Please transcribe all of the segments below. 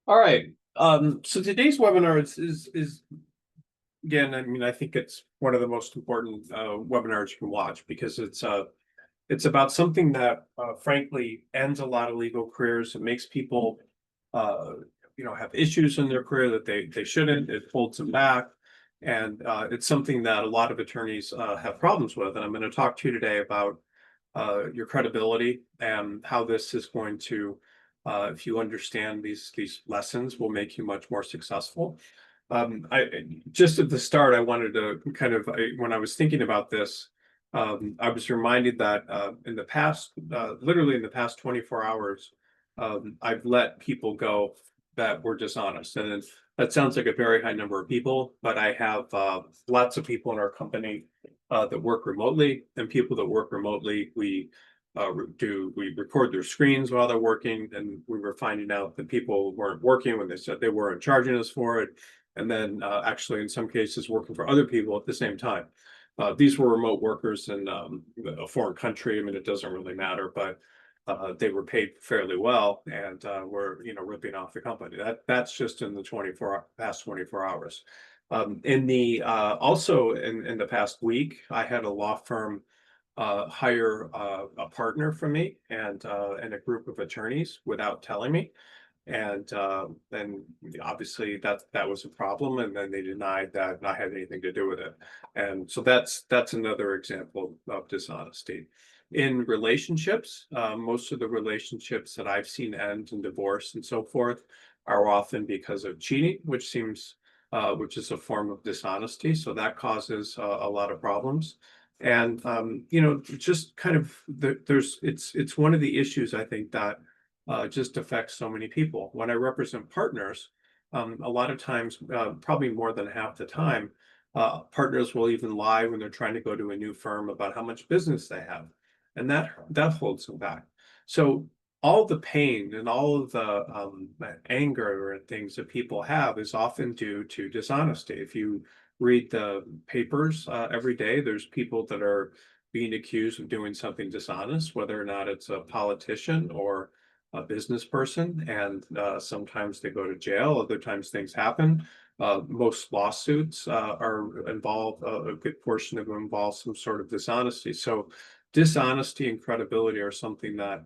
All right. So today's webinar is again, I mean, I think it's one of the most important webinars you can watch because it's about something that frankly ends a lot of legal careers. It makes people uh, have issues in their career that they shouldn't. It holds them back, and it's something that a lot of attorneys have problems with. And I'm going to talk to you today about your credibility and how this is going to, if you understand these lessons, will make you much more successful. I just at the start, I wanted to when I was thinking about this, I was reminded that in the past, literally in the past 24 hours, I've let people go that were dishonest, and that sounds like a very high number of people, but I have lots of people in our company that work remotely, and people that work remotely, we record their screens while they're working, and we were finding out that people weren't working when they said they weren't charging us for it, and then actually in some cases working for other people at the same time. These were remote workers in a foreign country. I mean, it doesn't really matter, but they were paid fairly well and were ripping off the company. That's just in the past 24 hours. In the also in the past week, I had a law firm hire a partner for me and a group of attorneys without telling me. And then obviously that was a problem, and then they denied that I had anything to do with it. And so that's another example of dishonesty. In relationships, most of the relationships that I've seen end in divorce and so forth are often because of cheating, which is a form of dishonesty. So that causes a lot of problems. And just kind of it's one of the issues I think that just affects so many people. When I represent partners, a lot of times, probably more than half the time, partners will even lie when they're trying to go to a new firm about how much business they have, and that holds them back. So all the pain and all of the anger and things that people have is often due to dishonesty. If you read the papers every day, there's people that are being accused of doing something dishonest, whether or not it's a politician or a business person, and sometimes they go to jail. Other times things happen. Most lawsuits are involved. A good portion of them involve some sort of dishonesty. So, dishonesty and credibility are something that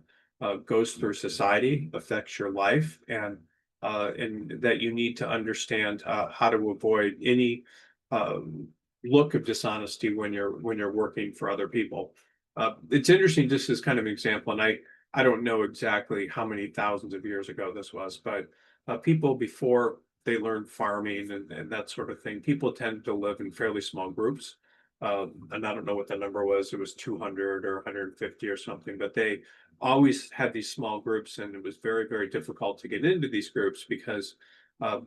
goes through society, affects your life, and that you need to understand how to avoid any um, look of dishonesty when you're working for other people. It's interesting, just as kind of an example, and I don't know exactly how many thousands of years ago this was, but people before they learned farming and that sort of thing, people tended to live in fairly small groups. And I don't know what the number was. It was 200 or 150 or something, but they always had these small groups, and it was very, very difficult to get into these groups because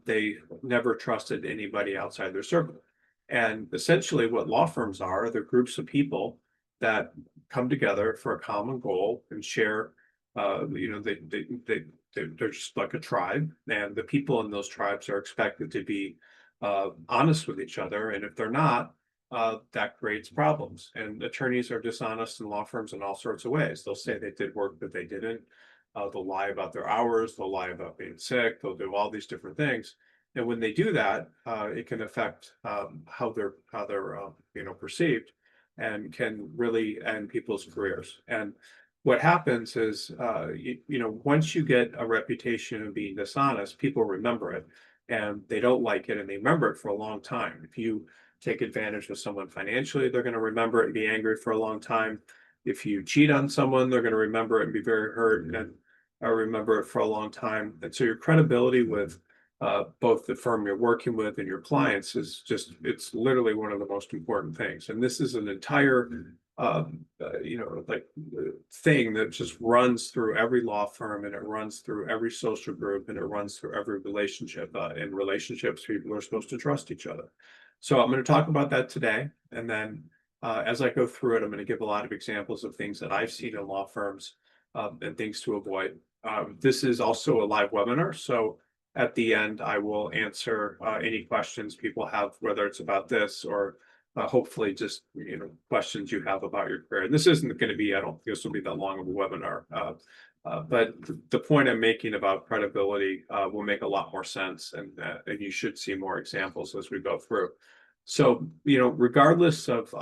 they never trusted anybody outside their circle. And essentially, what law firms are, they're groups of people that come together for a common goal and share. They're just like a tribe, and the people in those tribes are expected to be honest with each other. And if they're not, that creates problems. And attorneys are dishonest in law firms in all sorts of ways. They'll say they did work that they didn't. They'll lie about their hours. They'll lie about being sick. They'll do all these different things. And when they do that, it can affect how they're perceived, and can really end people's careers. And what happens is, once you get a reputation of being dishonest, people remember it, and they don't like it, and they remember it for a long time. If you take advantage of someone financially, they're going to remember it and be angry for a long time. If you cheat on someone, they're going to remember it and be very hurt and remember it for a long time. And so your credibility with both the firm you're working with and your clients it's literally one of the most important things. And this is an entire, thing that just runs through every law firm, and it runs through every social group, and it runs through every relationship. In relationships, people are supposed to trust each other. So I'm going to talk about that today. And then as I go through it, I'm going to give a lot of examples of things that I've seen in law firms and things to avoid. This is also a live webinar. So at the end, I will answer any questions people have, whether it's about this or hopefully just, questions you have about your career. And this isn't going to be, I don't think this will be that long of a webinar. But the point I'm making about credibility will make a lot more sense, and you should see more examples as we go through. So, regardless of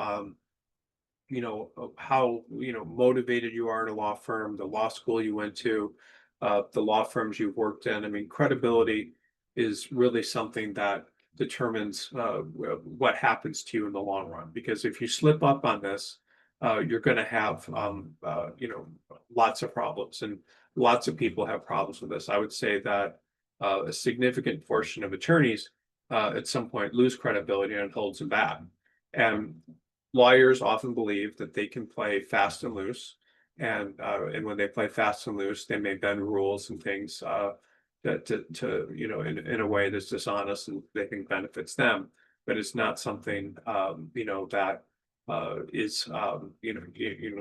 how, motivated you are in a law firm, the law school you went to, the law firms you've worked in. I mean, credibility is really something that determines what happens to you in the long run. Because if you slip up on this, you're going to have, lots of problems, and lots of people have problems with this. I would say that a significant portion of attorneys at some point lose credibility, and it holds them back. And lawyers often believe that they can play fast and loose, and when they play fast and loose, they may bend rules and things that in a way that's dishonest and they think benefits them, but it's not something that is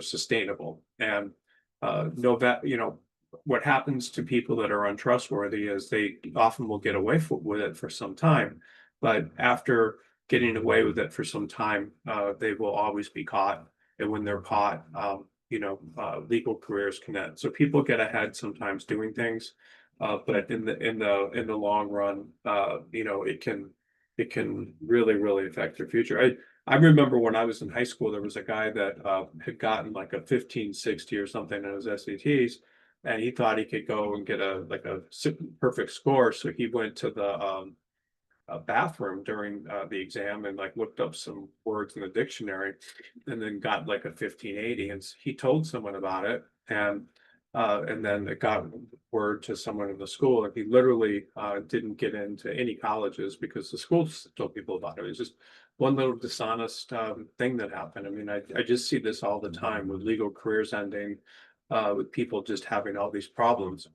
sustainable. And no that what happens to people that are untrustworthy is they often will get away with it for some time, but after getting away with it for some time, they will always be caught. And when they're caught, legal careers can end. So people get ahead sometimes doing things, but in the long run, it can really affect their future. I remember when I was in high school, there was a guy that had gotten like a 1560 or something in his SATs, and he thought he could go and get a perfect score. So he went to the bathroom during the exam and like looked up some words in the dictionary, and then got like a 1580, and he told someone about it, and then it got word to someone in the school, and he literally didn't get into any colleges because the school told people about it. It was just one little dishonest thing that happened. I mean, I just see this all the time with legal careers ending, with people just having all these problems.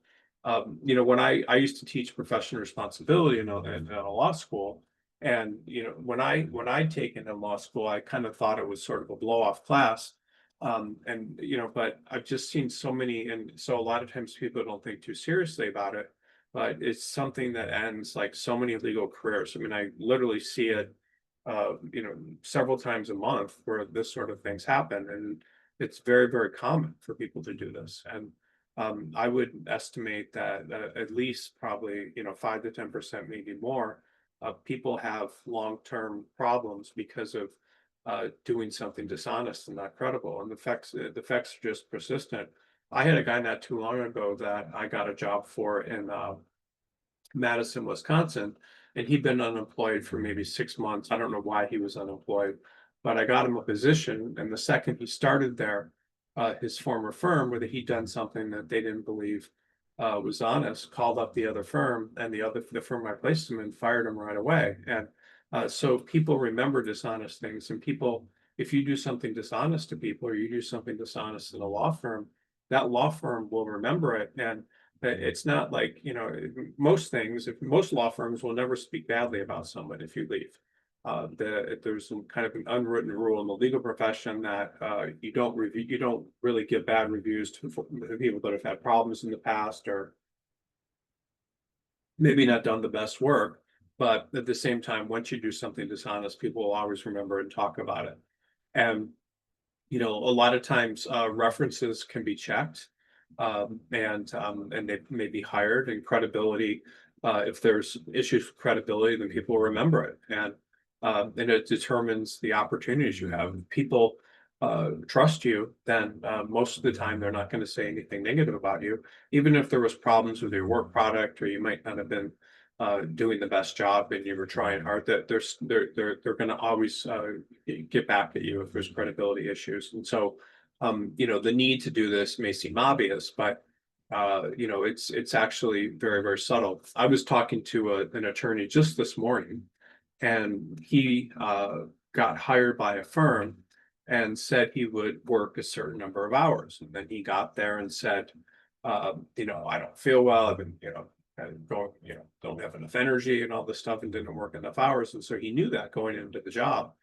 When I used to teach professional responsibility in a law school, and when I taken in law school, I kind of thought it was sort of a blow off class, and but I've just seen so many, and so a lot of times people don't think too seriously about it, but it's something that ends like so many legal careers. I mean, I literally see it, several times a month where this sort of things happen, and it's very common for people to do this. And I would estimate that at least probably 5 to 10%, maybe more, people have long-term problems because of doing something dishonest and not credible, and the effects are just persistent. I had a guy not too long ago that I got a job for in Madison, Wisconsin, and he'd been unemployed for maybe 6 months. I don't know why he was unemployed, but I got him a position. And the second he started there, his former firm, where he'd done something that they didn't believe was honest, called up the other firm, and the firm I placed him in fired him right away. And so people remember dishonest things, and if you do something dishonest to people, or you do something dishonest in a law firm, that law firm will remember it. And it's not like, most things, if most law firms will never speak badly about someone if you leave. There's some kind of an unwritten rule in the legal profession that you don't really give bad reviews to people that have had problems in the past, or maybe not done the best work. But at the same time, once you do something dishonest, people will always remember and talk about it. And a lot of times references can be checked, and they may be hired, and credibility. If there's issues with credibility, then people will remember it, and it determines the opportunities you have. If people trust you, then most of the time they're not going to say anything negative about you, even if there was problems with your work product, or you might not have been doing the best job and you were trying hard. That they're going to always get back at you if there's credibility issues. And so the need to do this may seem obvious, but it's actually very subtle. I was talking to an attorney just this morning, and he got hired by a firm and said he would work a certain number of hours. And then he got there and said, I don't feel well. I've been, kind of going, don't have enough energy and all this stuff, and didn't work enough hours. And so he knew that going into the job,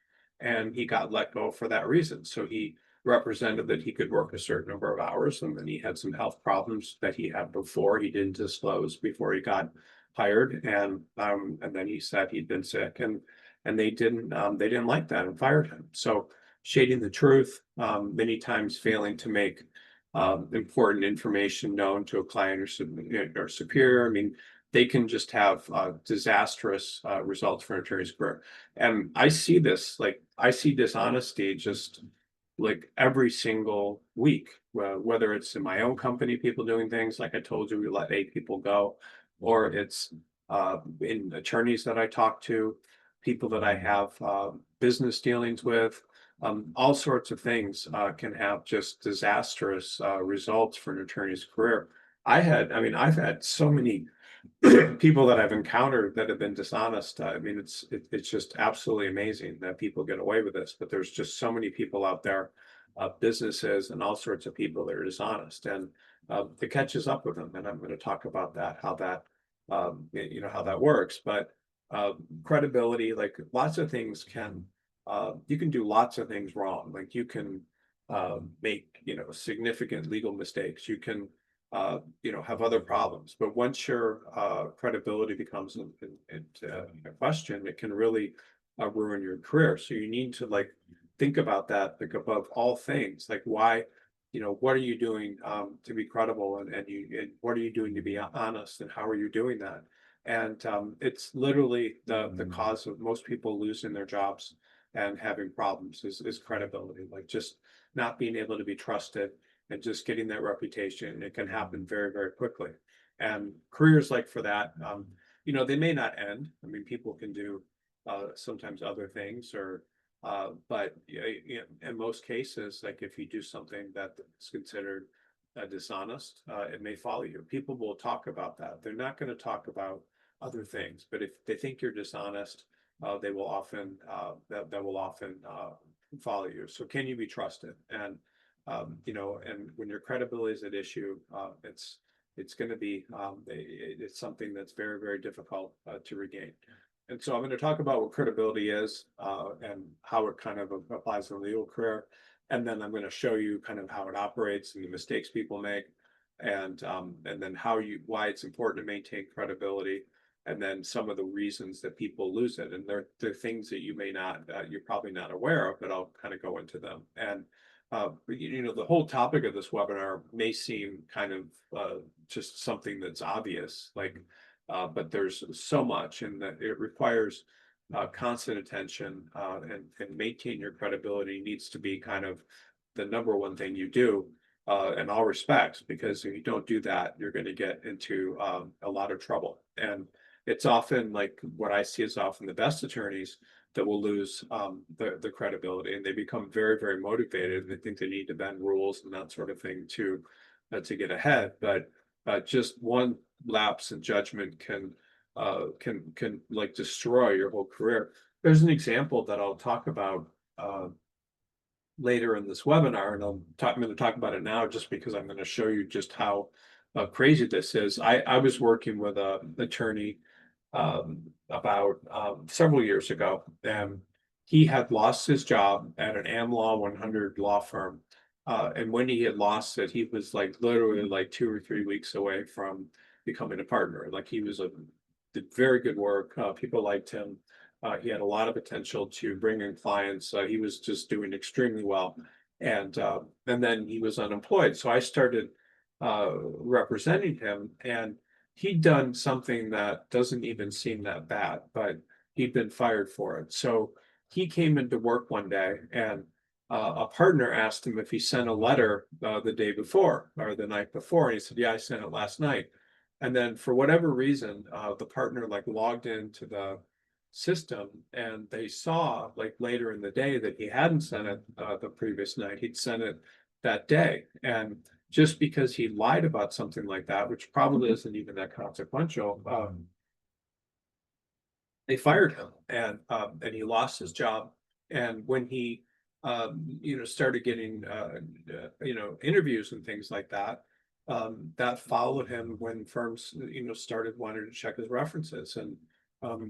and he got let go for that reason. So he represented that he could work a certain number of hours, and then he had some health problems that he had before he didn't disclose before he got hired. And then he said he'd been sick, and and they didn't like that and fired him. So shading the truth, many times failing to make important information known to a client or superior. I mean, they can just have disastrous results for an attorney's career. And I see dishonesty just like every single week, whether it's in my own company, people doing things like I told you, we let 8 people go, or it's in attorneys that I talk to, people that I have business dealings with. All sorts of things can have just disastrous results for an attorney's career. I've had so many people that I've encountered that have been dishonest. I mean, it's just absolutely amazing that people get away with this. But there's just so many people out there, businesses and all sorts of people that are dishonest, and it catches up with them. And I'm going to talk about that, how that how that works. But credibility, like lots of things can, you can do lots of things wrong. Like you can make significant legal mistakes. You can have other problems. But once your credibility becomes in question, it can really ruin your career. So you need to like think about that, like above all things, like why, what are you doing to be credible, and what are you doing to be honest, and how are you doing that? And it's literally the cause of most people losing their jobs and having problems is credibility, like just not being able to be trusted and just getting that reputation. It can happen very, very quickly. And careers like for that, they may not end. I mean, people can do sometimes other things, but in most cases, like if you do something that is considered dishonest, it may follow you. People will talk about that. They're not going to talk about other things, but if they think you're dishonest, they will often that will often follow you. So can you be trusted? And when your credibility is at issue, it's going to be it's something that's very, very difficult to regain. And so I'm going to talk about what credibility is and how it kind of applies in the legal career, and then I'm going to show you kind of how it operates and the mistakes people make, and then why it's important to maintain credibility, and then some of the reasons that people lose it. And they're things that you're probably not aware of, but I'll kind of go into them. And the whole topic of this webinar may seem kind of just something that's obvious, but there's so much, and that it requires constant attention, and maintain your credibility needs to be kind of the number one thing you do in all respects, because if you don't do that, you're going to get into a lot of trouble. And it's often like what I see is often the best attorneys that will lose the credibility, and they become very, very motivated. They think they need to bend rules and that sort of thing to get ahead. But just one lapse in judgment can like destroy your whole career. There's an example that I'll talk about later in this webinar, and I'm going to talk about it now just because I'm going to show you just how crazy this is. I was working with an attorney about several years ago, and he had lost his job at an AmLaw 100 law firm. And when he had lost it, he was like literally like 2 or 3 weeks away from becoming a partner. Like did very good work. People liked him. He had a lot of potential to bring in clients. He was just doing extremely well. And then he was unemployed. So I started representing him, and he'd done something that doesn't even seem that bad, but he'd been fired for it. So he came into work one day, and a partner asked him if he sent a letter the day before or the night before. And he said, "Yeah, I sent it last night." And then for whatever reason, the partner like logged into the system, and they saw like later in the day that he hadn't sent it the previous night. He'd sent it that day. And just because he lied about something like that, which probably isn't even that consequential, they fired him, and he lost his job. And when he started getting interviews and things like that, that followed him when firms started wanting to check his references. And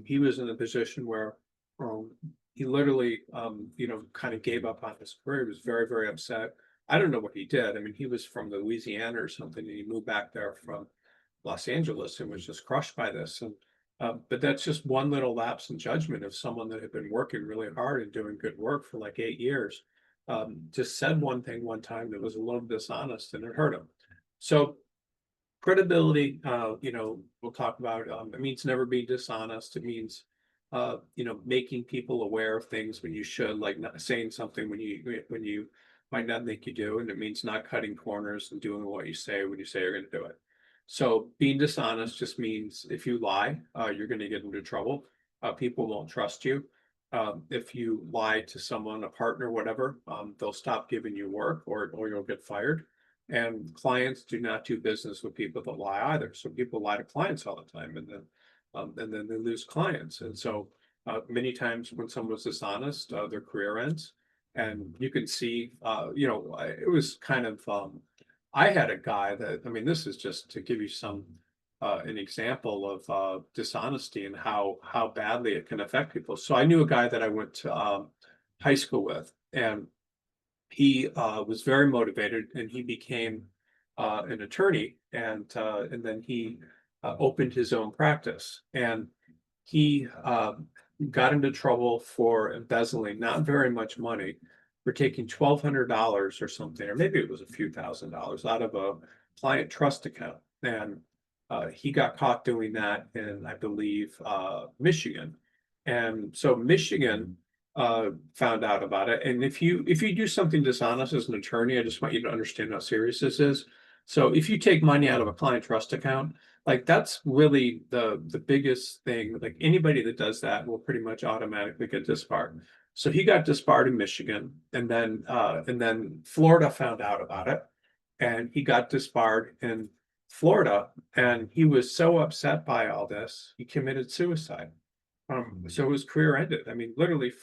he was in a position where um, he literally kind of gave up on his career. He was very, very upset. I don't know what he did. I mean, he was from Louisiana or something, and he moved back there from Los Angeles and was just crushed by this. And But that's just one little lapse in judgment of someone that had been working really hard and doing good work for like 8 years. Just said one thing one time that was a little dishonest and it hurt him. So credibility, we'll talk about, it means never being dishonest. It means, making people aware of things when you should, like not saying something when you might not think you do, and it means not cutting corners and doing what you say when you say you're going to do it. So being dishonest just means if you lie, you're going to get into trouble. People won't trust you. If you lie to someone, a partner, whatever, they'll stop giving you work, or you'll get fired. And clients do not do business with people that lie either. So people lie to clients all the time, and then they lose clients. And so many times when someone's dishonest, their career ends. And you can see, it was kind of. I had a guy that, I mean, this is just to give you an example of dishonesty and how badly it can affect people. So I knew a guy that I went to high school with, and he was very motivated, and he became an attorney, and then he opened his own practice, and he got into trouble for embezzling not very much money, for taking $1,200 or something, or maybe it was a few $1,000s out of a client trust account. And he got caught doing that in, I believe, Michigan. And so Michigan found out about it. And if you do something dishonest as an attorney, I just want you to understand how serious this is. So if you take money out of a client trust account, like that's really the biggest thing. Like anybody that does that will pretty much automatically get disbarred. So he got disbarred in Michigan, and then Florida found out about it, and he got disbarred in Florida, and he was so upset by all this, he committed suicide. So his career ended. I mean, literally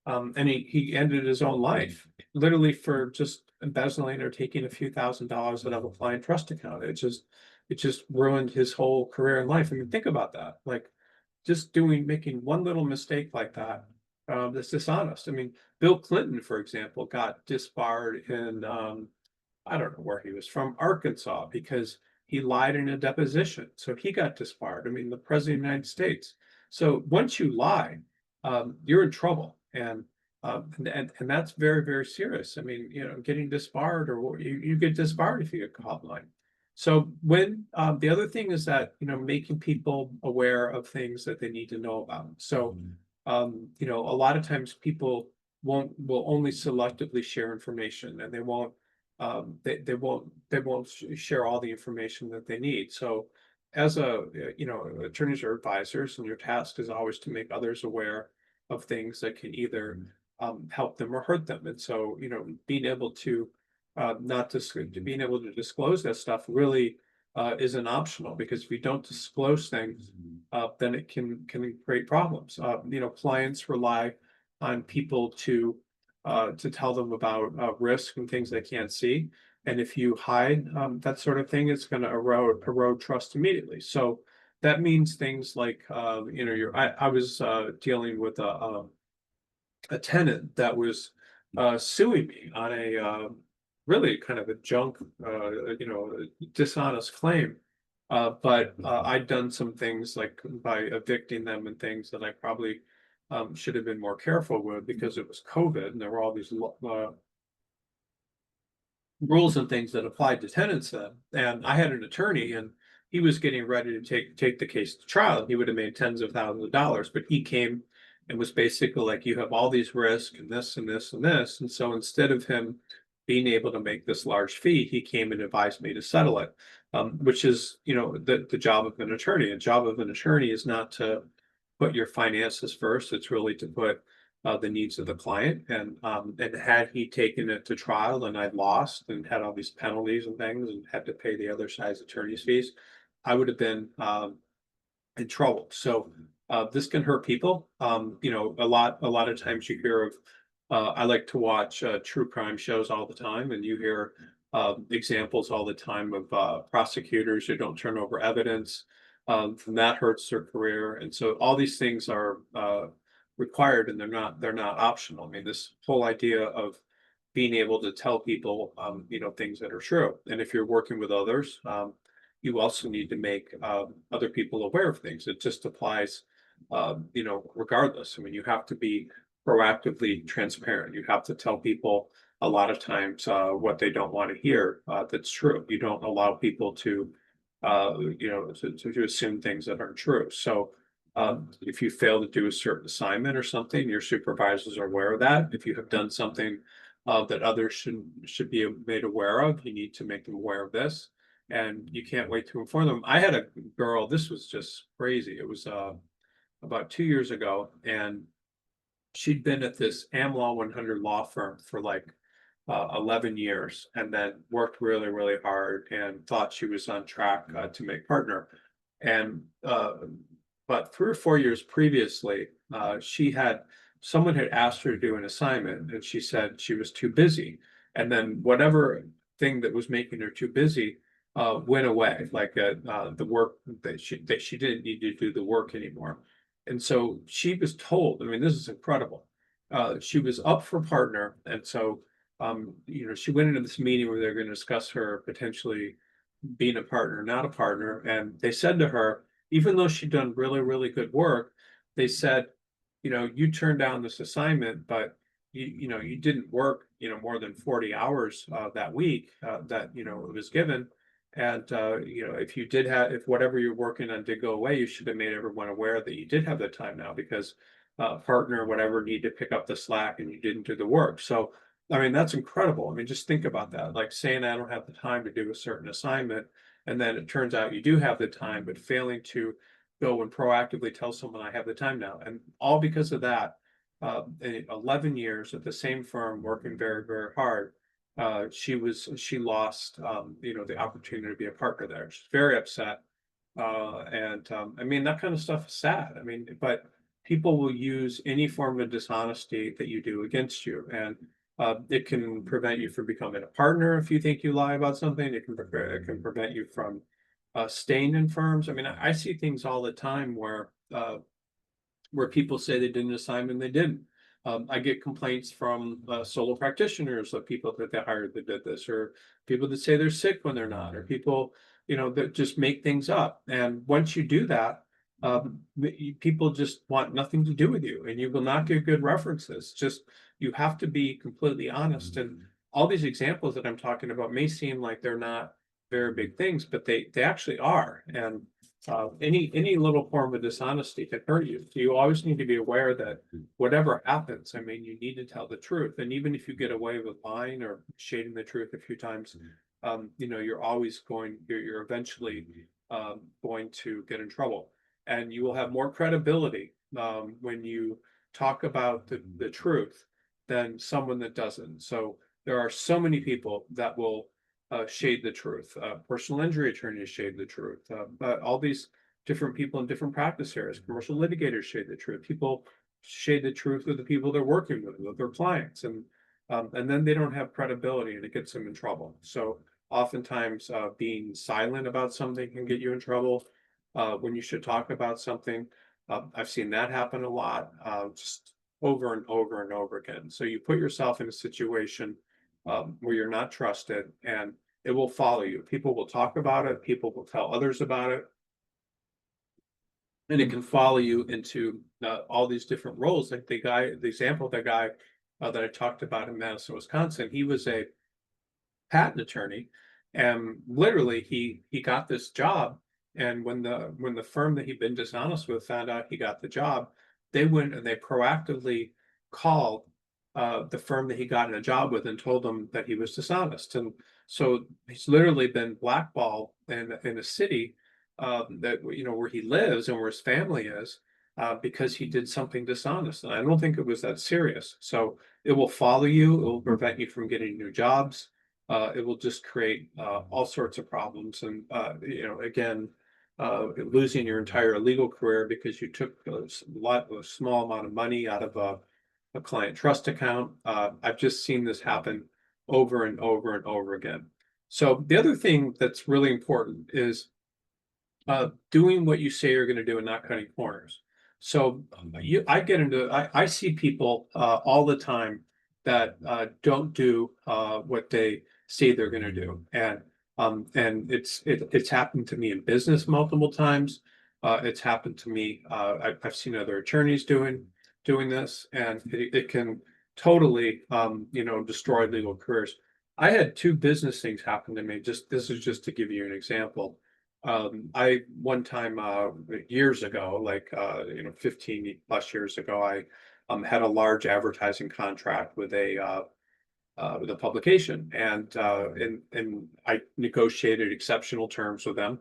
and he ended his own life, literally for just embezzling or taking a few $1,000s out of a client trust account. It just ruined his whole career in life. I mean, think about that. Like just making one little mistake like that, that's dishonest. I mean, Bill Clinton, for example, got disbarred in I don't know where he was from, Arkansas, because he lied in a deposition. So he got disbarred. I mean, the president of the United States. So once you lie, you're in trouble, and that's very, very serious. I mean, getting disbarred, or you get disbarred if you get caught lying. So when the other thing is that making people aware of things that they need to know about. So a lot of times people will only selectively share information, and they won't share all the information that they need. So as attorneys are advisors, and your task is always to make others aware of things that can either help them or hurt them. And so being able to not being able to disclose that stuff really isn't optional, because if you don't disclose things, then it can create problems. Clients rely on people to tell them about risk and things they can't see. And if you hide that sort of thing, it's going to erode trust immediately. So that means things like, I was dealing with a tenant that was suing me on a really kind of a junk, dishonest claim. But I'd done some things like by evicting them and things that I probably should have been more careful with, because it was COVID and there were all these rules and things that applied to tenants then. And I had an attorney, and he was getting ready to take the case to trial, and he would have made tens of thousands of dollars. But he came and was basically like, you have all these risks and this and this and this. And so instead of him being able to make this large fee, he came and advised me to settle it, which is, the job of an attorney. A job of an attorney is not to put your finances first. It's really to put the needs of the client. And had he taken it to trial and I'd lost and had all these penalties and things and had to pay the other side's attorney's fees, I would have been in trouble. So this can hurt people. A lot of times you hear of. I like to watch true crime shows all the time, and you hear examples all the time of prosecutors who don't turn over evidence, and that hurts their career. And so all these things are required, and they're not optional. I mean, this whole idea of being able to tell people, things that are true. And if you're working with others, you also need to make other people aware of things. It just applies, regardless. I mean, you have to be proactively transparent. You have to tell people a lot of times what they don't want to hear. That's true. You don't allow people to, to assume things that aren't true. So if you fail to do a certain assignment or something, your supervisors are aware of that. If you have done something that others should be made aware of, you need to make them aware of this, and you can't wait to inform them. I had a girl. This was just crazy. It was about 2 years ago, and she'd been at this AmLaw 100 law firm for like 11 years, and then worked really, really hard and thought she was on track to make partner. And but 3 or 4 years previously, she had someone had asked her to do an assignment, and she said she was too busy. And then whatever thing that was making her too busy went away, like the work that she didn't need to do the work anymore. And so she was told, I mean, this is incredible. She was up for partner, and so she went into this meeting where they're going to discuss her potentially being a partner, not a partner. And they said to her, even though she'd done really, really good work, they said, you turned down this assignment, but you didn't work, more than 40 hours that week that, it was given. And, if you did have, if whatever you're working on did go away, you should have made everyone aware that you did have the time now because partner or whatever need to pick up the slack and you didn't do the work. So, I mean, that's incredible. I mean, just think about that. Like saying I don't have the time to do a certain assignment, and then it turns out you do have the time, but failing to go and proactively tell someone I have the time now. And all because of that, 11 years at the same firm, working very, very hard. She lost, the opportunity to be a partner there. She's very upset. And I mean, that kind of stuff is sad. I mean, but people will use any form of dishonesty that you do against you. And it can prevent you from becoming a partner if you think you lie about something. It can prevent you from staying in firms. I mean, I see things all the time where people say they did an assignment, they didn't. I get complaints from solo practitioners of people that they hired that did this, or people that say they're sick when they're not, or people, that just make things up. And once you do that, people just want nothing to do with you, and you will not get good references. Just you have to be completely honest. And all these examples that I'm talking about may seem like they're not very big things, but they actually are. And any little form of dishonesty can hurt you. So you always need to be aware that whatever happens, I mean, you need to tell the truth. And even if you get away with lying or shading the truth a few times, you're eventually going to get in trouble. And you will have more credibility when you talk about the truth than someone that doesn't. So there are so many people that will shade the truth. Personal injury attorneys shade the truth. But all these different people in different practice areas, commercial litigators shade the truth. People shade the truth with the people they're working with their clients, and then they don't have credibility, and it gets them in trouble. So oftentimes, being silent about something can get you in trouble when you should talk about something. I've seen that happen a lot, just over and over and over again. So you put yourself in a situation where you're not trusted, and it will follow you. People will talk about it. People will tell others about it. And it can follow you into all these different roles. Like the example of the guy that I talked about in Madison, Wisconsin, he was a patent attorney, and literally he got this job. And when the firm that he'd been dishonest with found out he got the job, they went and they proactively called the firm that he got in a job with and told them that he was dishonest. And so he's literally been blackballed in a city that where he lives and where his family is because he did something dishonest. And I don't think it was that serious. So it will follow you. It will prevent you from getting new jobs. It will just create all sorts of problems. And again, losing your entire legal career because you took a small amount of money out of a client trust account. I've just seen this happen over and over and over again. So the other thing that's really important is doing what you say you're going to do and not cutting corners. So I see people all the time that don't do what they say they're going to do. And And it's happened to me in business multiple times. It's happened to me. I've seen other attorneys doing this, and it can totally, destroy legal careers. I had two business things happen to me. Just this is just to give you an example. I one time years ago, 15 plus years ago, I had a large advertising contract with a publication, and I negotiated exceptional terms with them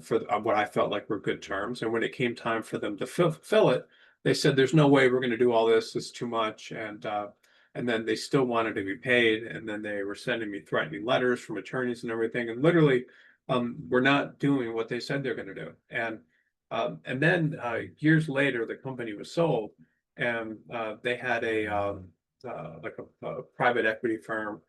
for what I felt like were good terms. And when it came time for them to fill it, they said, "There's no way we're going to do all this. It's too much." And then they still wanted to be paid, and then they were sending me threatening letters from attorneys and everything, and literally, we're not doing what they said they're going to do. And then years later, the company was sold, and they had a private equity firm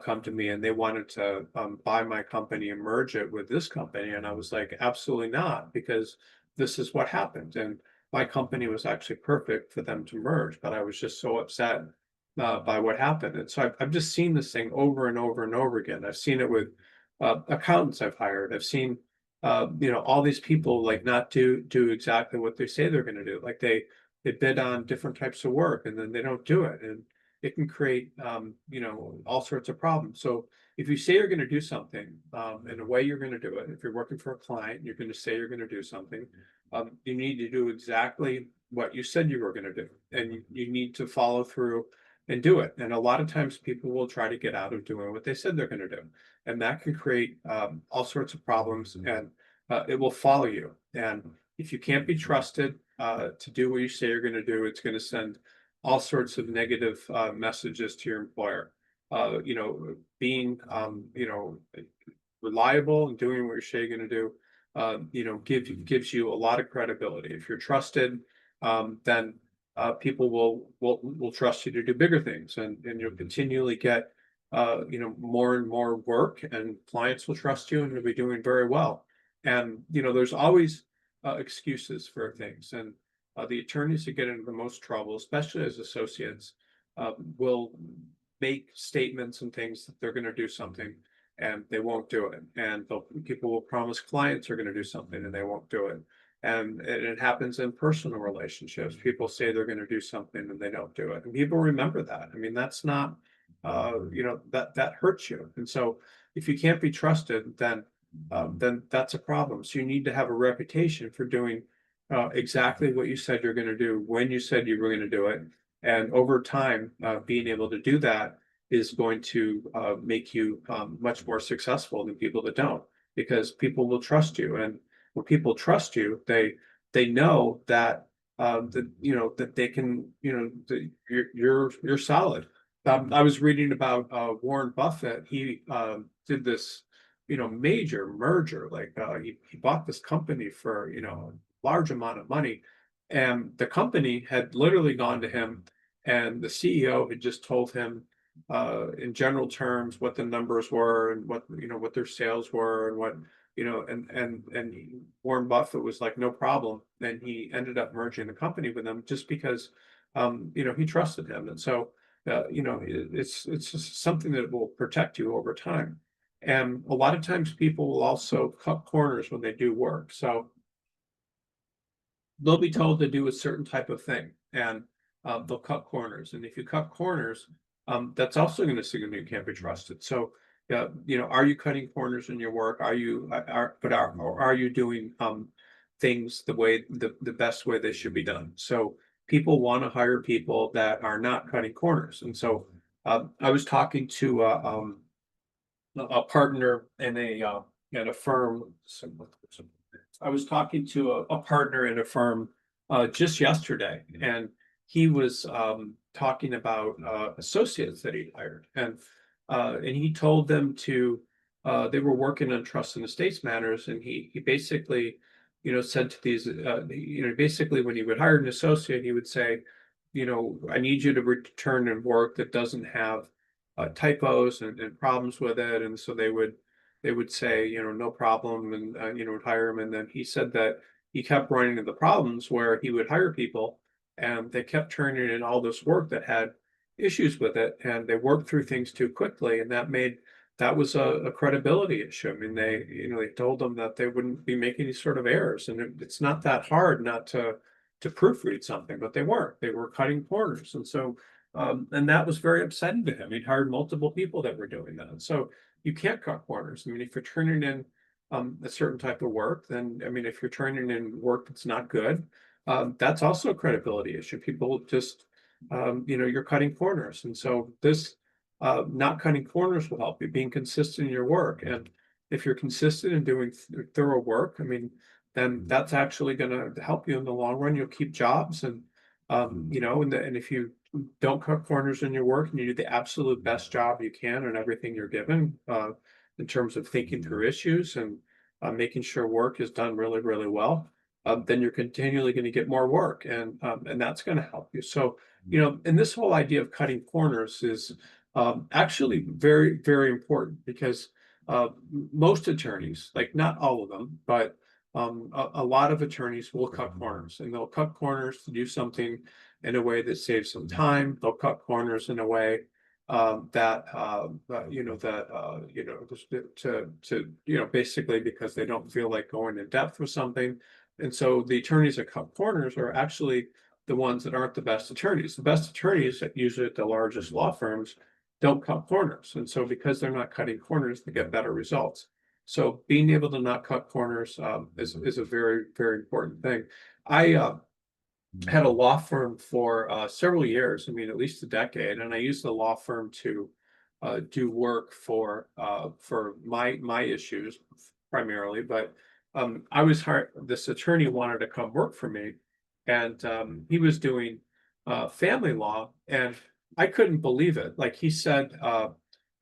come to me, and they wanted to buy my company and merge it with this company. And I was like, absolutely not, because this is what happened. And my company was actually perfect for them to merge, but I was just so upset by what happened. And so I've just seen this thing over and over and over again. I've seen it with accountants I've hired. I've seen all these people like not do exactly what they say they're going to do. Like they bid on different types of work and then they don't do it, and it can create all sorts of problems. So if you say you're going to do something, in a way you're going to do it. If you're working for a client, you're going to say you're going to do something. You need to do exactly what you said you were going to do, and you need to follow through and do it. And a lot of times people will try to get out of doing what they said they're going to do, and that can create all sorts of problems, and it will follow you. And if you can't be trusted to do what you say you're going to do, it's going to send all sorts of negative messages to your employer. Being reliable and doing what you say you're going to do, gives you a lot of credibility. If you're trusted, then people will trust you to do bigger things, and you'll continually get more and more work, and clients will trust you, and you'll be doing very well. And there's always excuses for things, and the attorneys that get into the most trouble, especially as associates, will make statements and things that they're going to do something and they won't do it. And people will promise clients are going to do something and they won't do it. And it happens in personal relationships. People say they're going to do something and they don't do it. And people remember that. I mean, that's not, that hurts you. And so if you can't be trusted, then that's a problem. So you need to have a reputation for doing exactly what you said you're going to do when you said you were going to do it. And over time, being able to do that is going to make you much more successful than people that don't, because people will trust you. And when people trust you, they know that that they can, that you're solid. I was reading about Warren Buffett. He did this major merger. Like he bought this company for large amount of money, and the company had literally gone to him, and the CEO had just told him in general terms what the numbers were and what their sales were and what Warren Buffett was like, no problem. And he ended up merging the company with them just because he trusted him. And so it's just something that will protect you over time. And a lot of times people will also cut corners when they do work. So they'll be told to do a certain type of thing, and they'll cut corners. And if you cut corners, that's also going to signal you can't be trusted. So, are you cutting corners in your work? Are you are you doing things the best way they should be done? So people want to hire people that are not cutting corners. And so I was talking to a partner in a firm. I was talking to a partner in a firm just yesterday, and he was talking about associates that he hired, and he told them to they were working on trust and estates matters, and he basically said to these basically when he would hire an associate, he would say, I need you to return in work that doesn't have typos and problems with it. And so they would say, no problem, and would hire him. And then he said that he kept running into the problems where he would hire people and they kept turning in all this work that had issues with it, and they worked through things too quickly, and that made that was a credibility issue. I mean, they told them that they wouldn't be making any sort of errors, and it's not that hard not to proofread something, but they weren't. They were cutting corners, and so and that was very upsetting to him. He'd hired multiple people that were doing that. So you can't cut corners. I mean, if you're turning in a certain type of work, then I mean, if you're turning in work that's not good, that's also a credibility issue. People just you're cutting corners, and so this not cutting corners will help you. Being consistent in your work, and if you're consistent in doing thorough work, I mean, then that's actually going to help you in the long run. You'll keep jobs, and and if you don't cut corners in your work and you do the absolute best job you can on everything you're given, in terms of thinking through issues and making sure work is done really, really well, then you're continually going to get more work, and that's going to help you. So, and this whole idea of cutting corners is actually very, very important because most attorneys, like not all of them, but a lot of attorneys will cut corners, and they'll cut corners to do something in a way that saves some time. They'll cut corners in a way just basically because they don't feel like going in depth with something. And so the attorneys that cut corners are actually the ones that aren't the best attorneys. The best attorneys, usually at the largest law firms, don't cut corners. And so because they're not cutting corners, they get better results. So being able to not cut corners is a very, very important thing. I had a law firm for several years, I mean, at least a decade, and I used the law firm to do work for my issues primarily. But I was hired. This attorney wanted to come work for me, and he was doing family law, and I couldn't believe it. Like he said,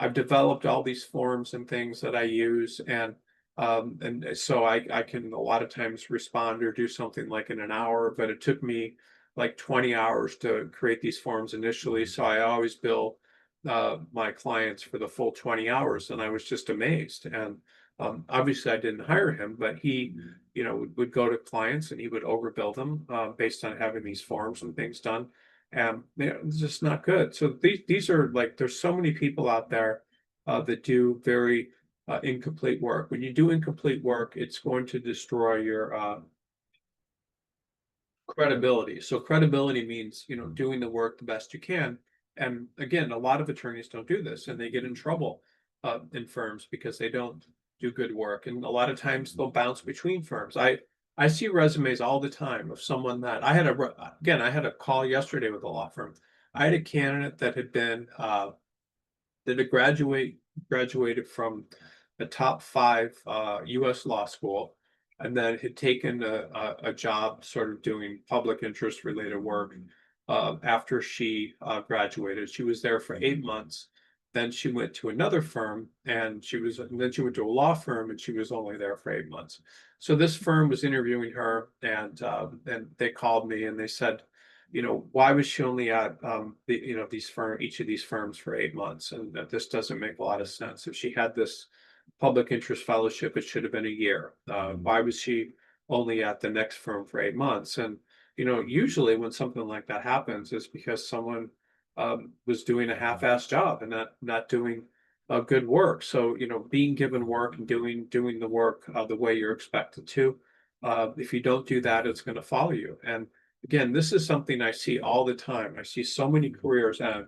I've developed all these forms and things that I use, and so I can a lot of times respond or do something like in an hour, but it took me like 20 hours to create these forms initially. So I always bill my clients for the full 20 hours, and I was just amazed. And obviously I didn't hire him, but he, would go to clients and he would overbill them based on having these forms and things done. And it's just not good. So these are like, there's so many people out there that do very incomplete work. When you do incomplete work, it's going to destroy your credibility. So credibility means, doing the work the best you can. And again, a lot of attorneys don't do this, and they get in trouble in firms because they don't do good work. And a lot of times they'll bounce between firms. I see resumes all the time of someone that I had a call yesterday with a law firm. I had a candidate that had been that had graduated from the top five U.S. law school, and then had taken a job sort of doing public interest related work after she graduated. She was there for 8 months. Then she went to another firm, and then she went to a law firm, and she was only there for 8 months. So this firm was interviewing her, and they called me and they said, why was she only at each of these firms for 8 months? And that this doesn't make a lot of sense. If she had this public interest fellowship, it should have been a year. Why was she only at the next firm for 8 months? And usually when something like that happens, it's because someone was doing a half-assed job and not doing good work. So being given work and doing the work the way you're expected to. If you don't do that, it's going to follow you. And again, this is something I see all the time. I see so many careers end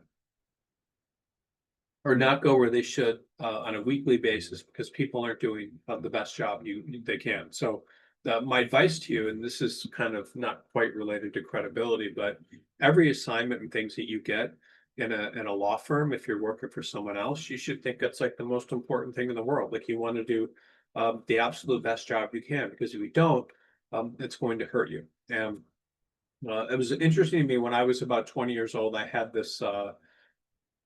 or not go where they should on a weekly basis because people aren't doing the best job they can. So my advice to you, and this is kind of not quite related to credibility, but every assignment and things that you get in a law firm, if you're working for someone else, you should think that's like the most important thing in the world. Like you want to do the absolute best job you can, because if you don't, it's going to hurt you. And it was interesting to me when I was about 20 years old. I had this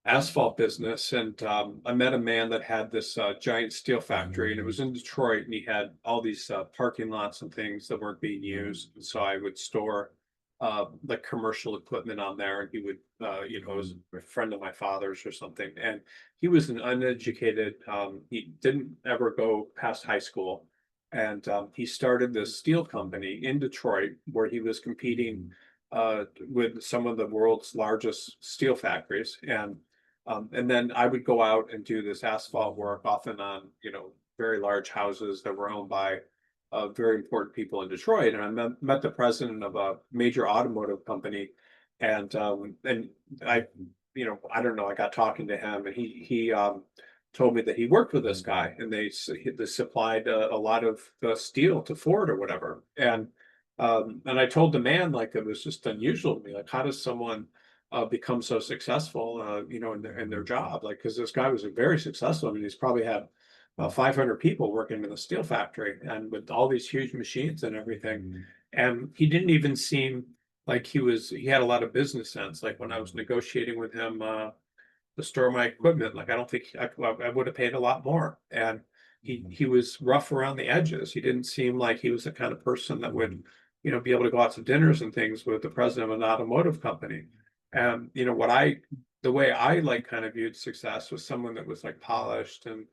asphalt business, and I met a man that had this giant steel factory, and it was in Detroit, and he had all these parking lots and things that weren't being used. And so I would store like commercial equipment on there, and he would it was a friend of my father's or something, and he was an uneducated, he didn't ever go past high school, and he started this steel company in Detroit where he was competing with some of the world's largest steel factories. And And then I would go out and do this asphalt work, often on, very large houses that were owned by very important people in Detroit. And I met the president of a major automotive company, and I, I don't know, I got talking to him, and he told me that he worked with this guy, and they supplied a lot of steel to Ford or whatever. And I told the man, like, it was just unusual to me, like, how does someone become so successful, in their job? Like, because this guy was very successful. I mean, he's probably had 500 people working in the steel factory, and with all these huge machines and everything. And he didn't even seem like he had a lot of business sense. Like when I was negotiating with him to store my equipment, like I don't think I would have paid a lot more. And he was rough around the edges. He didn't seem like he was the kind of person that would, be able to go out to dinners and things with the president of an automotive company. And the way I like kind of viewed success was someone that was like polished and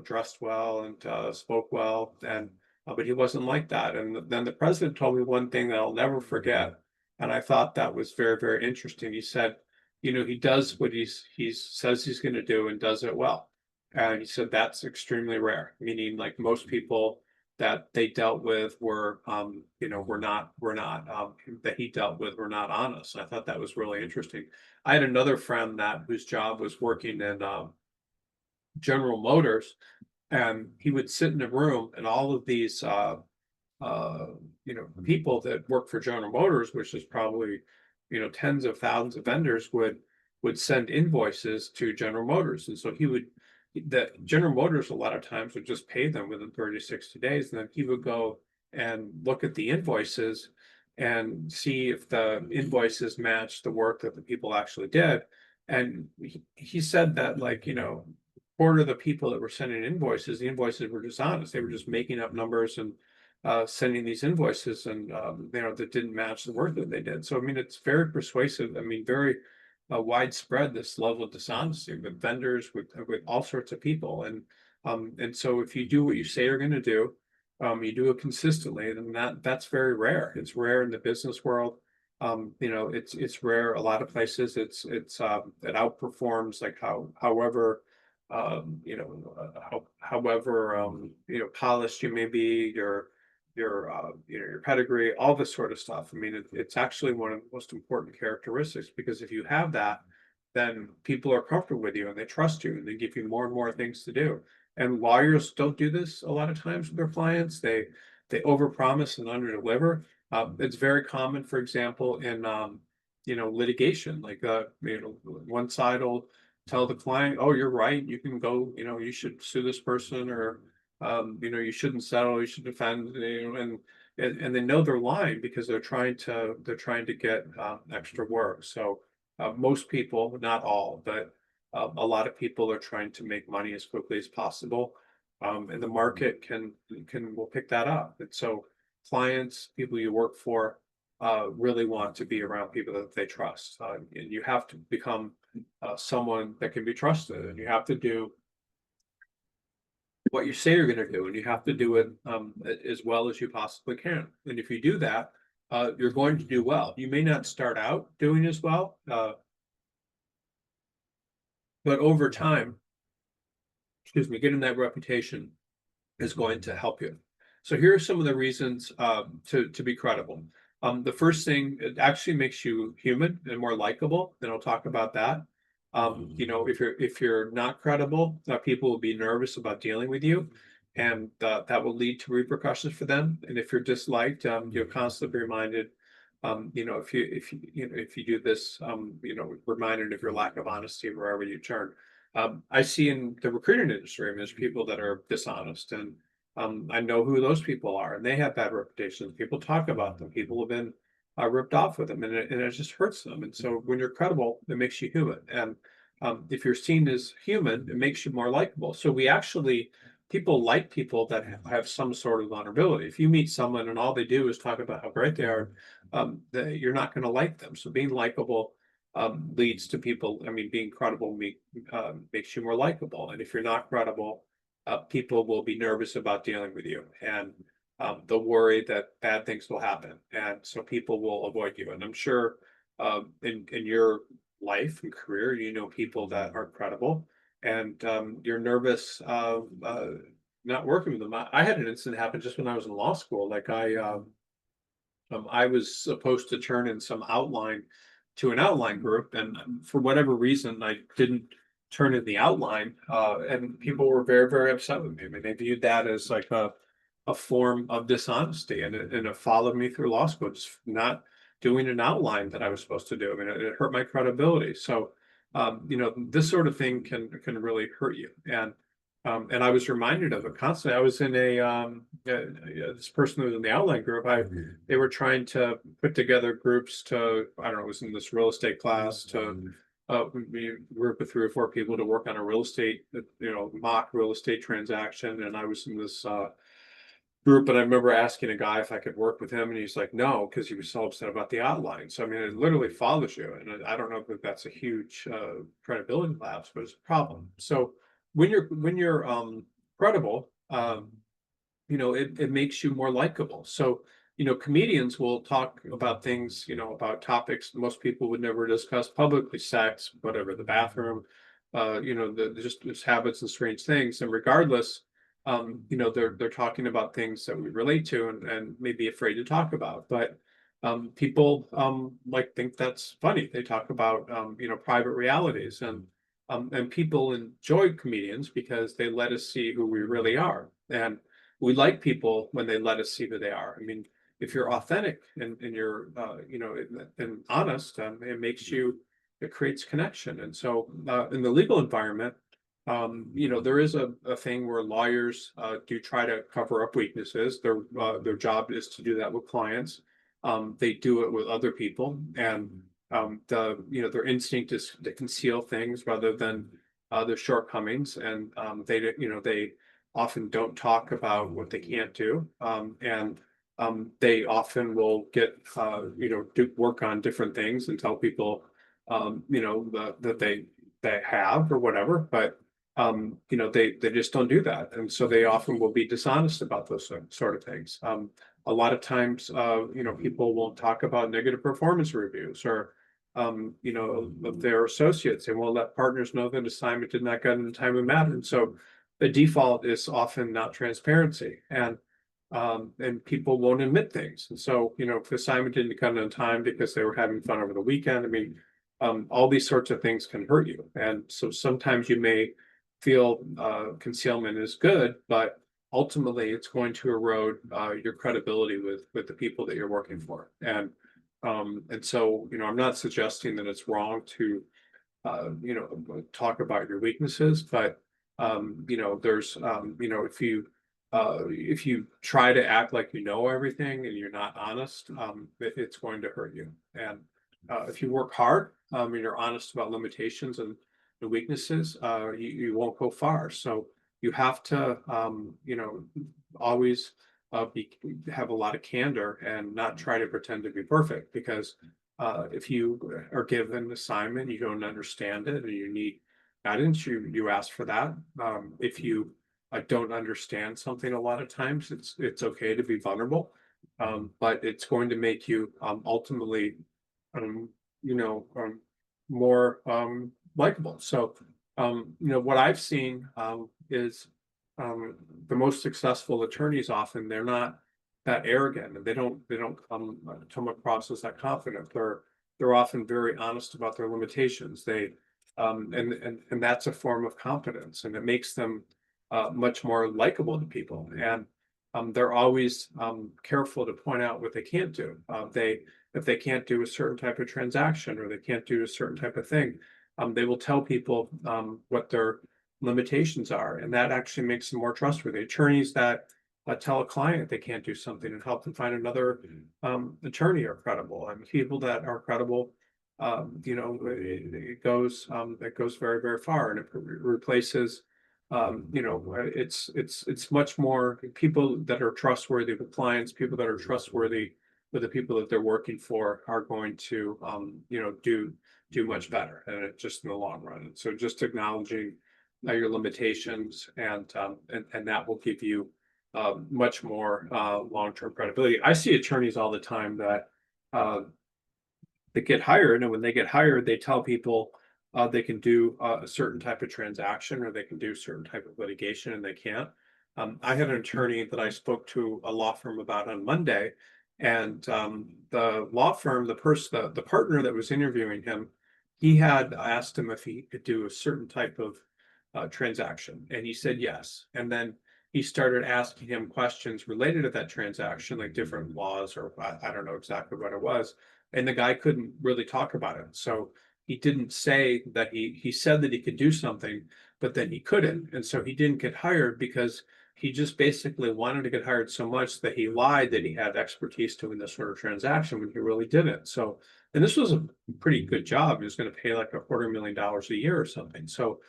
dressed well and spoke well, and but he wasn't like that. And then the president told me one thing that I'll never forget, and I thought that was very, very interesting. He said, he does what he says he's going to do and does it well. And he said that's extremely rare, meaning like most people that they dealt with were, that he dealt with were not honest. And I thought that was really interesting. I had another friend whose job was working in General Motors, and he would sit in a room, and all of these people that work for General Motors, which is probably, tens of thousands of vendors, would send invoices to General Motors. And so the General Motors a lot of times would just pay them within 30 to 60 days. And then he would go and look at the invoices and see if the invoices matched the work that the people actually did. And he said that, like, quarter of the people that were sending invoices, the invoices were dishonest. They were just making up numbers and sending these invoices, and that didn't match the work that they did. So I mean, it's very persuasive. I mean, very widespread, this level of dishonesty with vendors, with all sorts of people. And so if you do what you say you're going to do, you do it consistently, then that's very rare. It's rare in the business world. It's rare a lot of places. It outperforms, like, however polished you may be, your pedigree, all this sort of stuff. I mean, it's actually one of the most important characteristics, because if you have that, then people are comfortable with you and they trust you and they give you more and more things to do. And lawyers don't do this a lot of times with their clients. They overpromise and underdeliver. It's very common, for example, in litigation. Like one side will tell the client, "Oh, you're right. You can go. You should sue this person," or you shouldn't settle. You should defend. And they know they're lying because they're trying to get extra work. So most people, not all, but a lot of people are trying to make money as quickly as possible, and the market will pick that up. And so clients, people you work for, really want to be around people that they trust, and you have to become someone that can be trusted, and you have to do what you say you're going to do, and you have to do it as well as you possibly can. And if you do that, you're going to do well. You may not start out doing as well, but over time, excuse me, getting that reputation is going to help you. So here are some of the reasons to be credible. The first thing, it actually makes you human and more likable, and I'll talk about that. If you're not credible, people will be nervous about dealing with you, and that will lead to repercussions for them. And if you're disliked, you're constantly reminded, if you do this, reminded of your lack of honesty wherever you turn. I see in the recruiting industry, I mean, there's people that are dishonest, and I know who those people are, and they have bad reputations. People talk about them. People have been ripped off with them, and it just hurts them. And so when you're credible, it makes you human. And if you're seen as human, it makes you more likable. So people like people that have some sort of vulnerability. If you meet someone and all they do is talk about how great they are, you're not going to like them. So being likable leads to people. I mean, being credible makes you more likable. And if you're not credible, people will be nervous about dealing with you, and they'll worry that bad things will happen, and so people will avoid you. And I'm sure in your life and career. You know people that are credible, and you're nervous of not working with them. I had an incident happen just when I was in law school. Like I was supposed to turn in some outline to an outline group, and for whatever reason, I didn't turn in the outline, and people were very, very upset with me. I mean, they viewed that as like a form of dishonesty, and it followed me through law school, just not doing an outline that I was supposed to do. I mean, it hurt my credibility. So, this sort of thing can really hurt you, and I was reminded of it constantly. I was in this person who was in the outline group. They were trying to put together groups to, I don't know, it was in this real estate class to we work with 3 or 4 people to work on a real estate, mock real estate transaction. And I was in this group, and I remember asking a guy if I could work with him, and he's like, no, because he was so upset about the outline. So I mean, it literally follows you, and I don't know if that's a huge credibility lapse, but it's a problem. So when you're credible, it makes you more likable. So, comedians will talk about things, about topics most people would never discuss publicly, sex, whatever, the bathroom, just habits and strange things. And regardless, they're talking about things that we relate to and maybe afraid to talk about. But people like think that's funny. They talk about private realities, and people enjoy comedians because they let us see who we really are. And we like people when they let us see who they are. I mean, if you're authentic and you're, and honest, it creates connection. And so, in the legal environment, there is a thing where lawyers do try to cover up weaknesses. Their job is to do that with clients. They do it with other people, and their instinct is to conceal things rather than their shortcomings, and they often don't talk about what they can't do, and they often will get do work on different things and tell people that they have or whatever, but they just don't do that, and so they often will be dishonest about those sort of things. A lot of times, people won't talk about negative performance reviews or of their associates. They won't let partners know that assignment did not get in a timely manner. And so the default is often not transparency, and people won't admit things. And so, if the assignment didn't come in time because they were having fun over the weekend, I mean, all these sorts of things can hurt you. And so sometimes you may feel concealment is good, but ultimately it's going to erode your credibility with the people that you're working for. And so, I'm not suggesting that it's wrong to, talk about your weaknesses, but, there's, if you try to act like you know everything and you're not honest, it's going to hurt you. And if you work hard, and you're honest about limitations and the weaknesses, you won't go far. So you have to, always have a lot of candor and not try to pretend to be perfect, because if you are given an assignment, you don't understand it, and you need guidance, you ask for that. If you don't understand something, a lot of times it's okay to be vulnerable, but it's going to make you ultimately, um, more likable. So, what I've seen is the most successful attorneys, often they're not that arrogant, and they don't come across as that confident. They're often very honest about their limitations. And that's a form of competence, and it makes them much more likable to people. And they're always careful to point out what they can't do. If they can't do a certain type of transaction, or they can't do a certain type of thing, they will tell people what their limitations are, and that actually makes them more trustworthy. Attorneys that tell a client they can't do something and help them find another attorney are credible, and people that are credible, it goes very, very far, and it replaces, it's much more people that are trustworthy with clients. People that are trustworthy with the people that they're working for are going to do much better, and it just in the long run. And so just acknowledging your limitations, and that will give you much more long-term credibility. I see attorneys all the time that that get hired, and when they get hired, they tell people they can do a certain type of transaction or they can do certain type of litigation, and they can't. I had an attorney that I spoke to a law firm about on Monday, and the law firm, the partner that was interviewing him, he had asked him if he could do a certain type of transaction, and he said yes. And then he started asking him questions related to that transaction, like different laws, or I don't know exactly what it was, and the guy couldn't really talk about it. So he didn't say that he said that he could do something, but then he couldn't. And so he didn't get hired because he just basically wanted to get hired so much that he lied that he had expertise doing this sort of transaction when he really didn't. So, and this was a pretty good job. He was going to pay like $250,000 a year or something. So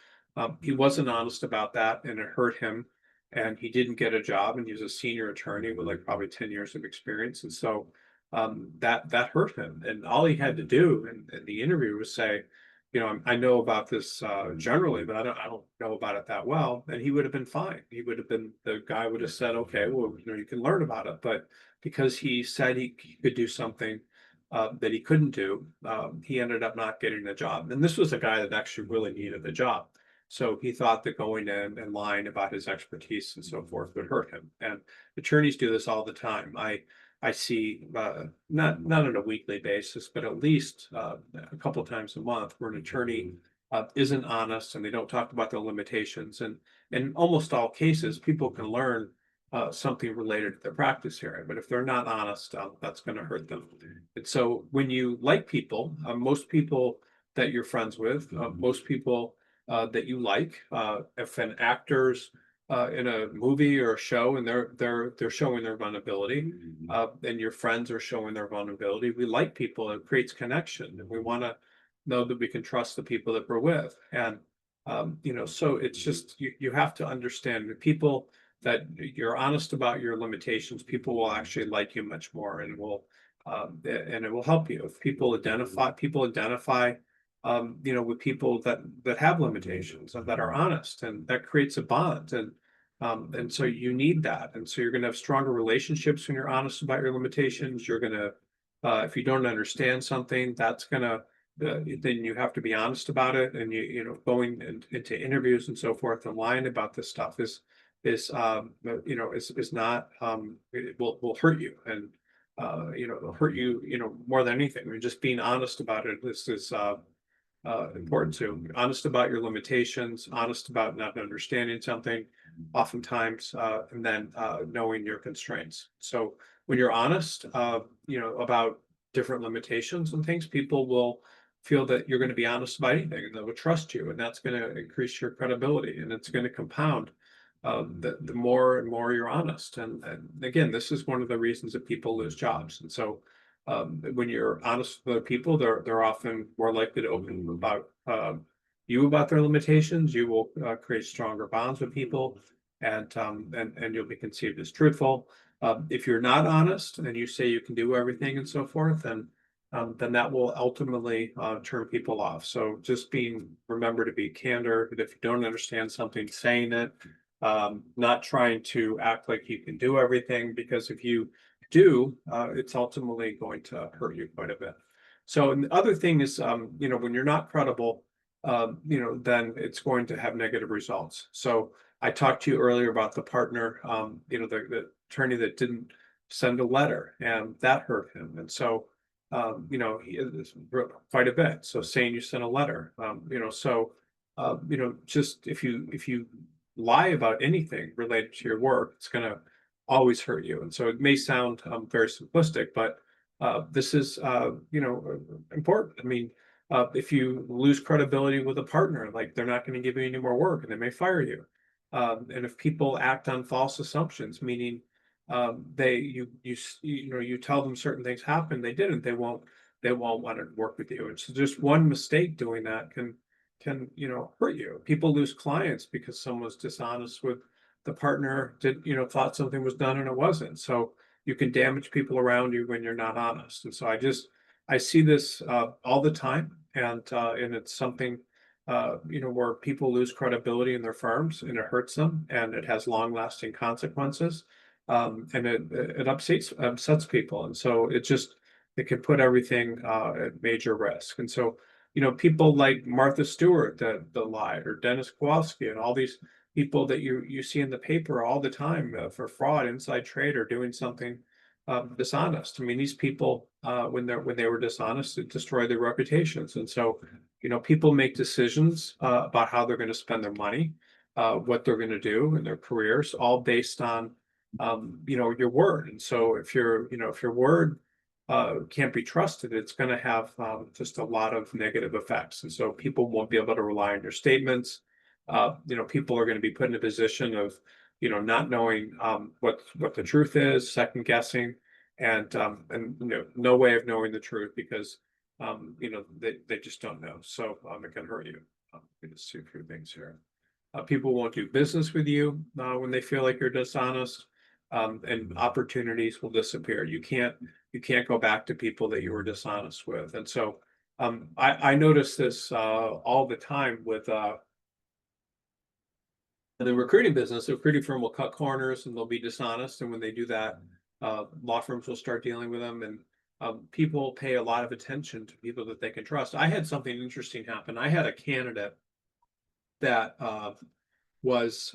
he wasn't honest about that, and it hurt him. And he didn't get a job, and he was a senior attorney with like probably 10 years of experience. And so that hurt him. And all he had to do in the interview was say, I know about this generally, but I don't know about it that well. And he would have been fine. The guy would have said, okay, well, you can learn about it. But because he said he could do something that he couldn't do, he ended up not getting the job. And this was a guy that actually really needed the job. So he thought that going in and lying about his expertise and so forth would hurt him. And attorneys do this all the time. I see not on a weekly basis, but at least a couple of times a month where an attorney isn't honest and they don't talk about their limitations. And in almost all cases, people can learn something related to their practice area. But if they're not honest, that's going to hurt them. And so when you like people, most people that you're friends with, most people that you like, if an actor's in a movie or a show and they're showing their vulnerability, and your friends are showing their vulnerability, we like people. It creates connection, and we want to know that we can trust the people that we're with. And so it's just you have to understand the people that you're honest about your limitations. People will actually like you much more, and it will help you if people identify with people that have limitations and that are honest, and that creates a bond. And so you need that. And so you're going to have stronger relationships when you're honest about your limitations. You're going to, if you don't understand something, that's going to, then you have to be honest about it. And going into interviews and so forth and lying about this stuff is not, it will hurt you. And, it'll hurt you, more than anything. I mean, just being honest about it. This is, important too. Honest about your limitations, honest about not understanding something, oftentimes, and then knowing your constraints. So when you're honest, about different limitations and things, people will feel that you're going to be honest about anything, and they will trust you, and that's going to increase your credibility, and it's going to compound. The more and more you're honest, and again, this is one of the reasons that people lose jobs. And so when you're honest with other people, they're often more likely to open about you about their limitations. You will create stronger bonds with people, and you'll be conceived as truthful. If you're not honest and you say you can do everything and so forth, then that will ultimately turn people off. So just remember to be candor. And if you don't understand something, saying it, not trying to act like you can do everything, because if you do, it's ultimately going to hurt you quite a bit. So, and the other thing is, when you're not credible, then it's going to have negative results. So I talked to you earlier about the partner, the attorney that didn't send a letter, and that hurt him. And so, he is quite a bit. So saying you sent a letter, just if you lie about anything related to your work, it's going to always hurt you. And so it may sound very simplistic, but this is important. I mean, if you lose credibility with a partner, like they're not going to give you any more work, and they may fire you. And if people act on false assumptions, meaning you tell them certain things happen, they didn't, they won't want to work with you. It's just one mistake doing that can hurt you. People lose clients because someone's dishonest with the partner, thought something was done and it wasn't. So you can damage people around you when you're not honest. And so I see this all the time, and it's something where people lose credibility in their firms, and it hurts them, and it has long lasting consequences. And it upsets people. And so it just that can put everything at major risk. And so, people like Martha Stewart that lied, or Dennis Kowalski, and all these people that you see in the paper all the time for fraud, inside trade, or doing something dishonest. I mean, these people, when they were dishonest, it destroyed their reputations. And so, people make decisions about how they're going to spend their money, what they're going to do in their careers, all based on your word. And so if your word can't be trusted, it's going to have just a lot of negative effects. And so people won't be able to rely on your statements. People are going to be put in a position of, not knowing what the truth is, second guessing, and no way of knowing the truth because they just don't know. So it can hurt you. Let me just see a few things here. People won't do business with you when they feel like you're dishonest, and opportunities will disappear. You can't go back to people that you were dishonest with. And so I notice this all the time with in the recruiting business. The recruiting firm will cut corners and they'll be dishonest, and when they do that, law firms will start dealing with them, and people pay a lot of attention to people that they can trust. I had something interesting happen. I had a candidate that was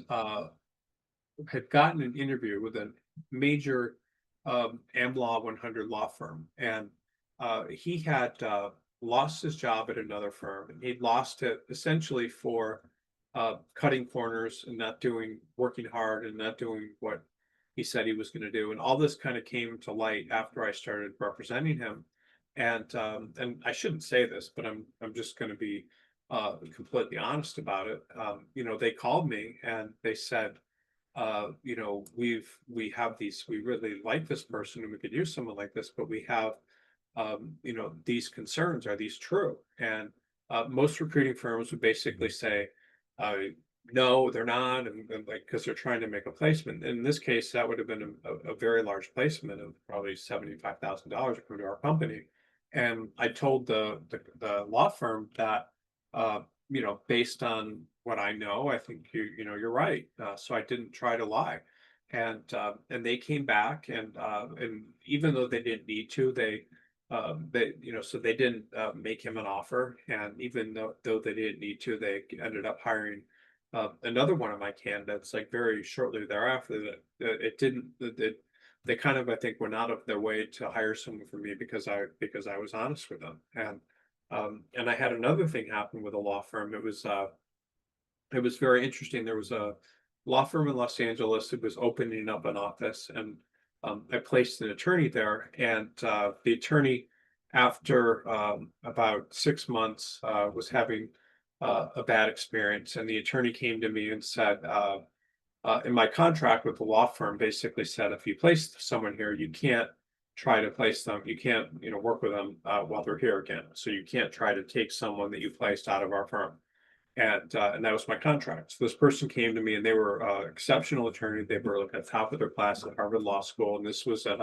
had gotten an interview with a major AmLaw 100 law firm, and he had lost his job at another firm, and he'd lost it essentially for cutting corners and not working hard and not doing what he said he was going to do. And all this kind of came to light after I started representing him. And I shouldn't say this, but I'm just going to be completely honest about it. They called me and they said, we really like this person and we could use someone like this, but we have, these concerns. Are these true? And most recruiting firms would basically say, uh, no, they're not, and like, because they're trying to make a placement. In this case, that would have been a very large placement of probably $75,000 according to our company. And I told the law firm that, based on what I know, I think you're right. So I didn't try to lie. And they came back, and even though they didn't need to, so they didn't make him an offer. And even though they didn't need to, they ended up hiring another one of my candidates like very shortly thereafter. They kind of, I think, went out of their way to hire someone for me because I was honest with them. And I had another thing happen with a law firm. It was very interesting. There was a law firm in Los Angeles that was opening up an office, and I placed an attorney there. And the attorney, after about 6 months, was having a bad experience. And the attorney came to me and said, in my contract with the law firm, basically said, if you place someone here, you can't try to place them. You can't, work with them while they're here again. So you can't try to take someone that you placed out of our firm. And that was my contract. So this person came to me, and they were exceptional attorney. They were like at the top of their class at Harvard Law School, and this was at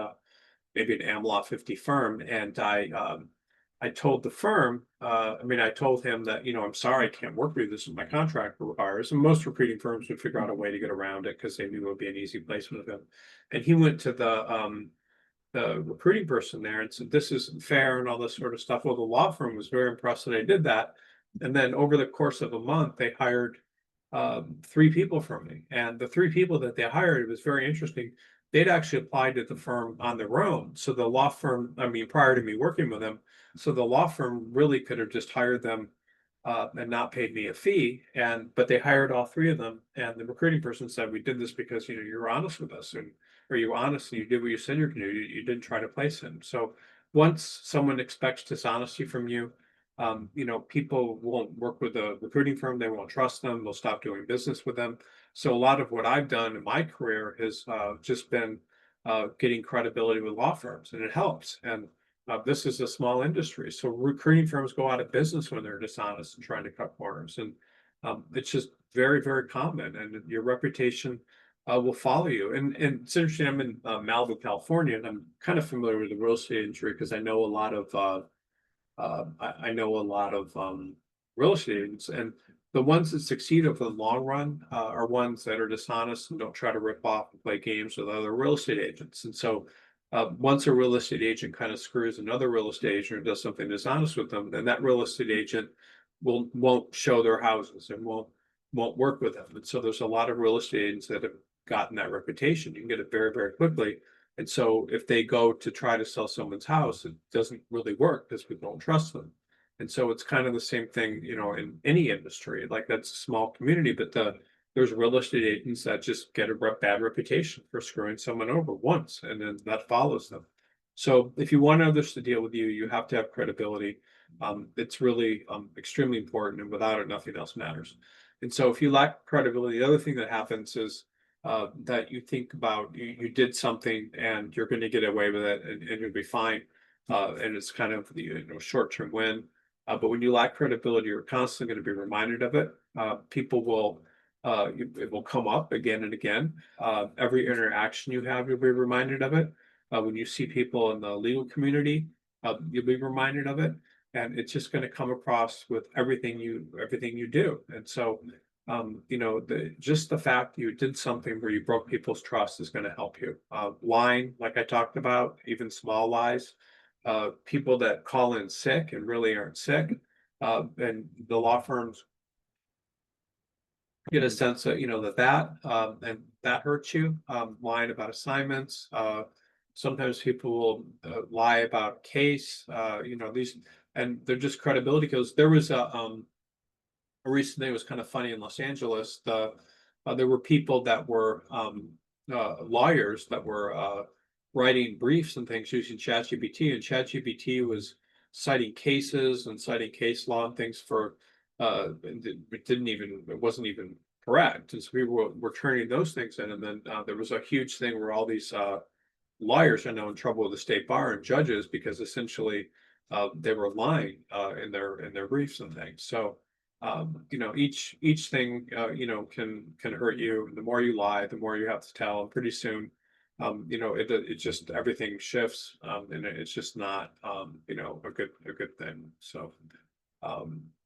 maybe an AmLaw 50 firm. And I told the firm, I told him that, I'm sorry, I can't work with you. This is my contract requires. And most recruiting firms would figure out a way to get around it because they knew it would be an easy placement of him. And he went to the recruiting person there and said, this isn't fair and all this sort of stuff. Well, the law firm was very impressed that I did that. And then over the course of a month, they hired 3 people from me. And the 3 people that they hired, it was very interesting. They'd actually applied to the firm on their own. So the law firm, prior to me working with them, so the law firm really could have just hired them and not paid me a fee. But they hired all 3 of them. And the recruiting person said, we did this because, you're honest with us, or you were honest and you did what you said you're going to do. You didn't try to place him. So once someone expects dishonesty from you, people won't work with a recruiting firm. They won't trust them. They'll stop doing business with them. So a lot of what I've done in my career has just been getting credibility with law firms, and it helps. And this is a small industry, so recruiting firms go out of business when they're dishonest and trying to cut corners. And it's just very, very common, and your reputation will follow you. And it's interesting. I'm in Malibu, California, and I'm kind of familiar with the real estate industry because I know a lot of I know a lot of real estate agents, and the ones that succeed over the long run are ones that are dishonest and don't try to rip off and play games with other real estate agents. And so Once a real estate agent kind of screws another real estate agent or does something dishonest with them, then that real estate agent won't show their houses and won't work with them. And so there's a lot of real estate agents that have gotten that reputation. You can get it very, very quickly. And so if they go to try to sell someone's house, it doesn't really work because people don't trust them. And so it's kind of the same thing, in any industry. Like that's a small community, but there's real estate agents that just get a bad reputation for screwing someone over once, and then that follows them. So if you want others to deal with you, you have to have credibility. It's really extremely important, and without it, nothing else matters. And so if you lack credibility, the other thing that happens is that you think about you did something and you're going to get away with it, and you'll be fine. And it's kind of the short-term win. But when you lack credibility, you're constantly going to be reminded of it. People will it will come up again and again. Every interaction you have, you'll be reminded of it. When you see people in the legal community, you'll be reminded of it, and it's just going to come across with everything you do. And so, just the fact you did something where you broke people's trust is going to help you. Lying, like I talked about, even small lies. People that call in sick and really aren't sick, and the law firms get a sense that and that hurts you. Lying about assignments. Sometimes people will lie about case. These, and they're just credibility, because there was a recent thing. It was kind of funny in Los Angeles. There were people that were lawyers that were writing briefs and things using ChatGPT, and ChatGPT was citing cases and citing case law and things for it wasn't even correct. And so people were turning those things in. And then there was a huge thing where all these lawyers are now in trouble with the state bar and judges, because essentially they were lying in their briefs and things. So each thing can hurt you. The more you lie, the more you have to tell. And pretty soon, it just everything shifts, and it's just not a good thing. So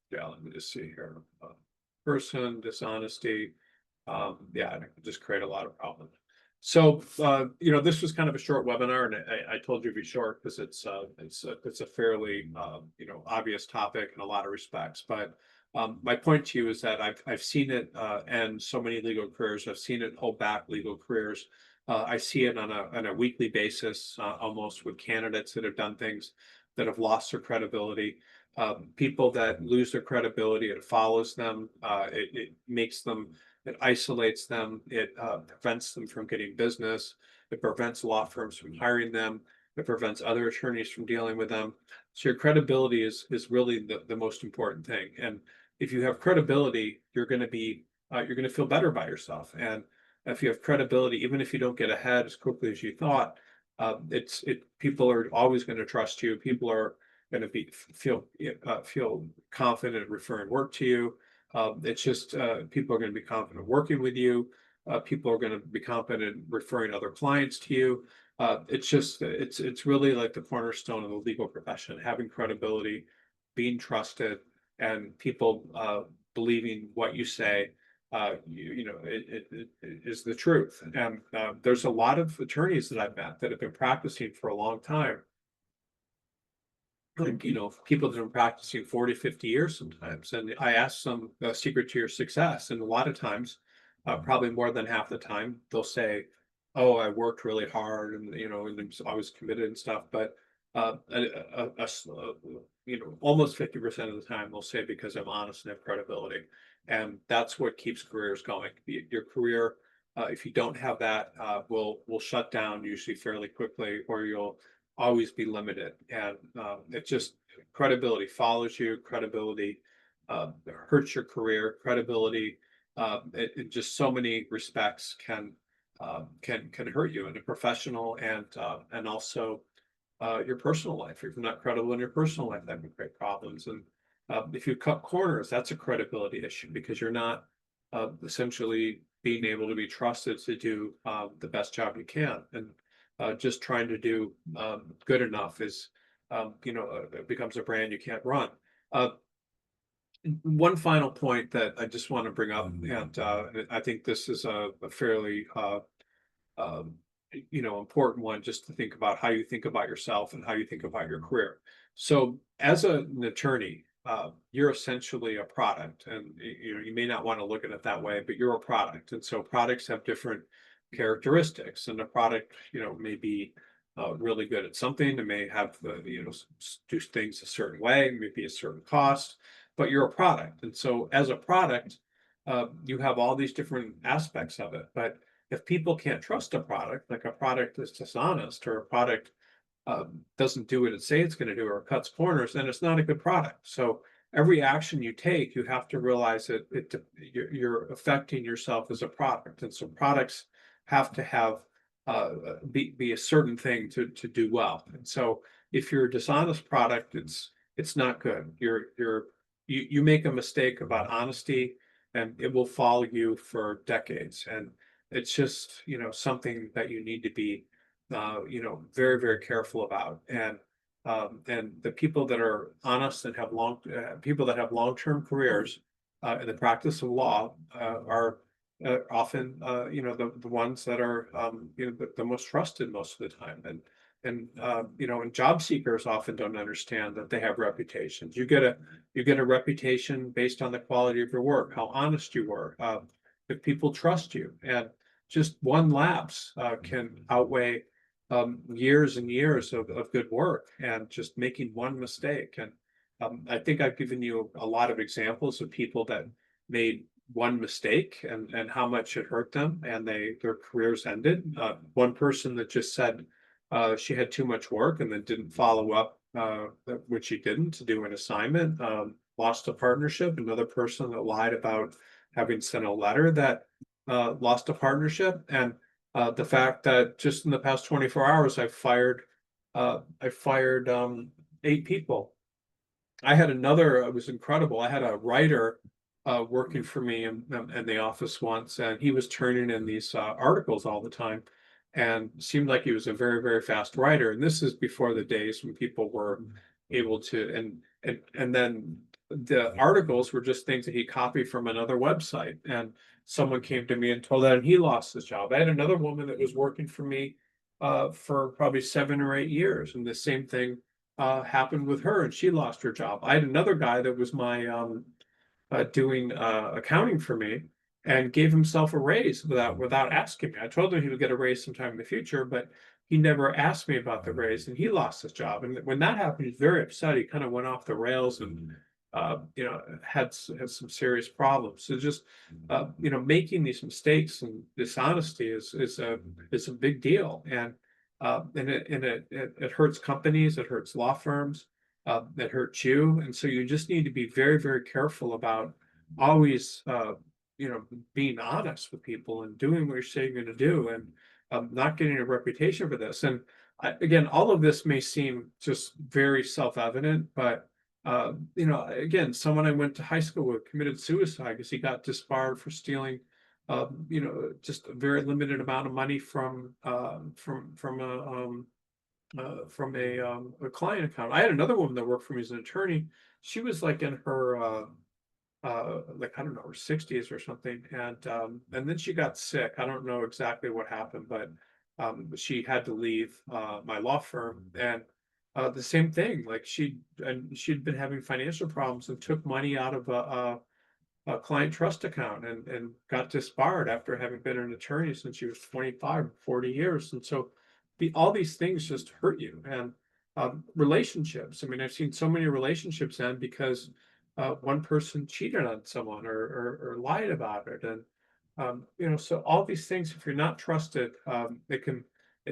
yeah, let me just see here. Person, dishonesty. Yeah, it can just create a lot of problems. So, this was kind of a short webinar, and I told you to be short because it's a fairly, obvious topic in a lot of respects. But my point to you is that I've seen it end so many legal careers. I've seen it hold back legal careers. I see it on a weekly basis, almost, with candidates that have done things that have lost their credibility. People that lose their credibility, it follows them. It makes them, it isolates them. It prevents them from getting business. It prevents law firms from hiring them. It prevents other attorneys from dealing with them. So your credibility is really the most important thing. And if you have credibility, you're going to feel better about yourself. And if you have credibility, even if you don't get ahead as quickly as you thought, people are always going to trust you. People are going to feel confident referring work to you. It's just people are going to be confident working with you. People are going to be confident referring other clients to you. It's really like the cornerstone of the legal profession: having credibility, being trusted, and people believing what you say. It is the truth. And there's a lot of attorneys that I've met that have been practicing for a long time, like people that have been practicing 40, 50 years sometimes. And I ask them the secret to your success, and a lot of times, probably more than half the time, they'll say, oh, I worked really hard, and I was committed and stuff. But almost 50% of the time they'll say, because I'm honest and have credibility. And that's what keeps careers going. Your career, if you don't have that, will shut down usually fairly quickly, or you'll always be limited. And it just, credibility follows you. Credibility hurts your career. Credibility, in just so many respects, can hurt you in a professional and also your personal life. If you're not credible in your personal life, that can create problems. And if you cut corners, that's a credibility issue, because you're not essentially being able to be trusted to do the best job you can. And just trying to do good enough is, it becomes a brand you can't run. One final point that I just want to bring up, and I think this is a fairly important one just to think about how you think about yourself and how you think about your career. So as an attorney, you're essentially a product, and you may not want to look at it that way, but you're a product. And so products have different characteristics, and the product, may be really good at something. It may have the, do things a certain way, maybe a certain cost, but you're a product. And so as a product, you have all these different aspects of it. But if people can't trust a product, like a product that's dishonest or a product doesn't do what it say it's going to do or cuts corners, then it's not a good product. So every action you take, you have to realize that you're affecting yourself as a product, and so products have to have be a certain thing to do well. And so if you're a dishonest product, it's not good. You make a mistake about honesty, and it will follow you for decades. And it's just something that you need to be very, very careful about. And the people that are honest and have people that have long-term careers in the practice of law are often the ones that are the most trusted most of the time. And job seekers often don't understand that they have reputations. You get a reputation based on the quality of your work, how honest you were, if people trust you. And just one lapse can outweigh years and years of good work, and just making one mistake. And I think I've given you a lot of examples of people that made one mistake, and how much it hurt them, and their careers ended. One person that just said she had too much work and then didn't follow up, which she didn't, to do an assignment, lost a partnership. Another person that lied about having sent a letter that lost a partnership. And the fact that just in the past 24 hours, I fired 8 people. I had another, it was incredible. I had a writer working for me in the office once, and he was turning in these articles all the time, and seemed like he was a very, very fast writer. And this is before the days when people were able to, and then the articles were just things that he copied from another website. And someone came to me and told that, and he lost his job. I had another woman that was working for me for probably 7 or 8 years, and the same thing happened with her, and she lost her job. I had another guy that was my doing accounting for me, and gave himself a raise without asking me. I told him he would get a raise sometime in the future, but he never asked me about the raise, and he lost his job. And when that happened, he was very upset. He kind of went off the rails, and had some serious problems. So just making these mistakes and dishonesty is a big deal. And it hurts companies, it hurts law firms, that hurts you. And so you just need to be very, very careful about always being honest with people and doing what you're saying you're going to do, and not getting a reputation for this. And again, all of this may seem just very self-evident, but again, someone I went to high school with committed suicide because he got disbarred for stealing, just a very limited amount of money from a client account. I had another woman that worked for me as an attorney. She was like in her like, I don't know, her 60s or something, and then she got sick. I don't know exactly what happened, but she had to leave my law firm. And the same thing, like she'd been having financial problems and took money out of a client trust account, and got disbarred after having been an attorney since she was 25, 40 years. And so all these things just hurt you. And relationships. I mean, I've seen so many relationships end because one person cheated on someone, or lied about it. And so all these things, if you're not trusted, it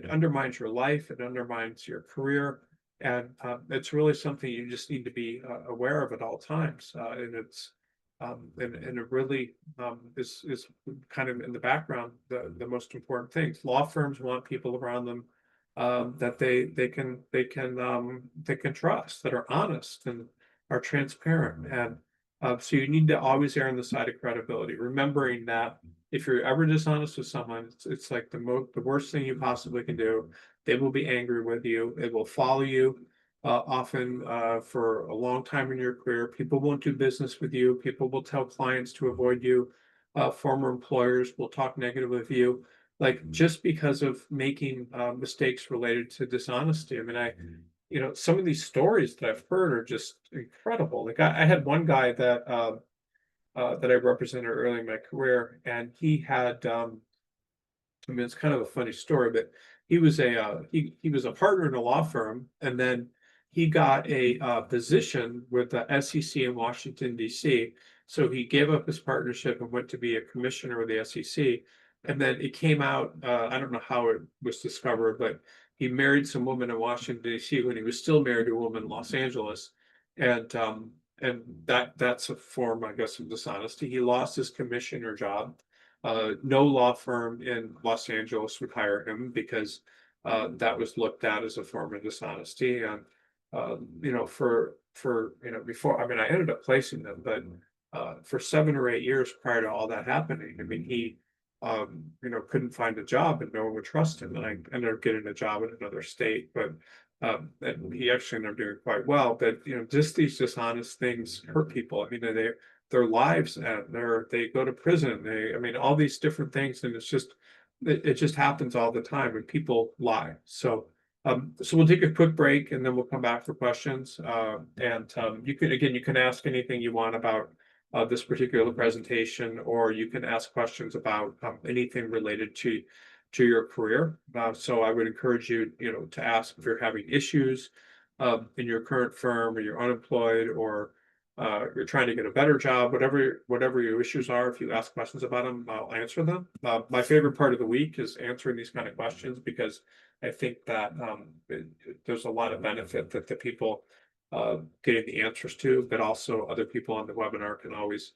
undermines your life, it undermines your career. And it's really something you just need to be aware of at all times. And it really is kind of in the background, the most important things. Law firms want people around them that they can trust, that are honest and are transparent. And so you need to always err on the side of credibility, remembering that if you're ever dishonest with someone, it's like the worst thing you possibly can do. They will be angry with you. It will follow you often for a long time in your career. People won't do business with you. People will tell clients to avoid you. Former employers will talk negative of you. like just because of making mistakes related to dishonesty. I mean, some of these stories that I've heard are just incredible. Like I had one guy that I represented early in my career, and he had I mean, it's kind of a funny story, but he was a partner in a law firm, and then he got a position with the SEC in Washington D.C. So he gave up his partnership and went to be a commissioner with the SEC. And then it came out, I don't know how it was discovered, but he married some woman in Washington D.C. when he was still married to a woman in Los Angeles, and that's a form, I guess, of dishonesty. He lost his commissioner job. No law firm in Los Angeles would hire him because that was looked at as a form of dishonesty. And before, I mean, I ended up placing them, but for 7 or 8 years prior to all that happening, I mean, he couldn't find a job and no one would trust him. And I ended up getting a job in another state, but and he actually ended up doing quite well. But just these dishonest things hurt people. I mean, their lives, and they go to prison. I mean, all these different things, and it just happens all the time when people lie. So we'll take a quick break and then we'll come back for questions. And you can ask anything you want about this particular presentation, or you can ask questions about anything related to your career. So I would encourage you, to ask if you're having issues in your current firm, or you're unemployed, or you're trying to get a better job. Whatever your issues are, if you ask questions about them, I'll answer them. My favorite part of the week is answering these kind of questions, because I think that there's a lot of benefit that the people getting the answers to, but also other people on the webinar can always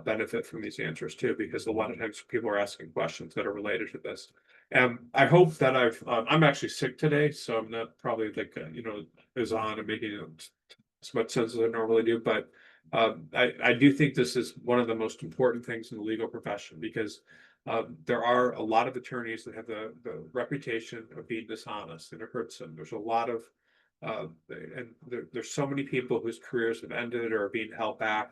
benefit from these answers too, because a lot of times people are asking questions that are related to this. And I hope that I'm actually sick today, so I'm not probably like, is on and making as much sense as I normally do. But I do think this is one of the most important things in the legal profession, because there are a lot of attorneys that have the reputation of being dishonest, and it hurts them. There's a lot of there's so many people whose careers have ended or are being held back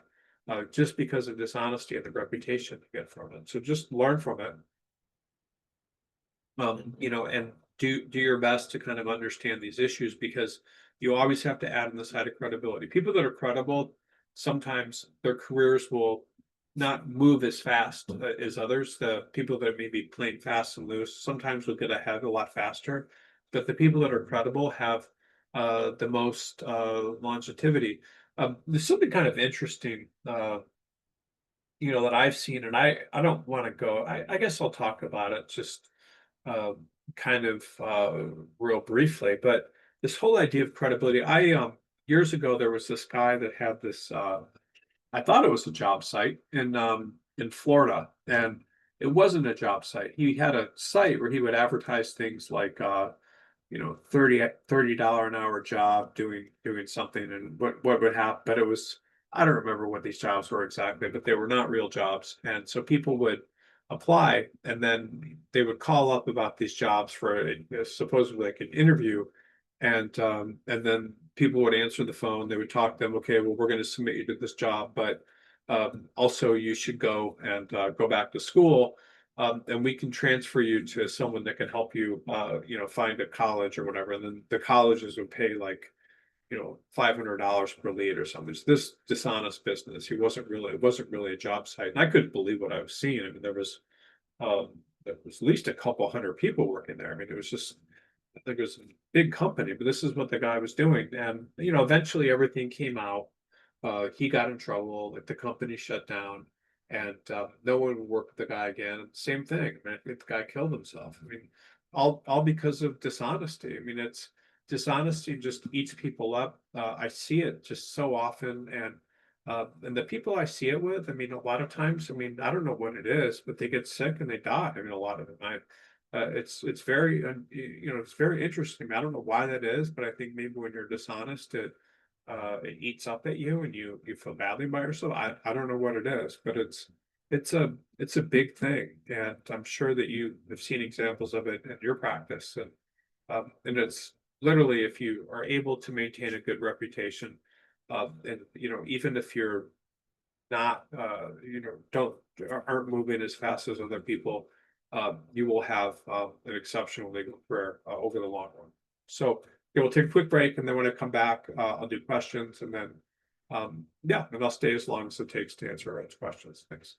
just because of dishonesty and the reputation they get from it. So just learn from it, and do your best to kind of understand these issues, because you always have to add in the side of credibility. People that are credible, sometimes their careers will not move as fast as others. The people that may be playing fast and loose sometimes will get ahead a lot faster, but the people that are credible have the most longevity. There's something kind of interesting, that I've seen, and I don't want to go. I guess I'll talk about it just uh, kind of real briefly. But this whole idea of credibility, I years ago there was this guy that had this. I thought it was a job site in Florida, and it wasn't a job site. He had a site where he would advertise things like $30 an hour job doing something, and what would happen. But it was, I don't remember what these jobs were exactly, but they were not real jobs. And so people would apply, and then they would call up about these jobs for supposedly like an interview. And then people would answer the phone. They would talk to them. Okay, well, we're going to submit you to this job, but also you should go and go back to school, and we can transfer you to someone that can help you, find a college or whatever. And then the colleges would pay like, $500 per lead or something. It's this dishonest business. It wasn't really a job site. And I couldn't believe what I was seeing. I mean, um, there was at least a couple hundred people working there. I mean, it was just, I think it was a big company, but this is what the guy was doing. And, eventually everything came out. He got in trouble, like the company shut down, and no one would work with the guy again. Same thing. I mean, I think the guy killed himself. I mean, all because of dishonesty. I mean, it's dishonesty just eats people up. I see it just so often, and the people I see it with, I mean, a lot of times, I mean, I don't know what it is, but they get sick and they die. I mean, a lot of them. It's very it's very interesting. I don't know why that is, but I think maybe when you're dishonest, it eats up at you and you feel badly by yourself. I don't know what it is, but it's a big thing, and I'm sure that you have seen examples of it in your practice. And it's literally, if you are able to maintain a good reputation, and even if you're not don't aren't moving as fast as other people, you will have an exceptional legal career over the long run. So we'll take a quick break, and then when I come back, I'll do questions, and then yeah, and I'll stay as long as it takes to answer Ed's questions. Thanks.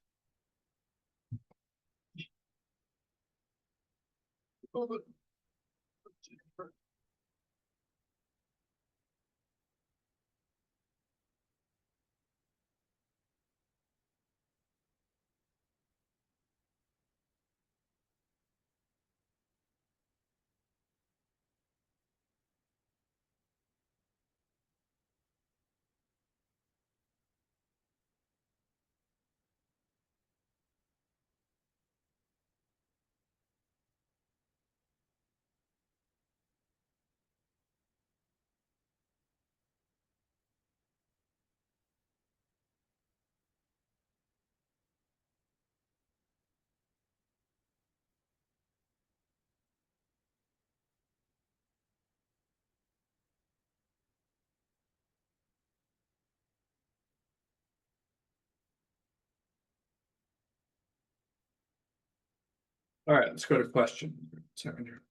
All right, let's go to question. Second here.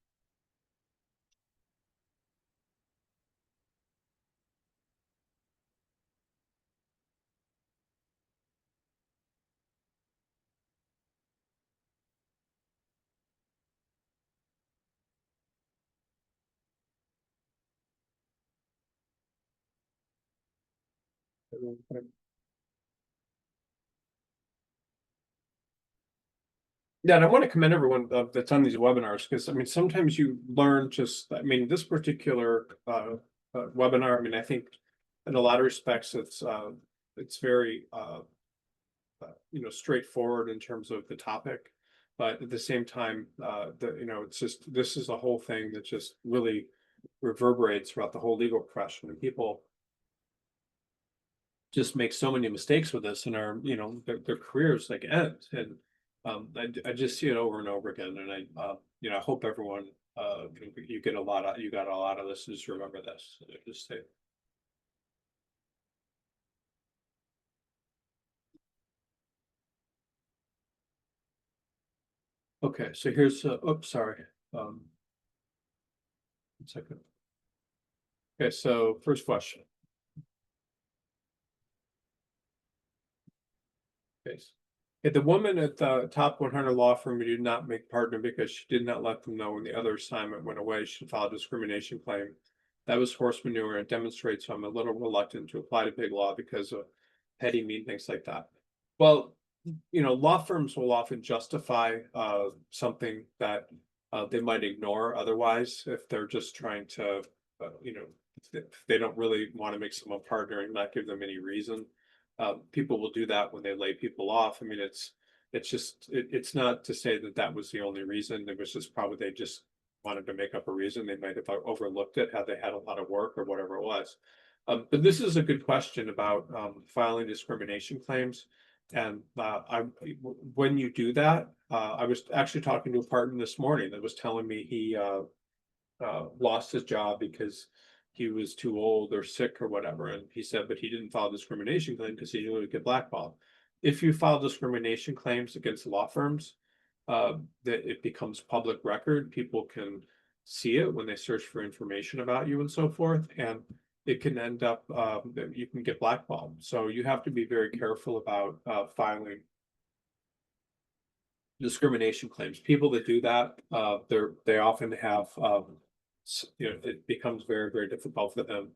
Yeah, and I want to commend everyone that's on these webinars, because I mean, sometimes you learn just, I mean, this particular webinar, I mean, I think in a lot of respects, it's very straightforward in terms of the topic, but at the same time, it's just, this is a whole thing that just really reverberates throughout the whole legal profession, and people just make so many mistakes with this, and are, their careers like end. And I just see it over and over again, and I hope everyone you got a lot of this. Just remember this. Just say, okay, so here's oops, sorry. 1 second. Okay, so first question. Okay. If the woman at the top 100 law firm did not make partner because she did not let them know when the other assignment went away, she filed a discrimination claim. That was horse manure, and it demonstrates I'm a little reluctant to apply to big law because of petty mean things like that. Well, law firms will often justify something that they might ignore otherwise, if they're just trying to, if they don't really want to make someone partner and not give them any reason. People will do that when they lay people off. I mean, it's not to say that that was the only reason. It was just probably they just wanted to make up a reason. They might have overlooked it, had they had a lot of work or whatever it was. But this is a good question about filing discrimination claims. And when you do that, I was actually talking to a partner this morning that was telling me he lost his job because he was too old or sick or whatever. And he said, but he didn't file a discrimination claim because he knew he would get blackballed. If you file discrimination claims against law firms, that it becomes public record. People can see it when they search for information about you and so forth. And it can end up, you can get blackballed. So you have to be very careful about filing discrimination claims. People that do that, they often have, it becomes very, very difficult for them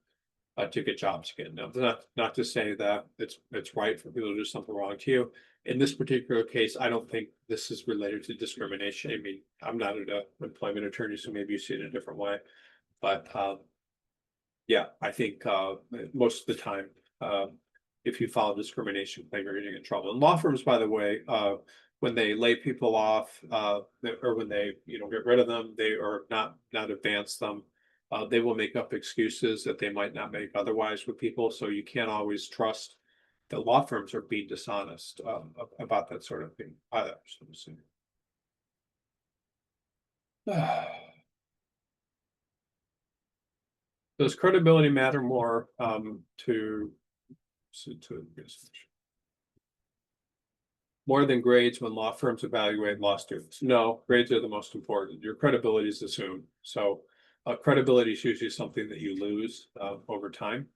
to get jobs again. Now, not to say that it's right for people to do something wrong to you. In this particular case, I don't think this is related to discrimination. I mean, I'm not an employment attorney, so maybe you see it in a different way. But yeah, I think most of the time, if you file a discrimination claim, you're getting in trouble. And law firms, by the way, when they lay people off, or when they get rid of them, they or not advance them, they will make up excuses that they might not make otherwise with people. So you can't always trust that law firms are being dishonest about that sort of thing either. So, does credibility matter more to more than grades when law firms evaluate law students. No, grades are the most important. Your credibility is assumed. So credibility is usually something that you lose over time,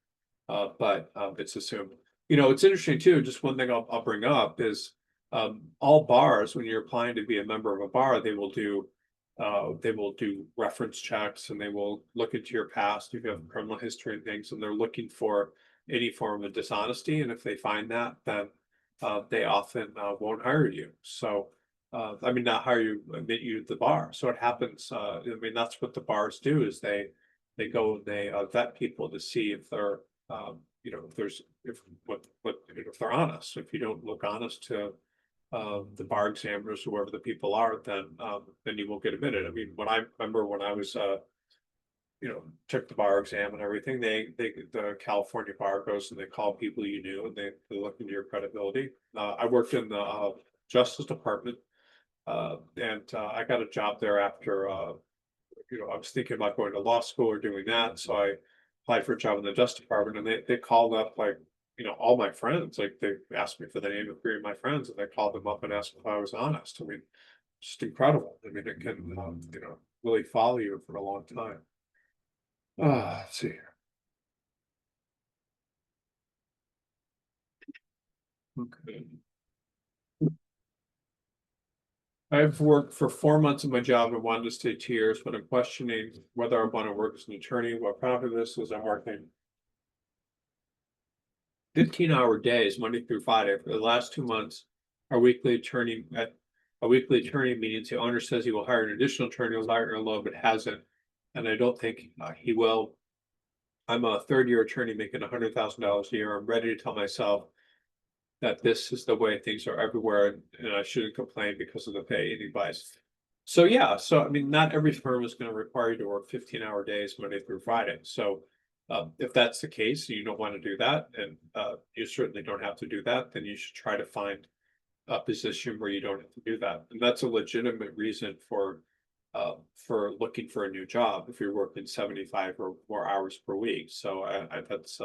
but it's assumed. You know, it's interesting too. Just one thing I'll bring up is all bars, when you're applying to be a member of a bar, they will do reference checks and they will look into your past if you have criminal history and things, and they're looking for any form of dishonesty. And if they find that, then they often won't hire you. So, I mean, not hire you, admit you to the bar. So it happens. I mean, that's what the bars do is they go and they vet people to see if they're, you know, if there's if they're honest. If you don't look honest to the bar examiners, whoever the people are, then you won't get admitted. I mean, when I remember when I was you know, took the bar exam and everything, the California bar goes and they call people you knew and they look into your credibility. I worked in the Justice Department, and I got a job there after you know, I was thinking about going to law school or doing that. So I applied for a job in the Justice Department, and they called up like, you know, all my friends. Like they asked me for the name of three of my friends, and they called them up and asked if I was honest. I mean, just incredible. I mean, it can you know, really follow you for a long time. Let's see here. Okay. I've worked for 4 months of my job and wanted to stay 2 years, but I'm questioning whether I want to work as an attorney. What prompted this is I'm working 15-hour days, Monday through Friday, for the last 2 months. Our weekly attorney at a weekly attorney meeting, the owner says he will hire an additional attorney, higher or low, but hasn't, and I don't think he will. I'm a third-year attorney making $100,000 a year. I'm ready to tell myself that this is the way things are everywhere, and I shouldn't complain because of the pay and advice. So yeah, so I mean, not every firm is going to require you to work 15-hour days Monday through Friday. So if that's the case, you don't want to do that, and you certainly don't have to do that, then you should try to find a position where you don't have to do that. And that's a legitimate reason for looking for a new job if you're working 75 or more hours per week. So that's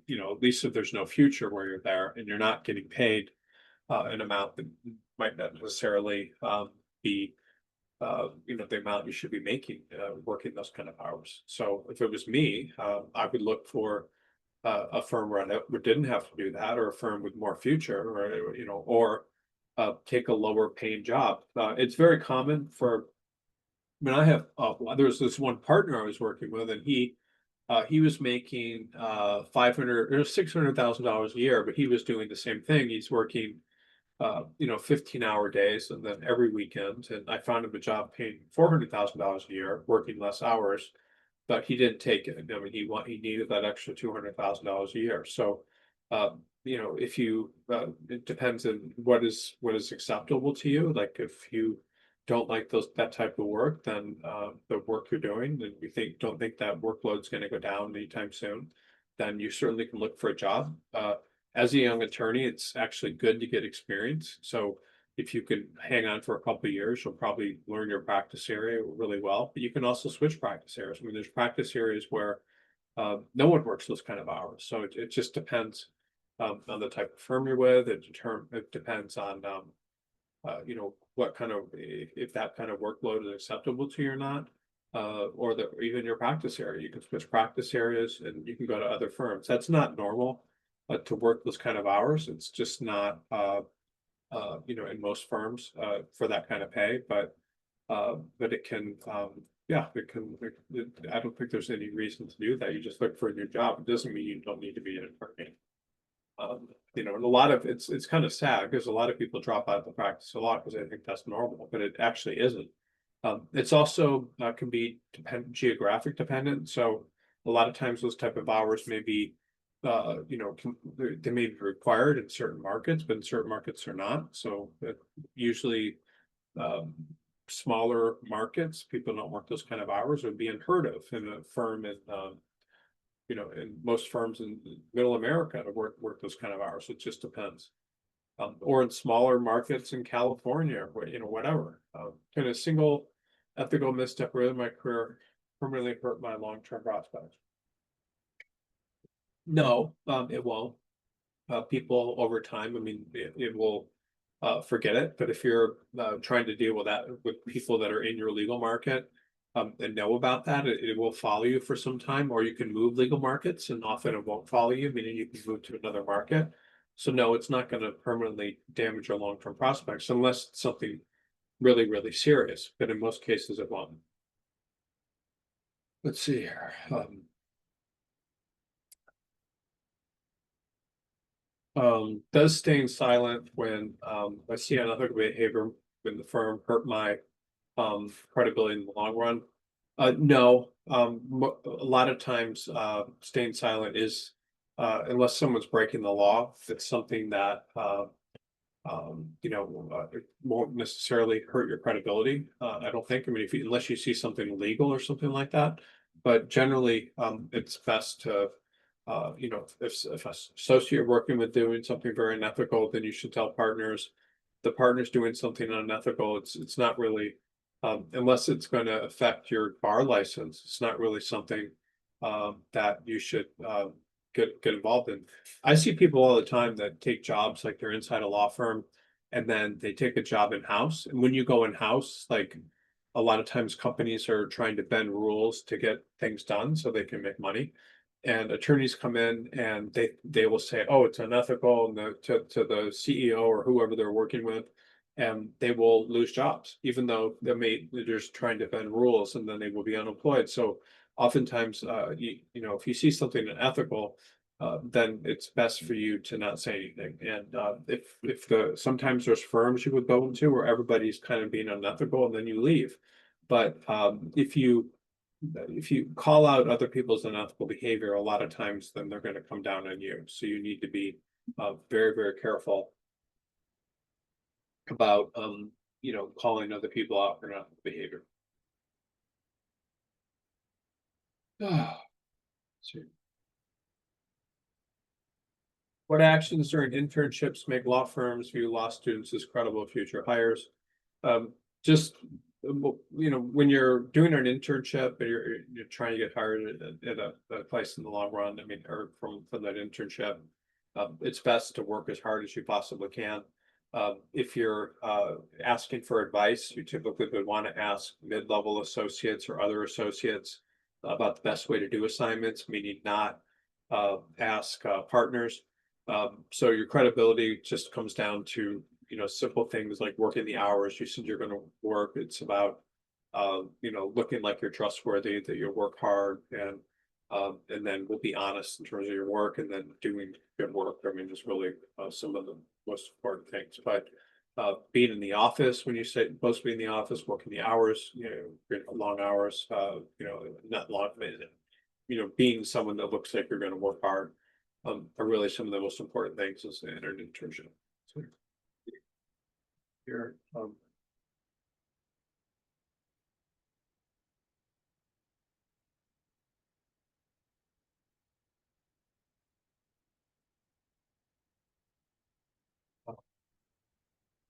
you know, at least if there's no future where you're there and you're not getting paid an amount that might not necessarily be you know, the amount you should be making working those kind of hours. So if it was me, I would look for a firm where I didn't have to do that, or a firm with more future, or you know, or take a lower paying job. It's very common for. I mean, I have there was this one partner I was working with, and he was making 500 or $600,000 a year, but he was doing the same thing. He's working you know, 15-hour days and then every weekend. And I found him a job paying $400,000 a year, working less hours, but he didn't take it. I mean, he needed that extra $200,000 a year. So you know, if you it depends on what is acceptable to you. Like if you don't like that type of work, then the work you're doing, and you don't think that workload's going to go down anytime soon, then you certainly can look for a job. As a young attorney, it's actually good to get experience. So if you can hang on for a couple of years, you'll probably learn your practice area really well. But you can also switch practice areas. I mean, there's practice areas where no one works those kind of hours. So it just depends on the type of firm you're with. It depends on you know, what kind of if that kind of workload is acceptable to you or not, or even your practice area. You can switch practice areas and you can go to other firms. That's not normal to work those kind of hours. It's just not you know, in most firms for that kind of pay, but it can yeah, it can I don't think there's any reason to do that. You just look for a new job. It doesn't mean you don't need to be an attorney. You know, and a lot of it's kind of sad because a lot of people drop out of the practice a lot because they think that's normal, but it actually isn't. It's also can be geographic dependent. So a lot of times those type of hours may be you know, they may be required in certain markets, but in certain markets are not. So usually smaller markets, people don't work those kind of hours, would be unheard of in a firm in you know, in most firms in middle America to work those kind of hours. It just depends. Or in smaller markets in California, or, you know, whatever. Kind of single ethical misstep really in my career permanently hurt my long-term prospects. No, it won't. people over time. I mean, it will forget it. But if you're trying to deal with that with people that are in your legal market and know about that, it will follow you for some time, or you can move legal markets and often it won't follow you, meaning you can move to another market. So no, it's not going to permanently damage your long-term prospects unless it's something really, really serious. But in most cases, it won't. Let's see here. Does staying silent when I see unethical behavior in the firm hurt my credibility in the long run? No. A lot of times, staying silent is unless someone's breaking the law, it's something that it won't necessarily hurt your credibility. I don't think. I mean, if you, unless you see something illegal or something like that, but generally, it's best to if an associate you're working with doing something very unethical, then you should tell partners. The partner's doing something unethical. It's not really unless it's going to affect your bar license. It's not really something that you should get involved in. I see people all the time that take jobs like they're inside a law firm, and then they take a job in house. And when you go in house, like a lot of times companies are trying to bend rules to get things done so they can make money, and attorneys come in and they will say, oh, it's unethical, and to the CEO or whoever they're working with, and they will lose jobs even though they're just trying to bend rules, and then they will be unemployed. So oftentimes, if you see something unethical, then it's best for you to not say anything. And if sometimes there's firms you would go into where everybody's kind of being unethical and then you leave. But if you call out other people's unethical behavior, a lot of times then they're going to come down on you. So you need to be very, very careful about calling other people out for unethical behavior. So, what actions during internships make law firms view law students as credible future hires? Just when you're doing an internship and you're trying to get hired at a place in the long run, I mean, or from that internship, it's best to work as hard as you possibly can. If you're asking for advice, you typically would want to ask mid-level associates or other associates about the best way to do assignments, meaning not ask partners. So your credibility just comes down to simple things like working the hours you said you're going to work. It's about looking like you're trustworthy, that you work hard, and then we'll be honest in terms of your work, and then doing good work. I mean, just really some of the most important things. But being in the office, when you say supposed to be in the office, working the hours, long hours, not long, being someone that looks like you're going to work hard, are really some of the most important things as an internship. So here,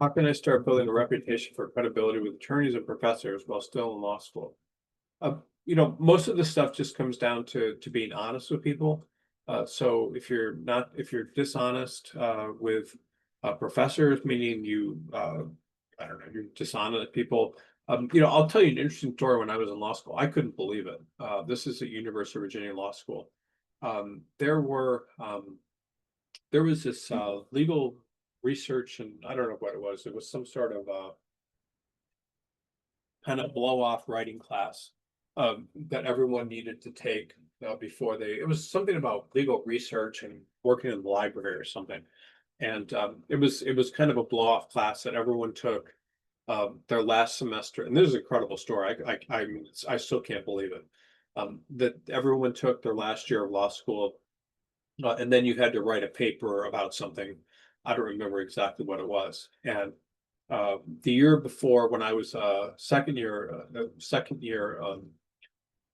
how can I start building a reputation for credibility with attorneys and professors while still in law school? Most of the stuff just comes down to being honest with people. So if you're dishonest with professors, meaning I don't know, you're dishonest with people. I'll tell you an interesting story. When I was in law school, I couldn't believe it. This is at University of Virginia Law School. There was this legal research, and I don't know what it was. It was some sort of kind of blow off writing class that everyone needed to take before it was something about legal research and working in the library or something. And it was kind of a blow off class that everyone took their last semester. And this is an incredible story. I still can't believe it. That everyone took their last year of law school, and then you had to write a paper about something. I don't remember exactly what it was. And the year before, when I was second year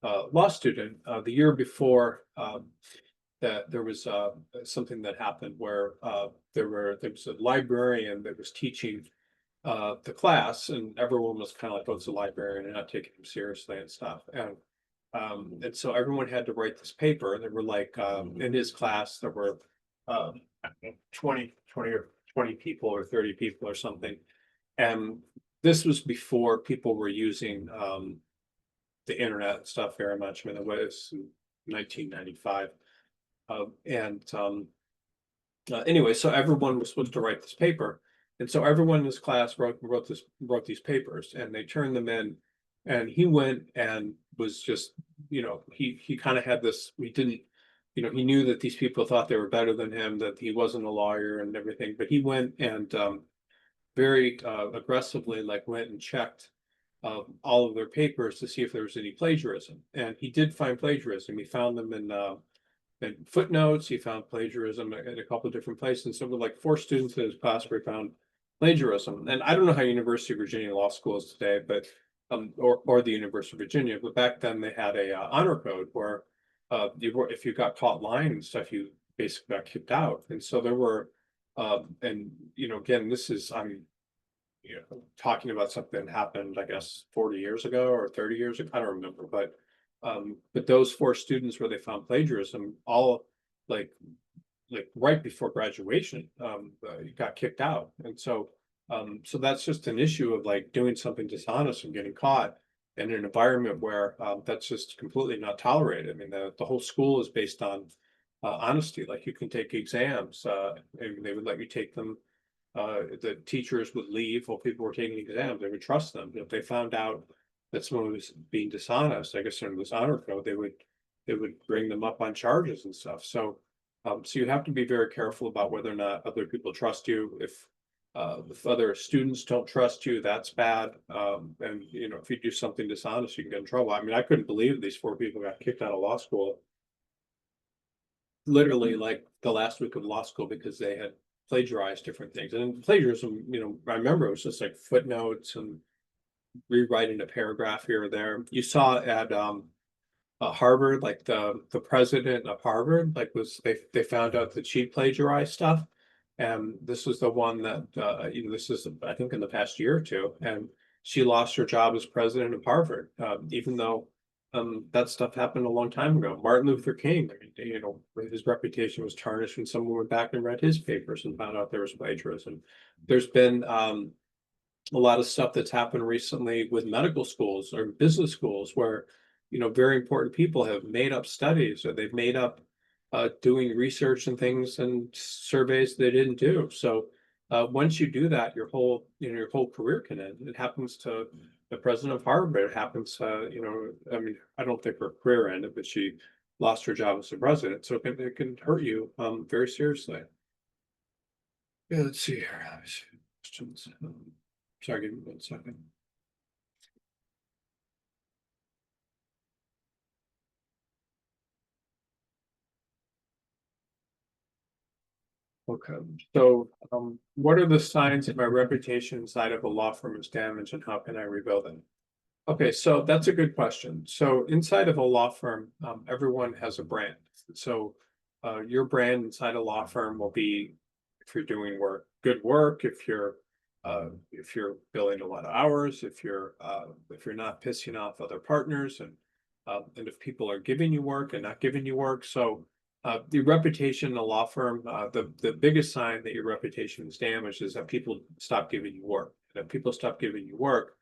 law student, the year before that, there was something that happened where there was a librarian that was teaching the class, and everyone was kind of like, "Oh, it's a librarian," and not taking him seriously and stuff. And so everyone had to write this paper, and there were like in his class there were I don't know, 20 people or 30 people or something. And this was before people were using the internet and stuff very much. I mean, it was 1995. Anyway, so everyone was supposed to write this paper. And so everyone in this class wrote these papers, and they turned them in. And he went and was just, he kind of had this, he didn't, he knew that these people thought they were better than him, that he wasn't a lawyer and everything, but he went and very aggressively, like, went and checked all of their papers to see if there was any plagiarism. And he did find plagiarism. He found them in footnotes. He found plagiarism in a couple of different places. So with like 4 students in his class where he found plagiarism. And I don't know how University of Virginia Law School is today, but or the University of Virginia, but back then they had a honor code where if you got caught lying and stuff, you basically got kicked out. And so there were and again, this is I'm talking about something that happened, I guess, 40 years ago or 30 years ago. I don't remember, but those 4 students where they found plagiarism, all like right before graduation, got kicked out. And so that's just an issue of like doing something dishonest and getting caught in an environment where that's just completely not tolerated. I mean, the whole school is based on honesty. Like, you can take exams, and they would let you take them. The teachers would leave while people were taking exams. They would trust them. If they found out that someone was being dishonest, I guess under this honor code, they would bring them up on charges and stuff. So you have to be very careful about whether or not other people trust you. If other students don't trust you, that's bad. And if you do something dishonest, you can get in trouble. I mean, I couldn't believe these 4 people got kicked out of law school literally like the last week of law school because they had plagiarized different things. And plagiarism, I remember it was just like footnotes and rewriting a paragraph here or there. You saw at Harvard, like the president of Harvard, like they found out that she plagiarized stuff, and this was the one that this is, I think, in the past year or two, and she lost her job as president of Harvard, even though that stuff happened a long time ago. Martin Luther King, I mean, his reputation was tarnished when someone went back and read his papers and found out there was plagiarism. There's been a lot of stuff that's happened recently with medical schools or business schools where very important people have made up studies, or they've made up doing research and things and surveys they didn't do. So once you do that, your whole career can end. It happens to the president of Harvard. It happens, I mean, I don't think her career ended, but she lost her job as the president. So it can hurt you very seriously. Yeah, let's see here. Questions. Sorry, give me 1 second. Okay, so what are the signs that my reputation inside of a law firm is damaged, and how can I rebuild it? Okay, so that's a good question. So inside of a law firm, everyone has a brand. So your brand inside a law firm will be if you're doing good work, if you're billing a lot of hours, if you're not pissing off other partners, and if people are giving you work and not giving you work. So the reputation in a law firm, the biggest sign that your reputation is damaged is that people stop giving you work. And if people stop giving you work,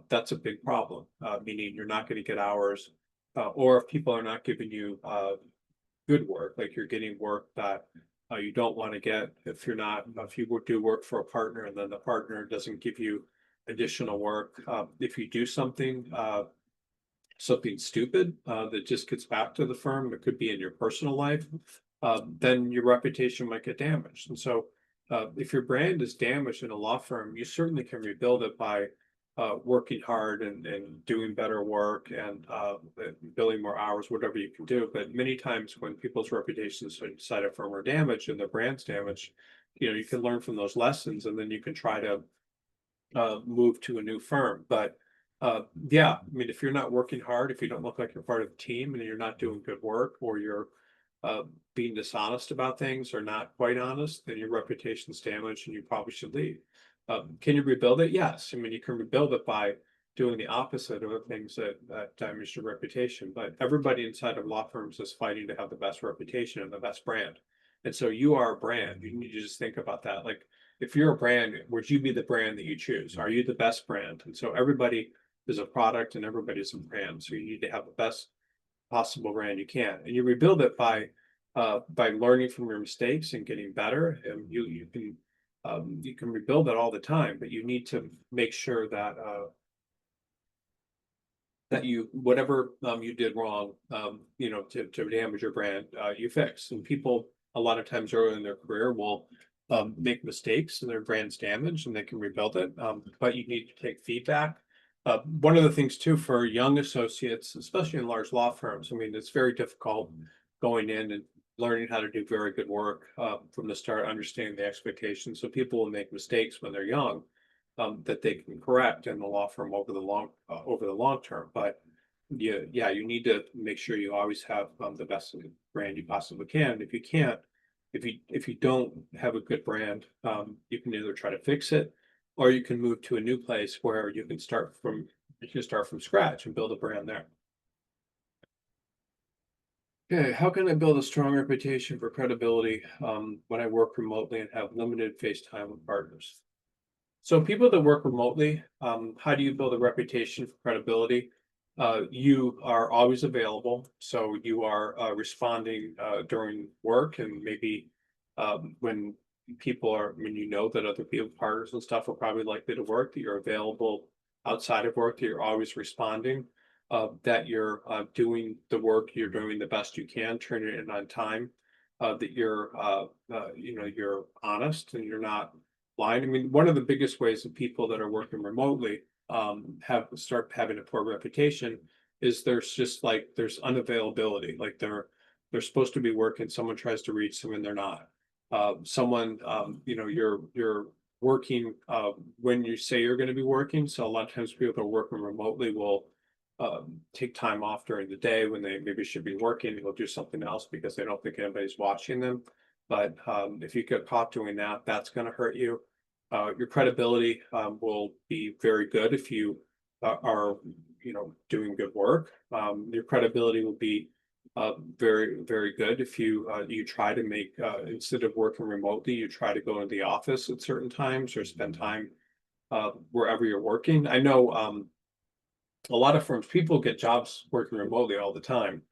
that's a big problem, meaning you're not going to get hours, or if people are not giving you good work, like you're getting work that you don't want to get. If you do work for a partner and then the partner doesn't give you additional work, if you do something stupid that just gets back to the firm, it could be in your personal life, then your reputation might get damaged. And so if your brand is damaged in a law firm, you certainly can rebuild it by working hard and doing better work and billing more hours, whatever you can do. But many times when people's reputations inside a firm are damaged and their brand's damaged, you can learn from those lessons, and then you can try to move to a new firm. But yeah, I mean, if you're not working hard, if you don't look like you're part of the team and you're not doing good work, or you're being dishonest about things or not quite honest, then your reputation's damaged and you probably should leave. Can you rebuild it? Yes. I mean, you can rebuild it by doing the opposite of the things that damage your reputation. But everybody inside of law firms is fighting to have the best reputation and the best brand. And so you are a brand. You need to just think about that. Like if you're a brand, would you be the brand that you choose? Are you the best brand? And so everybody is a product and everybody's a brand. So you need to have the best possible brand you can. And you rebuild it by learning from your mistakes and getting better. And you can rebuild it all the time, but you need to make sure that that you whatever you did wrong, to damage your brand, you fix. And people a lot of times early in their career will make mistakes and their brand's damaged and they can rebuild it. But you need to take feedback. One of the things too for young associates, especially in large law firms, I mean, it's very difficult going in and learning how to do very good work from the start, understanding the expectations. So people will make mistakes when they're young that they can correct in the law firm over the long term. But you need to make sure you always have the best brand you possibly can. If you can't, if you don't have a good brand, you can either try to fix it, or you can move to a new place where you can start from scratch and build a brand there. Okay, how can I build a strong reputation for credibility when I work remotely and have limited face time with partners? So people that work remotely, how do you build a reputation for credibility? You are always available, so you are responding during work, and maybe when when you know that other people, partners and stuff, are probably likely to work, that you're available outside of work, that you're always responding, that you're doing the work, you're doing the best you can, turning it in on time, that you're honest and you're not lying. I mean, one of the biggest ways that people that are working remotely have start having a poor reputation is there's unavailability. Like they're supposed to be working, someone tries to reach them and they're not. Someone you're working when you say you're going to be working. So a lot of times people that are working remotely will take time off during the day when they maybe should be working. They'll do something else because they don't think anybody's watching them. But if you get caught doing that, that's going to hurt you. Your credibility will be very good if you are, doing good work. Your credibility will be very, very good if you try to make instead of working remotely, you try to go to the office at certain times or spend time wherever you're working. I know a lot of firms, people get jobs working remotely all the time.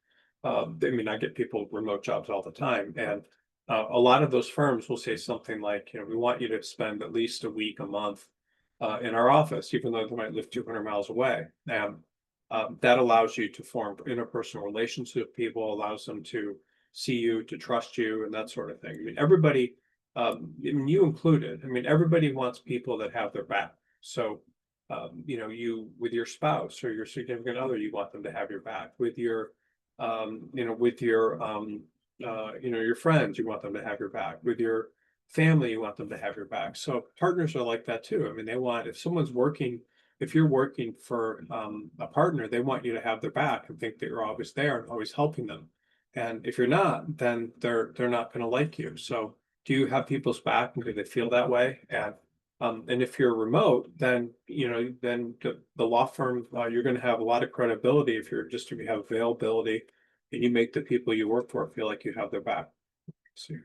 I mean, I get people remote jobs all the time, and a lot of those firms will say something like, we want you to spend at least a week, a month in our office, even though they might live 200 miles away. And that allows you to form interpersonal relationships with people, allows them to see you, to trust you, and that sort of thing. I mean, everybody, I mean, you included, I mean, everybody wants people that have their back. So you with your spouse or your significant other, you want them to have your back. With your friends, you want them to have your back. With your family, you want them to have your back. So partners are like that too. I mean, if you're working for a partner, they want you to have their back and think that you're always there and always helping them. And if you're not, then they're not going to like you. So do you have people's back and do they feel that way? And if you're remote, then the law firm, you're going to have a lot of credibility if you have availability and you make the people you work for feel like you have their back. So,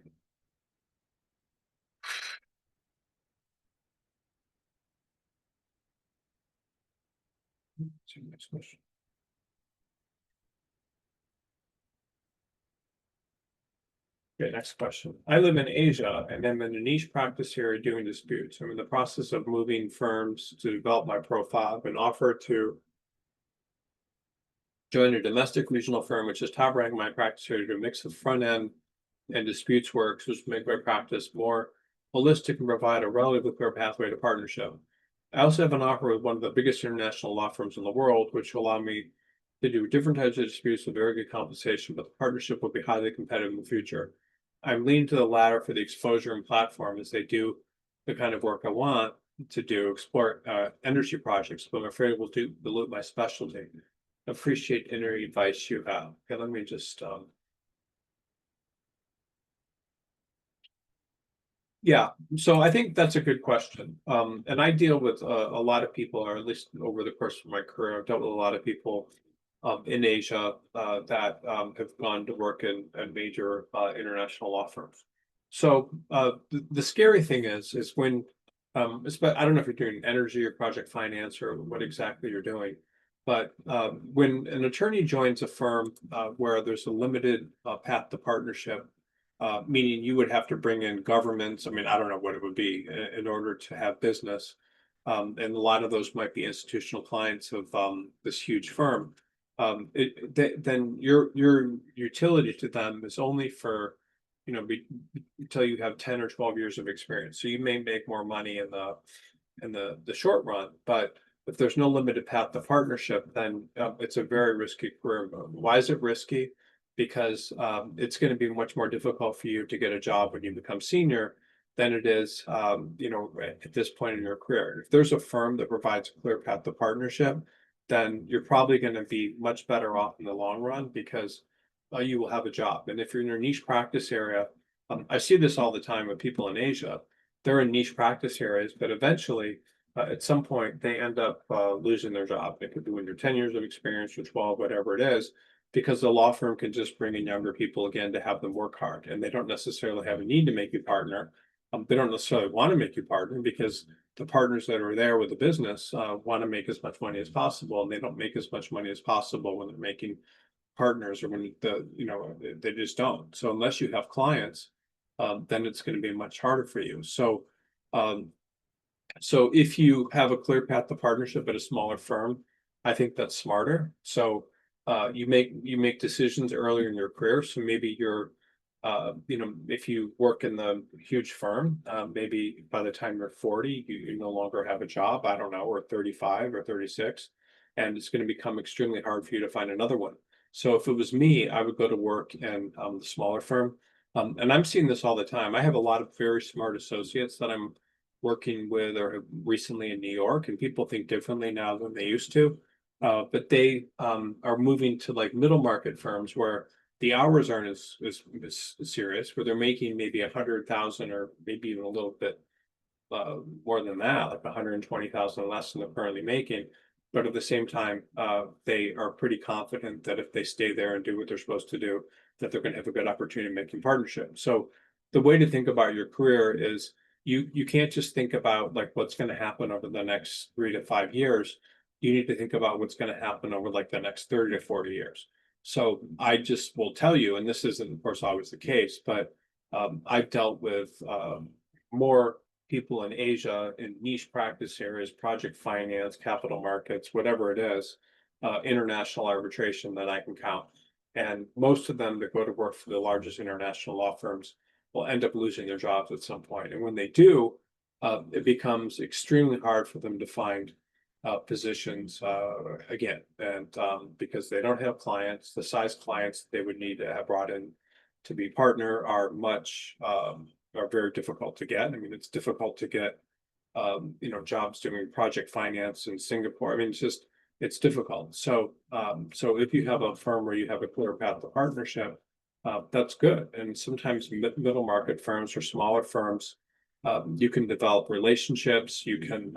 next question. Okay, next question. I live in Asia and I'm in a niche practice area doing disputes. I'm in the process of moving firms to develop my profile. I've been offered to join a domestic regional firm, which is top ranking my practice area, to mix of front end and disputes works, which make my practice more holistic and provide a relatively clear pathway to partnership. I also have an offer with one of the biggest international law firms in the world, which will allow me to do different types of disputes with very good compensation, but the partnership will be highly competitive in the future. I'm leaning to the latter for the exposure and platform as they do the kind of work I want to do, explore energy projects, but I'm afraid it will dilute my specialty. Appreciate any advice you have. Okay, let me just yeah, so I think that's a good question. And I deal with a lot of people, or at least over the course of my career, I've dealt with a lot of people in Asia that have gone to work in major international law firms. So the scary thing is when I don't know if you're doing energy or project finance or what exactly you're doing, but when an attorney joins a firm where there's a limited path to partnership, meaning you would have to bring in governments. I mean, I don't know what it would be in order to have business, and a lot of those might be institutional clients of this huge firm. Then your utility to them is only for until you have 10 or 12 years of experience. So you may make more money in the short run, but if there's no limited path to partnership, then it's a very risky career move. Why is it risky? Because it's going to be much more difficult for you to get a job when you become senior than it is, at this point in your career. If there's a firm that provides a clear path to partnership, then you're probably going to be much better off in the long run because you will have a job. And if you're in a niche practice area, I see this all the time with people in Asia. They're in niche practice areas, but eventually, at some point, they end up losing their job. It could be when you're 10 years of experience or 12, whatever it is, because the law firm can just bring in younger people again to have them work hard. And they don't necessarily have a need to make you partner. They don't necessarily want to make you partner because the partners that are there with the business want to make as much money as possible, and they don't make as much money as possible when they're making partners or when they just don't. So unless you have clients, then it's going to be much harder for you. Um, so if you have a clear path to partnership at a smaller firm, I think that's smarter. So you make decisions earlier in your career. So maybe if you work in the huge firm, maybe by the time you're 40, you no longer have a job. I don't know, or 35 or 36, and it's going to become extremely hard for you to find another one. So if it was me, I would go to work in the smaller firm. And I'm seeing this all the time. I have a lot of very smart associates that I'm working with or recently in New York, and people think differently now than they used to. But they are moving to like middle market firms where the hours aren't as serious, where they're making maybe 100,000 or maybe even a little bit more than that, like 120,000 less than they're currently making. But at the same time, they are pretty confident that if they stay there and do what they're supposed to do, that they're going to have a good opportunity making partnership. So the way to think about your career is you can't just think about like what's going to happen over the next 3 to 5 years. You need to think about what's going to happen over like the next 30 to 40 years. So I just will tell you, and this isn't, of course, always the case, but I've dealt with more people in Asia in niche practice areas, project finance, capital markets, whatever it is, international arbitration that I can count. And most of them that go to work for the largest international law firms will end up losing their jobs at some point. And when they do, it becomes extremely hard for them to find positions again. And because they don't have clients, the size clients they would need to have brought in to be partner are very difficult to get. I mean, it's difficult to get jobs doing project finance in Singapore. I mean, it's difficult. So if you have a firm where you have a clear path to partnership, that's good. And sometimes middle market firms or smaller firms, you can develop relationships. You can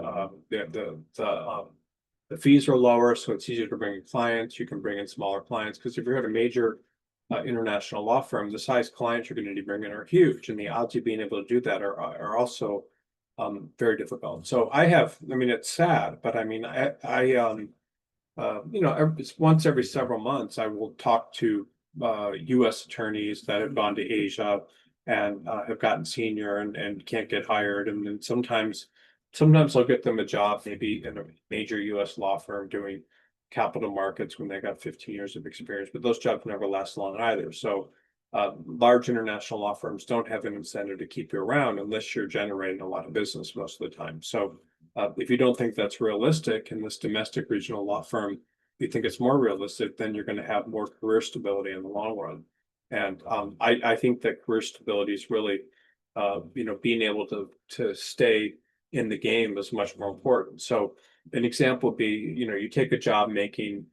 the fees are lower, so it's easier to bring in clients. You can bring in smaller clients because if you're at a major international law firm, the size clients you're going to need to bring in are huge, and the odds of being able to do that are also very difficult. So I mean, it's sad, but I mean, once every several months, I will talk to U.S. attorneys that have gone to Asia and have gotten senior and can't get hired, and then sometimes I'll get them a job, maybe in a major U.S. law firm doing capital markets when they got 15 years of experience, but those jobs never last long either. So large international law firms don't have an incentive to keep you around unless you're generating a lot of business most of the time. So if you don't think that's realistic in this domestic regional law firm, you think it's more realistic, then you're going to have more career stability in the long run. And I think that career stability is really, being able to stay in the game is much more important. So an example would be, you take a job making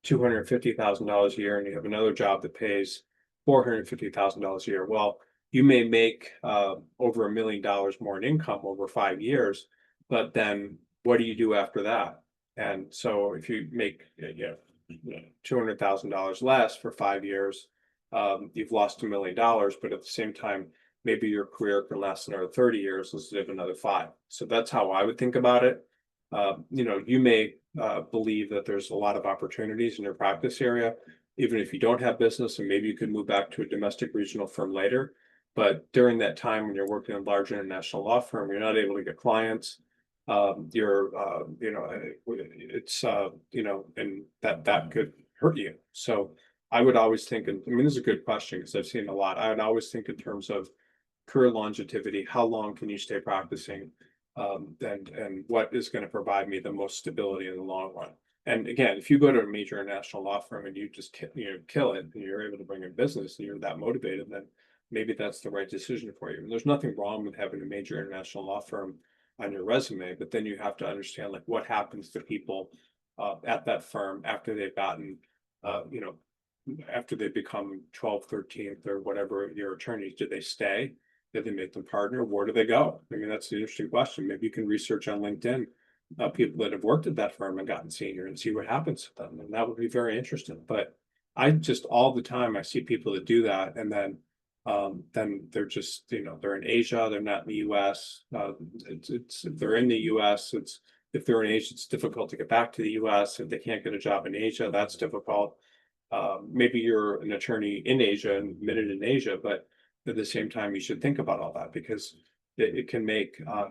$250,000 a year and you have another job that pays $450,000 a year. Well, you may make over $1 million more in income over 5 years, but then what do you do after that? And so if you make $200,000 less for 5 years, you've lost $1 million, but at the same time, maybe your career can last another 30 years, let's live another 5. So that's how I would think about it. You may believe that there's a lot of opportunities in your practice area, even if you don't have business, and maybe you could move back to a domestic regional firm later. But during that time when you're working in a large international law firm, you're not able to get clients. And that could hurt you. So I would always think, and I mean, this is a good question because I've seen a lot. I would always think in terms of career longevity. How long can you stay practicing? And what is going to provide me the most stability in the long run? And again, if you go to a major international law firm and you just kill it, and you're able to bring in business, and you're that motivated, then maybe that's the right decision for you. And there's nothing wrong with having a major international law firm on your resume, but then you have to understand like what happens to people at that firm after they've gotten, you know, after they become 12th, 13th, or whatever your attorneys. Do they stay? Did they make them partner? Where do they go? I mean, that's an interesting question. Maybe you can research on LinkedIn people that have worked at that firm and gotten senior and see what happens to them. And that would be very interesting. But I just all the time I see people that do that, and then they're just, they're in Asia, they're not in the US. It's if they're in the US, if they're in Asia, it's difficult to get back to the US. If they can't get a job in Asia, that's difficult. Maybe you're an attorney in Asia and admitted in Asia, but at the same time, you should think about all that because it can make a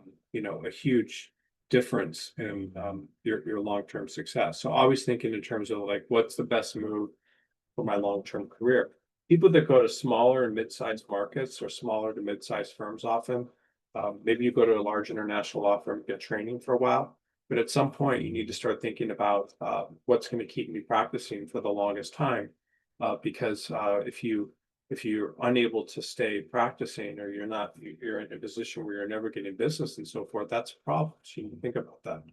huge difference in your long-term success. So always thinking in terms of like, what's the best move for my long-term career? People that go to smaller and mid-sized markets or smaller to mid-sized firms often, maybe you go to a large international law firm, get training for a while, but at some point you need to start thinking about what's going to keep me practicing for the longest time. Because if you're unable to stay practicing, or you're in a position where you're never getting business and so forth, that's a problem. So you need to think about that.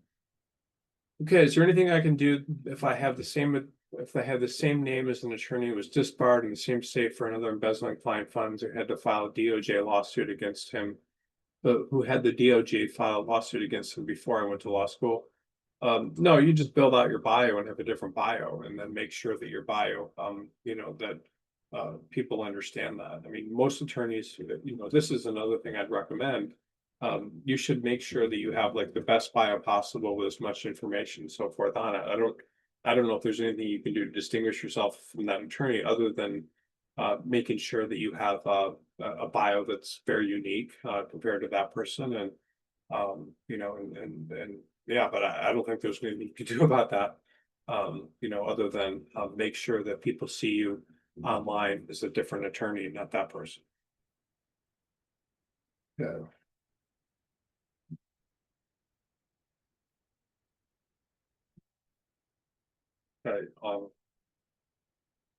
Okay, is there anything I can do if I have the same name as an attorney who was disbarred in the same state for another embezzling client funds, or had to file a DOJ lawsuit against him, who had the DOJ file a lawsuit against him before I went to law school? No, you just build out your bio and have a different bio, and then make sure that your bio, that people understand that. I mean, most attorneys, this is another thing I'd recommend. You should make sure that you have like the best bio possible with as much information and so forth on it. I don't know if there's anything you can do to distinguish yourself from that attorney other than making sure that you have a bio that's very unique compared to that person. And yeah, but I don't think there's anything you can do about that. Other than make sure that people see you online as a different attorney, not that person. Yeah. Okay.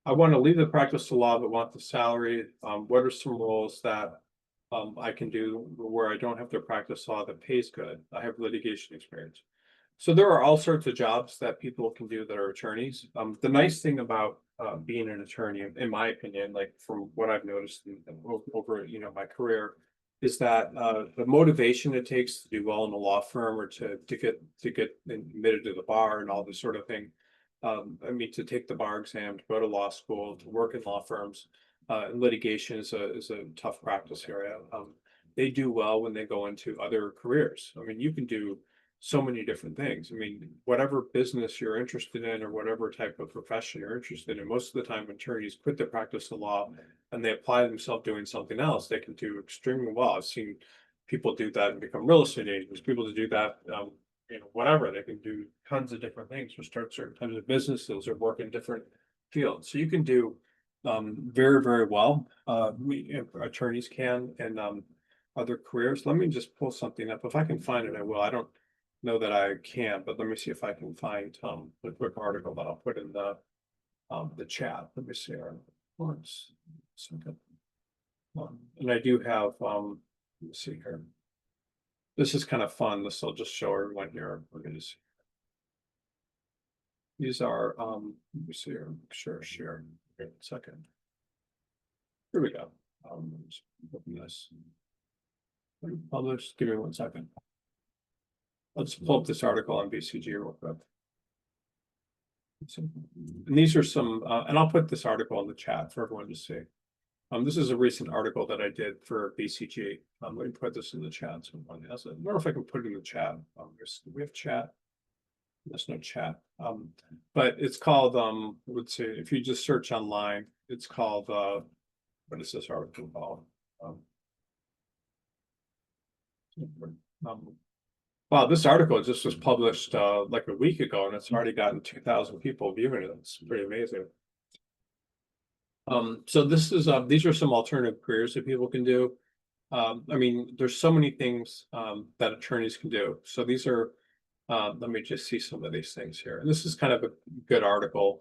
I want to leave the practice of law, but want the salary. What are some roles that I can do where I don't have to practice law that pays good? I have litigation experience. So there are all sorts of jobs that people can do that are attorneys. The nice thing about being an attorney, in my opinion, like from what I've noticed over my career, is that the motivation it takes to do well in a law firm, or to get admitted to the bar and all this sort of thing. I mean, to take the bar exam, to go to law school, to work in law firms, and litigation is a tough practice area. They do well when they go into other careers. I mean, you can do so many different things. I mean, whatever business you're interested in, or whatever type of profession you're interested in, most of the time attorneys quit the practice of law and they apply themselves doing something else. They can do extremely well. I've seen people do that and become real estate agents, people to do that, whatever. They can do tons of different things, or start certain types of businesses, or work in different fields. So you can do very, very well. Attorneys can, and other careers. Let me just pull something up. If I can find it, I will. I don't know that I can, but let me see if I can find a quick article that I'll put in the chat. Let me see here. One second. And I do have let me see here. This is kind of fun. This will just show everyone here. We're going to see. These are let me see here. Share. Here, a second. Here we go. Just open this. Publish. Give me 1 second. Let's pull up this article on BCG real quick. And these are some, and I'll put this article in the chat for everyone to see. This is a recent article that I did for BCG. Let me put this in the chat. So one has it. I wonder if I can put it in the chat. We have chat. There's no chat. But it's called, let's see, if you just search online, it's called, what is this article called? Um, wow, this article just was published like a week ago, and it's already gotten 2,000 people viewing it. It's pretty amazing. So this is these are some alternative careers that people can do. I mean, there's so many things that attorneys can do. So these are, let me just see some of these things here. And this is kind of a good article.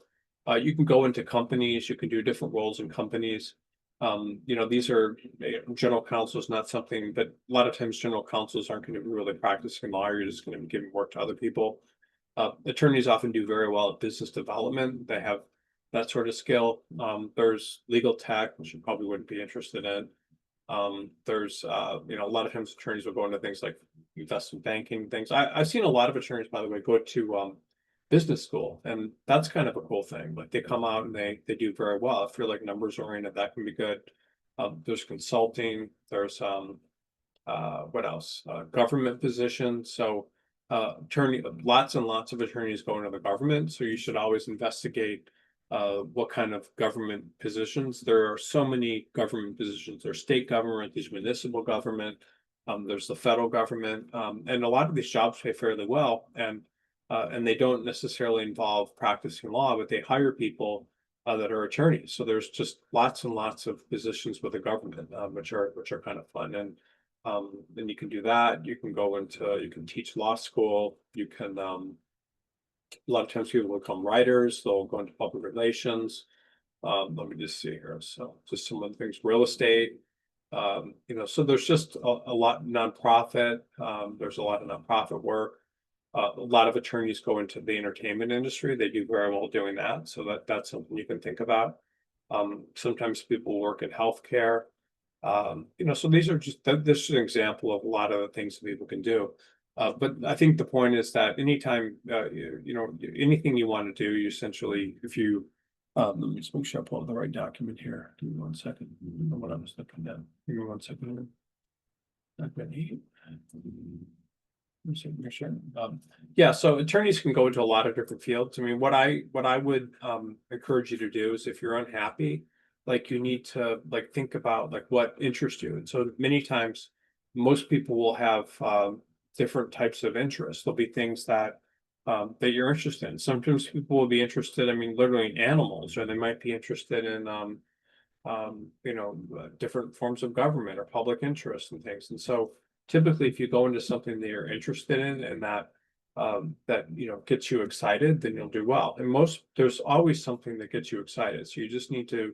You can go into companies, you can do different roles in companies. You know, these are general counsel is not something, but a lot of times general counsels aren't going to be really practicing law. You're just going to be giving work to other people. Attorneys often do very well at business development. They have that sort of skill. There's legal tech, which you probably wouldn't be interested in. There's you know, a lot of times attorneys will go into things like investment banking things. I've seen a lot of attorneys, by the way, go to business school, and that's kind of a cool thing. Like they come out and they do very well. If you're like numbers oriented, that can be good. There's consulting, there's what else? Government positions. So attorney, lots and lots of attorneys go into the government. So you should always investigate what kind of government positions. There are so many government positions. There's state government, there's municipal government, there's the federal government, and a lot of these jobs pay fairly well, and they don't necessarily involve practicing law, but they hire people that are attorneys. So there's just lots and lots of positions with the government, which are kind of fun. And then you can do that. You can go into, you can teach law school. You can a lot of times people become writers. They'll go into public relations. Let me just see here. So just some of the things, real estate. You know, so there's just a lot nonprofit. There's a lot of nonprofit work. A lot of attorneys go into the entertainment industry. They do very well doing that. So that's something you can think about. Sometimes people work in healthcare. You know, so these are just, this is an example of a lot of the things that people can do. But I think the point is that anytime, you know, anything you want to do, you essentially, if you, let me just make sure I pull up the right document here. Give me 1 second. I don't know what I was looking at. Give me 1 second. Document 8. Make sure. Yeah, so attorneys can go into a lot of different fields. I mean, what I would encourage you to do is if you're unhappy, like you need to like think about like what interests you. And so many times most people will have different types of interests. There'll be things that that you're interested in. Sometimes people will be interested, I mean, literally in animals, or they might be interested in you know, different forms of government or public interest and things. And so typically if you go into something that you're interested in and that that, you know, gets you excited, then you'll do well. And there's always something that gets you excited. So you just need to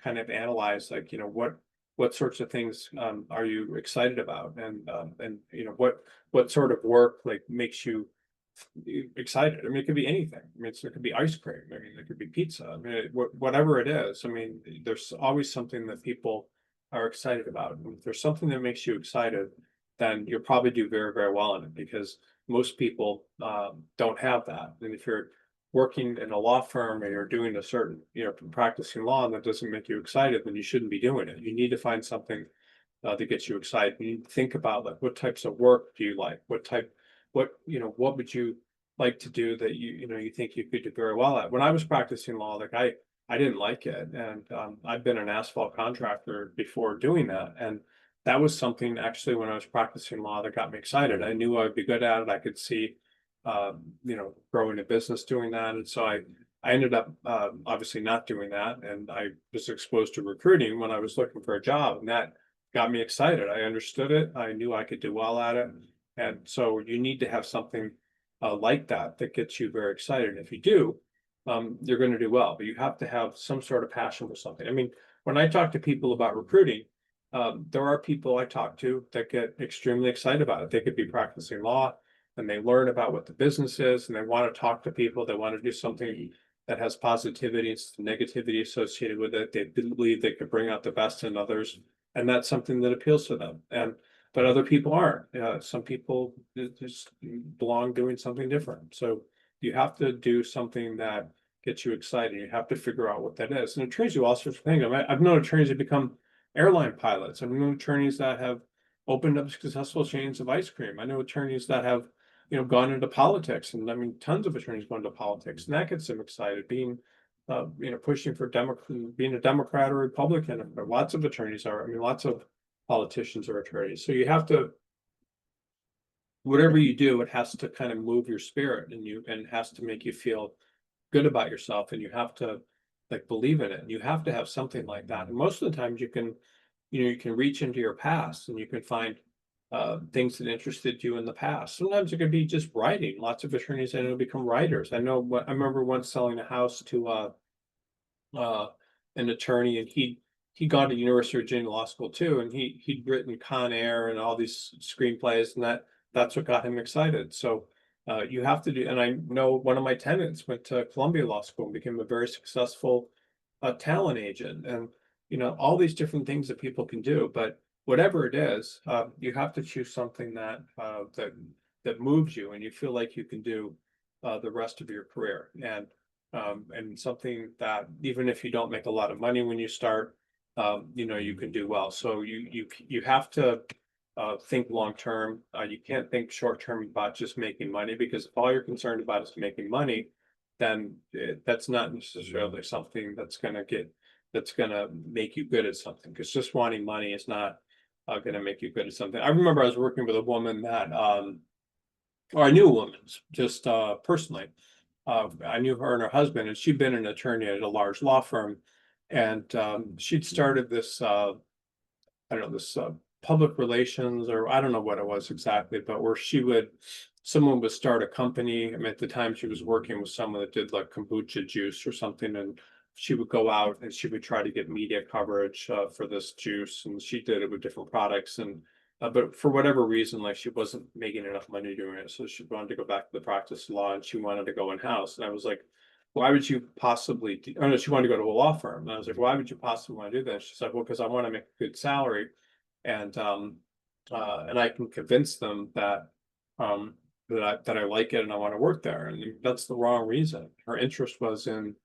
kind of analyze, like, you know, what sorts of things are you excited about, and you know, what sort of work like makes you excited. I mean, it could be anything. I mean, it could be ice cream. I mean, it could be pizza. I mean, whatever it is. I mean, there's always something that people are excited about. And if there's something that makes you excited, then you'll probably do very, very well in it, because most people don't have that. And if you're working in a law firm or you're doing a certain, you know, practicing law and that doesn't make you excited, then you shouldn't be doing it. You need to find something that gets you excited. You need to think about like what types of work do you like? What, you know, what would you like to do that you know, you think you could do very well at? When I was practicing law, like I didn't like it. And I've been an asphalt contractor before doing that. And that was something actually when I was practicing law that got me excited. I knew I'd be good at it. I could see, you know, growing a business doing that. And so I ended up obviously not doing that. And I was exposed to recruiting when I was looking for a job, and that got me excited. I understood it. I knew I could do well at it. And so you need to have something like that that gets you very excited. And if you do, you're going to do well, but you have to have some sort of passion for something. I mean, when I talk to people about recruiting, there are people I talk to that get extremely excited about it. They could be practicing law and they learn about what the business is and they want to talk to people. They want to do something that has positivity and negativity associated with it. They believe they could bring out the best in others, and that's something that appeals to them. But other people aren't. Some people just belong doing something different. So you have to do something that gets you excited. You have to figure out what that is. And it trains you all sorts of things. I've known attorneys that become airline pilots. I've known attorneys that have opened up successful chains of ice cream. I know attorneys that have, gone into politics, and I mean, tons of attorneys go into politics, and that gets them excited. Being, pushing for being a Democrat or Republican. Lots of attorneys are. I mean, lots of politicians are attorneys. So you have to, whatever you do, it has to kind of move your spirit, and it has to make you feel good about yourself, and you have to like believe in it. And you have to have something like that. And most of the times you can reach into your past and you can find things that interested you in the past. Sometimes it could be just writing. Lots of attorneys I know become writers. I remember once selling a house to uh, an attorney, and he'd gone to University of Virginia Law School too, and he'd written Con Air and all these screenplays, and that's what got him excited. So you have to do, and I know one of my tenants went to Columbia Law School and became a very successful talent agent, and all these different things that people can do. But whatever it is, you have to choose something that moves you, and you feel like you can do the rest of your career, and something that even if you don't make a lot of money when you start, you can do well. So you have to think long term. You can't think short term about just making money, because if all you're concerned about is making money, then that's not necessarily something that's going to make you good at something. Because just wanting money is not going to make you good at something. I remember I was working with a woman that, or I knew a woman just personally. I knew her and her husband, and she'd been an attorney at a large law firm, and she'd started this, I don't know, this public relations, or I don't know what it was exactly, but where someone would start a company. I mean, at the time she was working with someone that did like kombucha juice or something, and she would go out and she would try to get media coverage for this juice, and she did it with different products, and but for whatever reason, like she wasn't making enough money doing it, so she wanted to go back to the practice of law, and she wanted to go in house. And I was like, why would you possibly oh no, she wanted to go to a law firm, and I was like, why would you possibly want to do that? She's like, well, because I want to make a good salary, and I can convince them that I like it and I want to work there. And that's the wrong reason. Her interest was in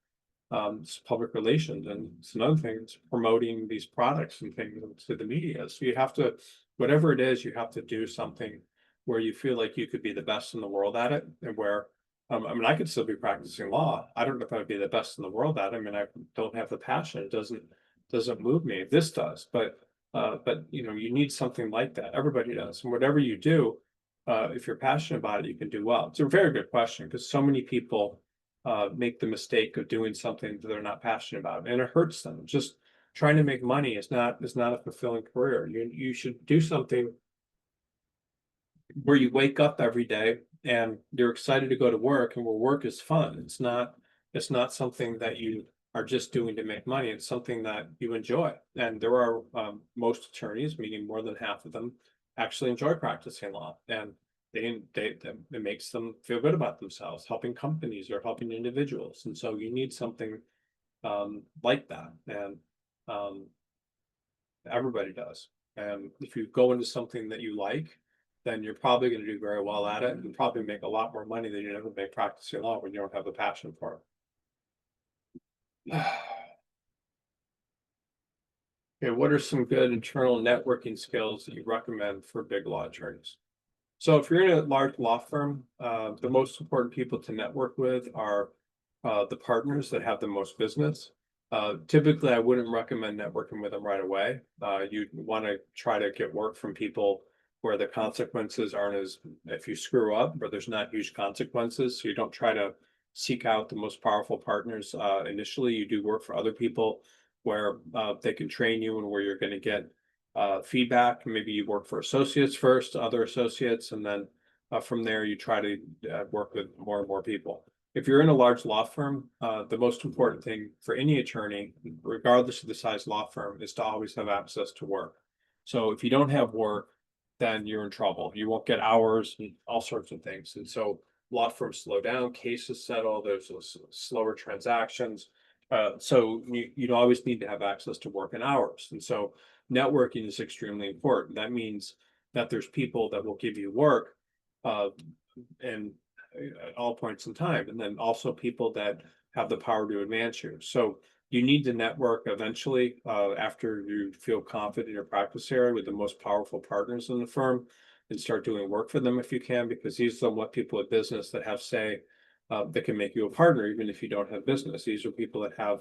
public relations, and it's another thing, it's promoting these products and things to the media. So you have to, whatever it is, you have to do something where you feel like you could be the best in the world at it, and where I mean, I could still be practicing law. I don't know if I'd be the best in the world at it. I mean, I don't have the passion. It doesn't move me. This does, but you need something like that. Everybody does, and whatever you do, if you're passionate about it, you can do well. It's a very good question, because so many people make the mistake of doing something that they're not passionate about, and it hurts them. Just trying to make money is not a fulfilling career. You should do something where you wake up every day and you're excited to go to work, and where work is fun. It's not something that you are just doing to make money. It's something that you enjoy. And there are most attorneys, meaning more than half of them, actually enjoy practicing law, and it makes them feel good about themselves, helping companies or helping individuals. And so you need something like that, and everybody does. And if you go into something that you like, then you're probably going to do very well at it, and probably make a lot more money than you ever make practicing law when you don't have the passion for it. Okay, what are some good internal networking skills that you recommend for big law attorneys? So if you're in a large law firm, the most important people to network with are the partners that have the most business. Typically, I wouldn't recommend networking with them right away. You'd want to try to get work from people where the consequences aren't as, if you screw up, but there's not huge consequences. So you don't try to seek out the most powerful partners initially. You do work for other people where they can train you, and where you're going to get feedback. Maybe you work for associates first, other associates, and then from there you try to work with more and more people. If you're in a large law firm, the most important thing for any attorney, regardless of the size law firm, is to always have access to work. So if you don't have work, then you're in trouble. You won't get hours and all sorts of things. And so law firms slow down, cases settle, there's slower transactions. So you'd always need to have access to work and hours. And so networking is extremely important. That means that there's people that will give you work and at all points in time, and then also people that have the power to advance you. So you need to network eventually, after you feel confident in your practice area with the most powerful partners in the firm, and start doing work for them if you can, because these are what people at business that have say, that can make you a partner, even if you don't have business. These are people that have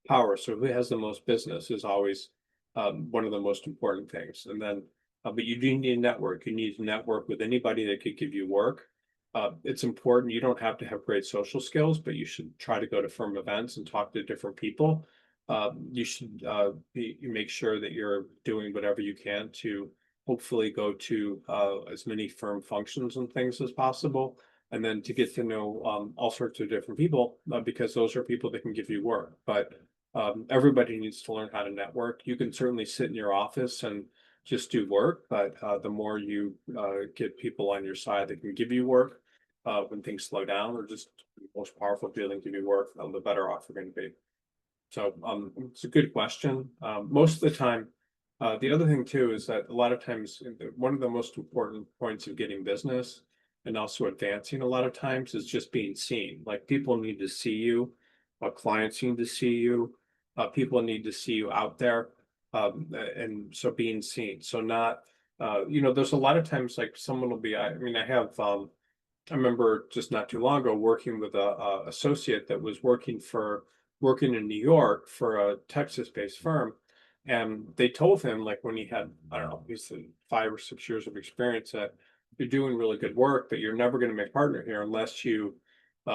power. So who has the most business is always, one of the most important things. And then, but you do need a network. You need to network with anybody that could give you work. It's important. You don't have to have great social skills, but you should try to go to firm events and talk to different people. You should, you make sure that you're doing whatever you can to hopefully go to, as many firm functions and things as possible. And then to get to know, all sorts of different people, because those are people that can give you work. But everybody needs to learn how to network. You can certainly sit in your office and just do work, but the more you get people on your side that can give you work, when things slow down, or just the most powerful feeling to do work, the better off you're going to be. So it's a good question. Most of the time, the other thing too is that a lot of times one of the most important points of getting business and also advancing a lot of times is just being seen. Like people need to see you, clients need to see you, people need to see you out there, and so being seen. So not, there's a lot of times like someone will be. I mean, I remember just not too long ago working with a associate that was working in New York for a Texas-based firm. And they told him, like, when he had, I don't know, he said 5 or 6 years of experience, that you're doing really good work, but you're never going to make partner here unless you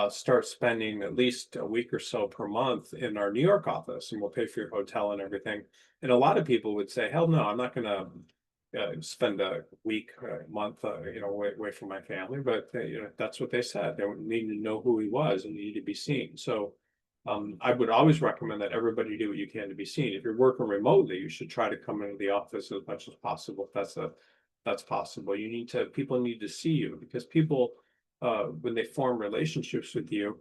start spending at least a week or so per month in our New York office, and we'll pay for your hotel and everything. And a lot of people would say, hell no, I'm not going to spend a week, a month, away from my family. But that's what they said. They needed to know who he was and needed to be seen. So I would always recommend that everybody do what you can to be seen. If you're working remotely, you should try to come into the office as much as possible. If that's possible. People need to see you, because people, when they form relationships with you,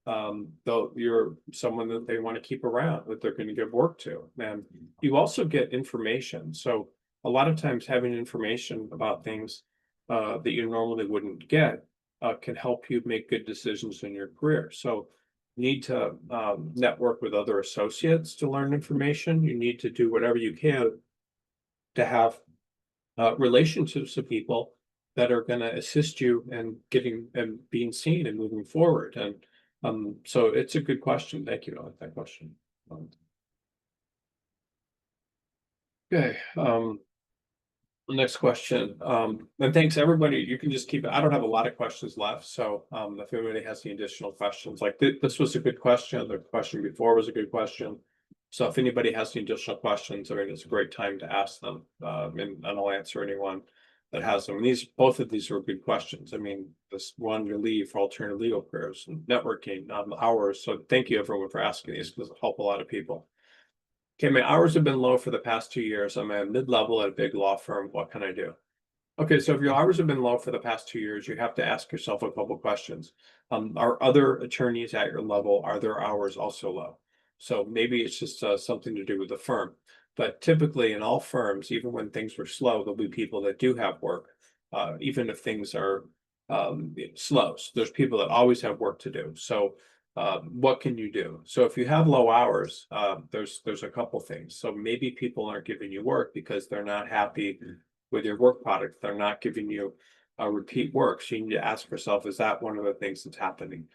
you're someone that they want to keep around, that they're going to give work to. And you also get information. So a lot of times having information about things, that you normally wouldn't get, can help you make good decisions in your career. So you need to network with other associates to learn information. You need to do whatever you can to have relationships with people that are going to assist you in getting and being seen and moving forward. And so it's a good question. Thank you on that question. Okay. The next question, and thanks everybody. You can just keep it. I don't have a lot of questions left. So if anybody has any additional questions, like this was a good question. The question before was a good question. So if anybody has any additional questions, I mean, it's a great time to ask them, and I'll answer anyone that has them. And both of these are good questions. I mean, this one to leave for alternative legal careers and networking, hours. So thank you everyone for asking these, because it'll help a lot of people. Okay, my hours have been low for the past 2 years. I'm a mid-level at a big law firm. What can I do? Okay, so if your hours have been low for the past 2 years, you have to ask yourself a couple questions. Are other attorneys at your level, are their hours also low? So maybe it's just something to do with the firm. But typically in all firms, even when things are slow, there'll be people that do have work, even if things are slow. So there's people that always have work to do. So what can you do? So if you have low hours, there's a couple things. So maybe people aren't giving you work because they're not happy with your work product. They're not giving you repeat work. So you need to ask yourself, is that one of the things that's happening?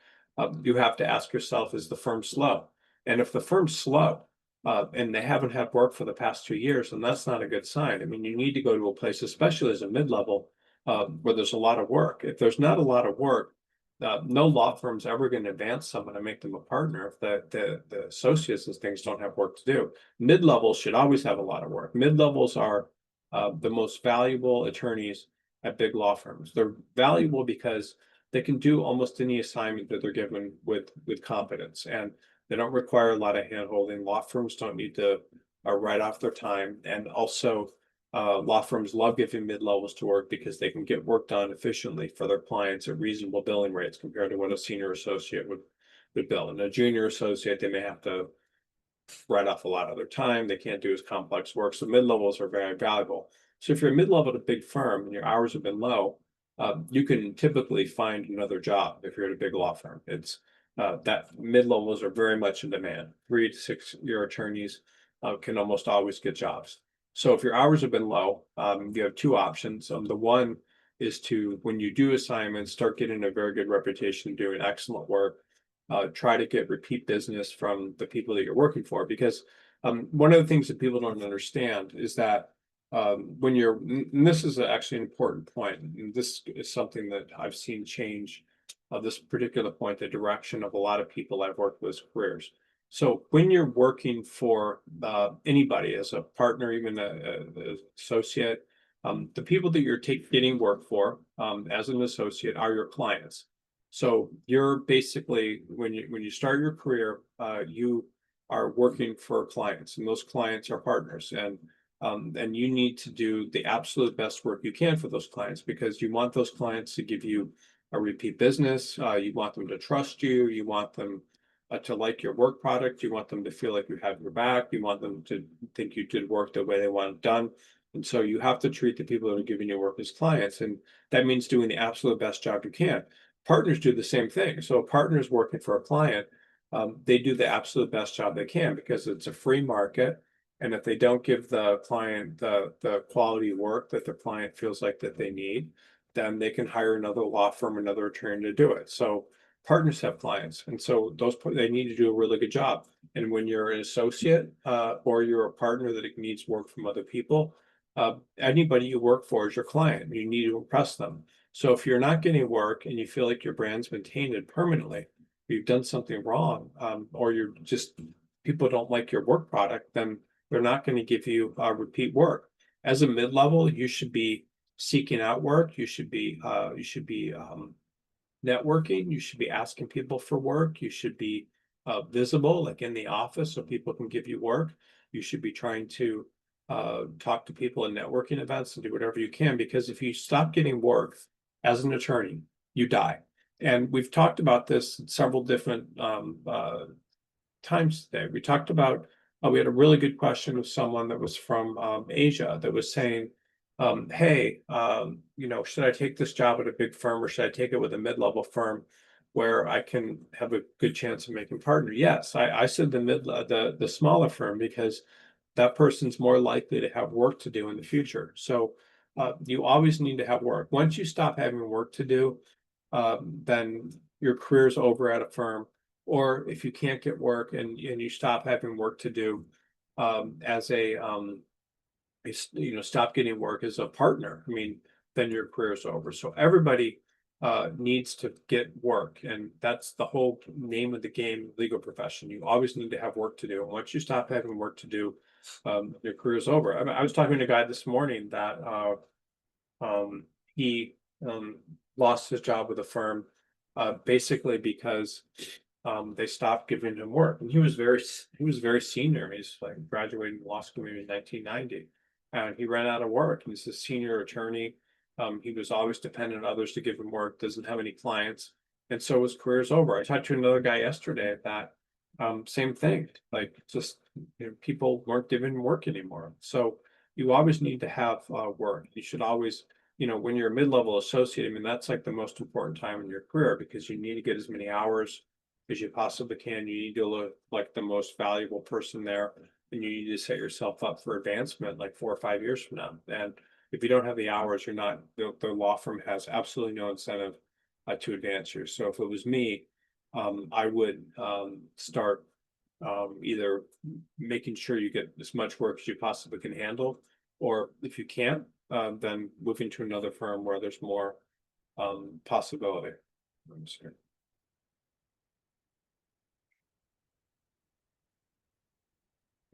You have to ask yourself, is the firm slow? And if the firm's slow, and they haven't had work for the past 2 years, then that's not a good sign. I mean, you need to go to a place, especially as a mid-level, where there's a lot of work. If there's not a lot of work, no law firm's ever going to advance someone and make them a partner if the associates and things don't have work to do. Mid-levels should always have a lot of work. Mid-levels are the most valuable attorneys at big law firms. They're valuable because they can do almost any assignment that they're given with competence, and they don't require a lot of handholding. Law firms don't need to write off their time, and also law firms love giving mid-levels to work because they can get work done efficiently for their clients at reasonable billing rates compared to what a senior associate would bill. And a junior associate, they may have to write off a lot of their time. They can't do as complex work. So mid-levels are very valuable. So if you're a mid-level at a big firm and your hours have been low, you can typically find another job if you're at a big law firm. It's that mid-levels are very much in demand. 3 to 6 year attorneys can almost always get jobs. So if your hours have been low, you have two options. The one is to, when you do assignments, start getting a very good reputation, doing excellent work. Try to get repeat business from the people that you're working for, because one of the things that people don't understand is that when you're, and this is actually an important point, and this is something that I've seen change this particular point, the direction of a lot of people I've worked with careers. So when you're working for anybody as a partner, even a associate, the people that you're getting work for as an associate are your clients. So you're basically, when you start your career, you are working for clients, and those clients are partners, and you need to do the absolute best work you can for those clients, because you want those clients to give you a repeat business. You want them to trust you. You want them to like your work product. You want them to feel like you have your back. You want them to think you did work the way they want it done. And so you have to treat the people that are giving you work as clients. And that means doing the absolute best job you can. Partners do the same thing. So partners working for a client, they do the absolute best job they can, because it's a free market. And if they don't give the client the quality work that the client feels like that they need, then they can hire another law firm, another attorney to do it. So partners have clients, and so they need to do a really good job. And when you're an associate or you're a partner that needs work from other people, anybody you work for is your client. You need to impress them. So if you're not getting work and you feel like your brand's been tainted permanently, you've done something wrong, or you're just, people don't like your work product, then they're not going to give you repeat work. As a mid-level, you should be seeking out work. You should be networking. You should be asking people for work. You should be visible, like in the office, so people can give you work. You should be trying to talk to people in networking events and do whatever you can, because if you stop getting work as an attorney, you die. And we've talked about this several different times today. We talked about, we had a really good question of someone that was from Asia that was saying, hey, should I take this job at a big firm, or should I take it with a mid-level firm where I can have a good chance of making partner? Yes, I said the smaller firm, because that person's more likely to have work to do in the future. So you always need to have work. Once you stop having work to do, then your career's over at a firm. Or if you can't get work and you stop having work to do as stop getting work as a partner, I mean, then your career is over. So everybody needs to get work, and that's the whole name of the game, legal profession. You always need to have work to do. And once you stop having work to do, your career is over. I was talking to a guy this morning that he lost his job with a firm basically because they stopped giving him work. And he was very senior. He's like graduating law school maybe in 1990, and he ran out of work. He's a senior attorney. He was always dependent on others to give him work. Doesn't have any clients, and so his career's over. I talked to another guy yesterday that same thing. Like, just people weren't giving him work anymore. So you always need to have work. You should always, when you're a mid-level associate, I mean, that's like the most important time in your career, because you need to get as many hours as you possibly can. You need to look like the most valuable person there, and you need to set yourself up for advancement like 4 or 5 years from now. And if you don't have the hours, you're not, the law firm has absolutely no incentive to advance you. So if it was me, I would start either making sure you get as much work as you possibly can handle, or if you can't, then moving to another firm where there's more possibility.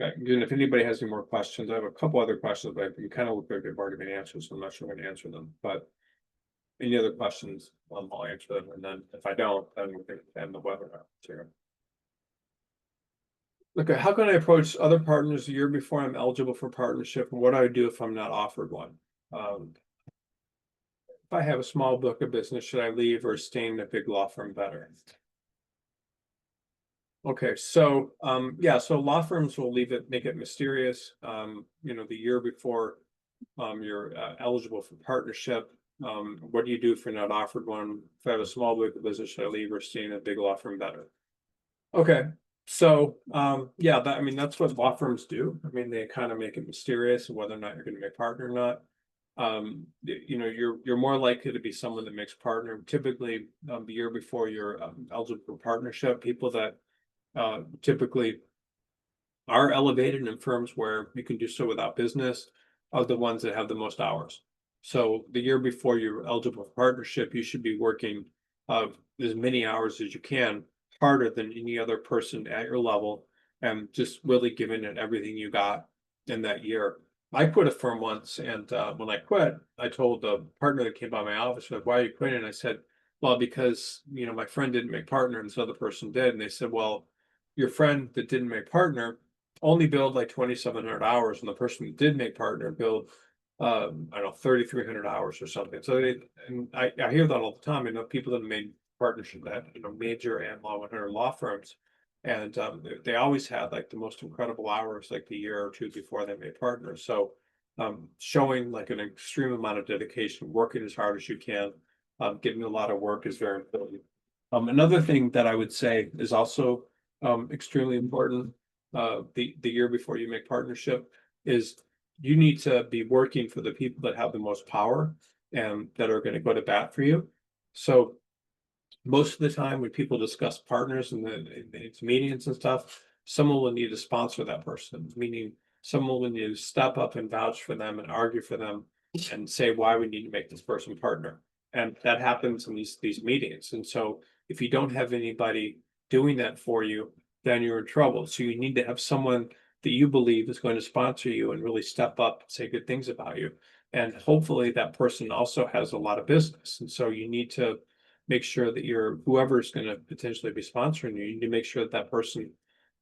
Okay, and if anybody has any more questions, I have a couple other questions, but you kind of look like they've already been answered, so I'm not sure I'm gonna answer them, but any other questions, I'll answer them, and then if I don't, then we can end the webinar here. Okay, how can I approach other partners a year before I'm eligible for partnership, and what do I do if I'm not offered one? If I have a small book of business, should I leave or stay in a big law firm better? Okay, so yeah, so law firms will make it mysterious. The year before you're eligible for partnership. What do you do if you're not offered one? If I have a small book of business, should I leave or stay in a big law firm better? Okay, so, yeah, I mean, that's what law firms do. I mean, they kind of make it mysterious of whether or not you're gonna make partner or not. You know, you're more likely to be someone that makes partner typically, the year before you're, eligible for partnership. People that, typically are elevated in firms where you can do so without business are the ones that have the most hours. So the year before you're eligible for partnership, you should be working as many hours as you can, harder than any other person at your level, and just really giving it everything you got in that year. I quit a firm once, and when I quit, I told the partner that came by my office, like, "Why are you quitting?" And I said, "Well, because my friend didn't make partner, and this other person did." And they said, "Well, your friend that didn't make partner only billed like 2,700 hours, and the person that did make partner billed, I don't know, 3,300 hours or something." So and I hear that all the time. I know people that have made partnership at major and law 100 law firms, and they always had like the most incredible hours, like the year or two before they made partners. So showing like an extreme amount of dedication, working as hard as you can, getting a lot of work is very important. Another thing that I would say is also extremely important, the year before you make partnership, is you need to be working for the people that have the most power and that are going to go to bat for you. So most of the time when people discuss partners in these meetings and stuff, someone will need to sponsor that person, meaning someone will need to step up and vouch for them and argue for them and say why we need to make this person partner. And that happens in these meetings. And so if you don't have anybody doing that for you, then you're in trouble. So you need to have someone that you believe is going to sponsor you and really step up and say good things about you. And hopefully that person also has a lot of business. And so you need to make sure that whoever's going to potentially be sponsoring you, you need to make sure that that person,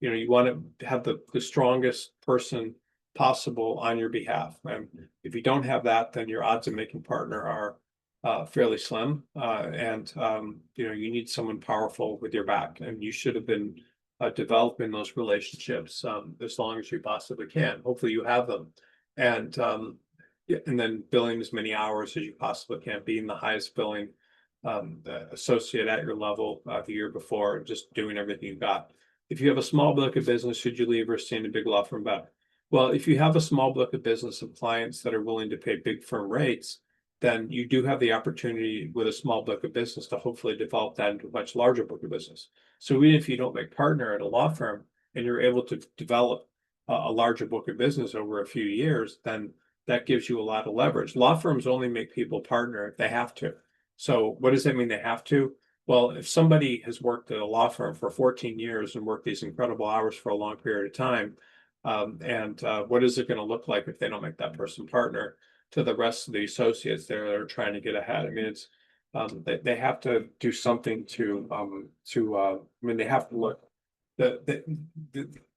you want to have the strongest person possible on your behalf. And if you don't have that, then your odds of making partner are fairly slim. And you need someone powerful with your back, and you should have been developing those relationships as long as you possibly can. Hopefully, you have them, and yeah, and then billing as many hours as you possibly can, being the highest billing associate at your level the year before, just doing everything you've got. If you have a small book of business, should you leave or stay in a big law firm better? Well, if you have a small book of business of clients that are willing to pay big firm rates, then you do have the opportunity with a small book of business to hopefully develop that into a much larger book of business. So even if you don't make partner at a law firm and you're able to develop a larger book of business over a few years, then that gives you a lot of leverage. Law firms only make people partner if they have to. So what does that mean they have to? Well, if somebody has worked at a law firm for 14 years and worked these incredible hours for a long period of time, and what is it going to look like if they don't make that person partner to the rest of the associates there that are trying to get ahead? I mean, it's they have to do something I mean, they have to look. The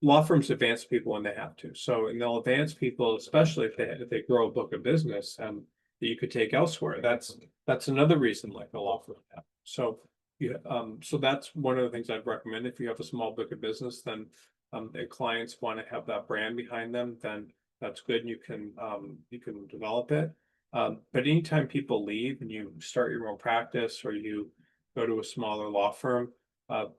law firms advance people when they have to. So, and they'll advance people, especially if they grow a book of business that you could take elsewhere. That's another reason like a law firm. So yeah, so that's one of the things I'd recommend. If you have a small book of business, then the clients want to have that brand behind them, then that's good. And you can develop it. But anytime people leave and you start your own practice or you go to a smaller law firm,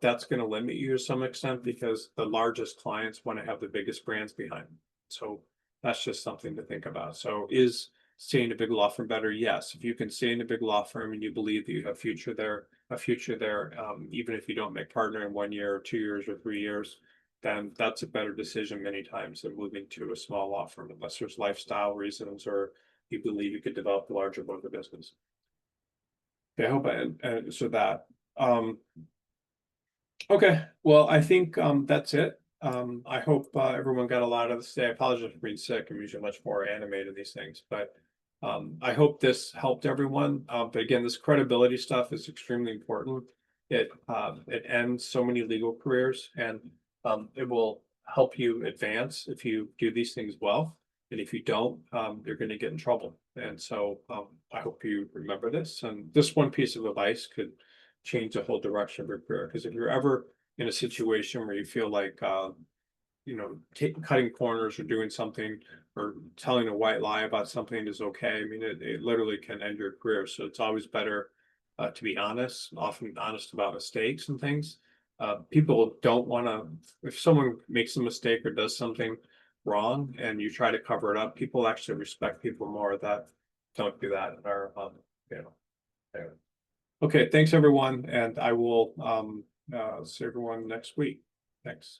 that's going to limit you to some extent because the largest clients want to have the biggest brands behind them. So that's just something to think about. So is staying in a big law firm better? Yes. If you can stay in a big law firm and you believe that you have a future there, even if you don't make partner in 1 year or 2 years or 3 years, then that's a better decision many times than moving to a small law firm, unless there's lifestyle reasons or you believe you could develop a larger book of business. Okay, I hope I answered that. Okay, well, I think that's it. I hope everyone got a lot of this today. I apologize for being sick. I'm usually much more animated in these things, but I hope this helped everyone. But again, this credibility stuff is extremely important. It ends so many legal careers, and it will help you advance if you do these things well. And if you don't, you're going to get in trouble. And so I hope you remember this. And this one piece of advice could change the whole direction of your career. Because if you're ever in a situation where you feel like cutting corners or doing something or telling a white lie about something is okay. I mean, it literally can end your career. So it's always better to be honest, often honest about mistakes and things. people don't want to, if someone makes a mistake or does something wrong and you try to cover it up, people actually respect people more that don't do that, or, you know. Anyway. Okay, thanks everyone, and I will see everyone next week. Thanks.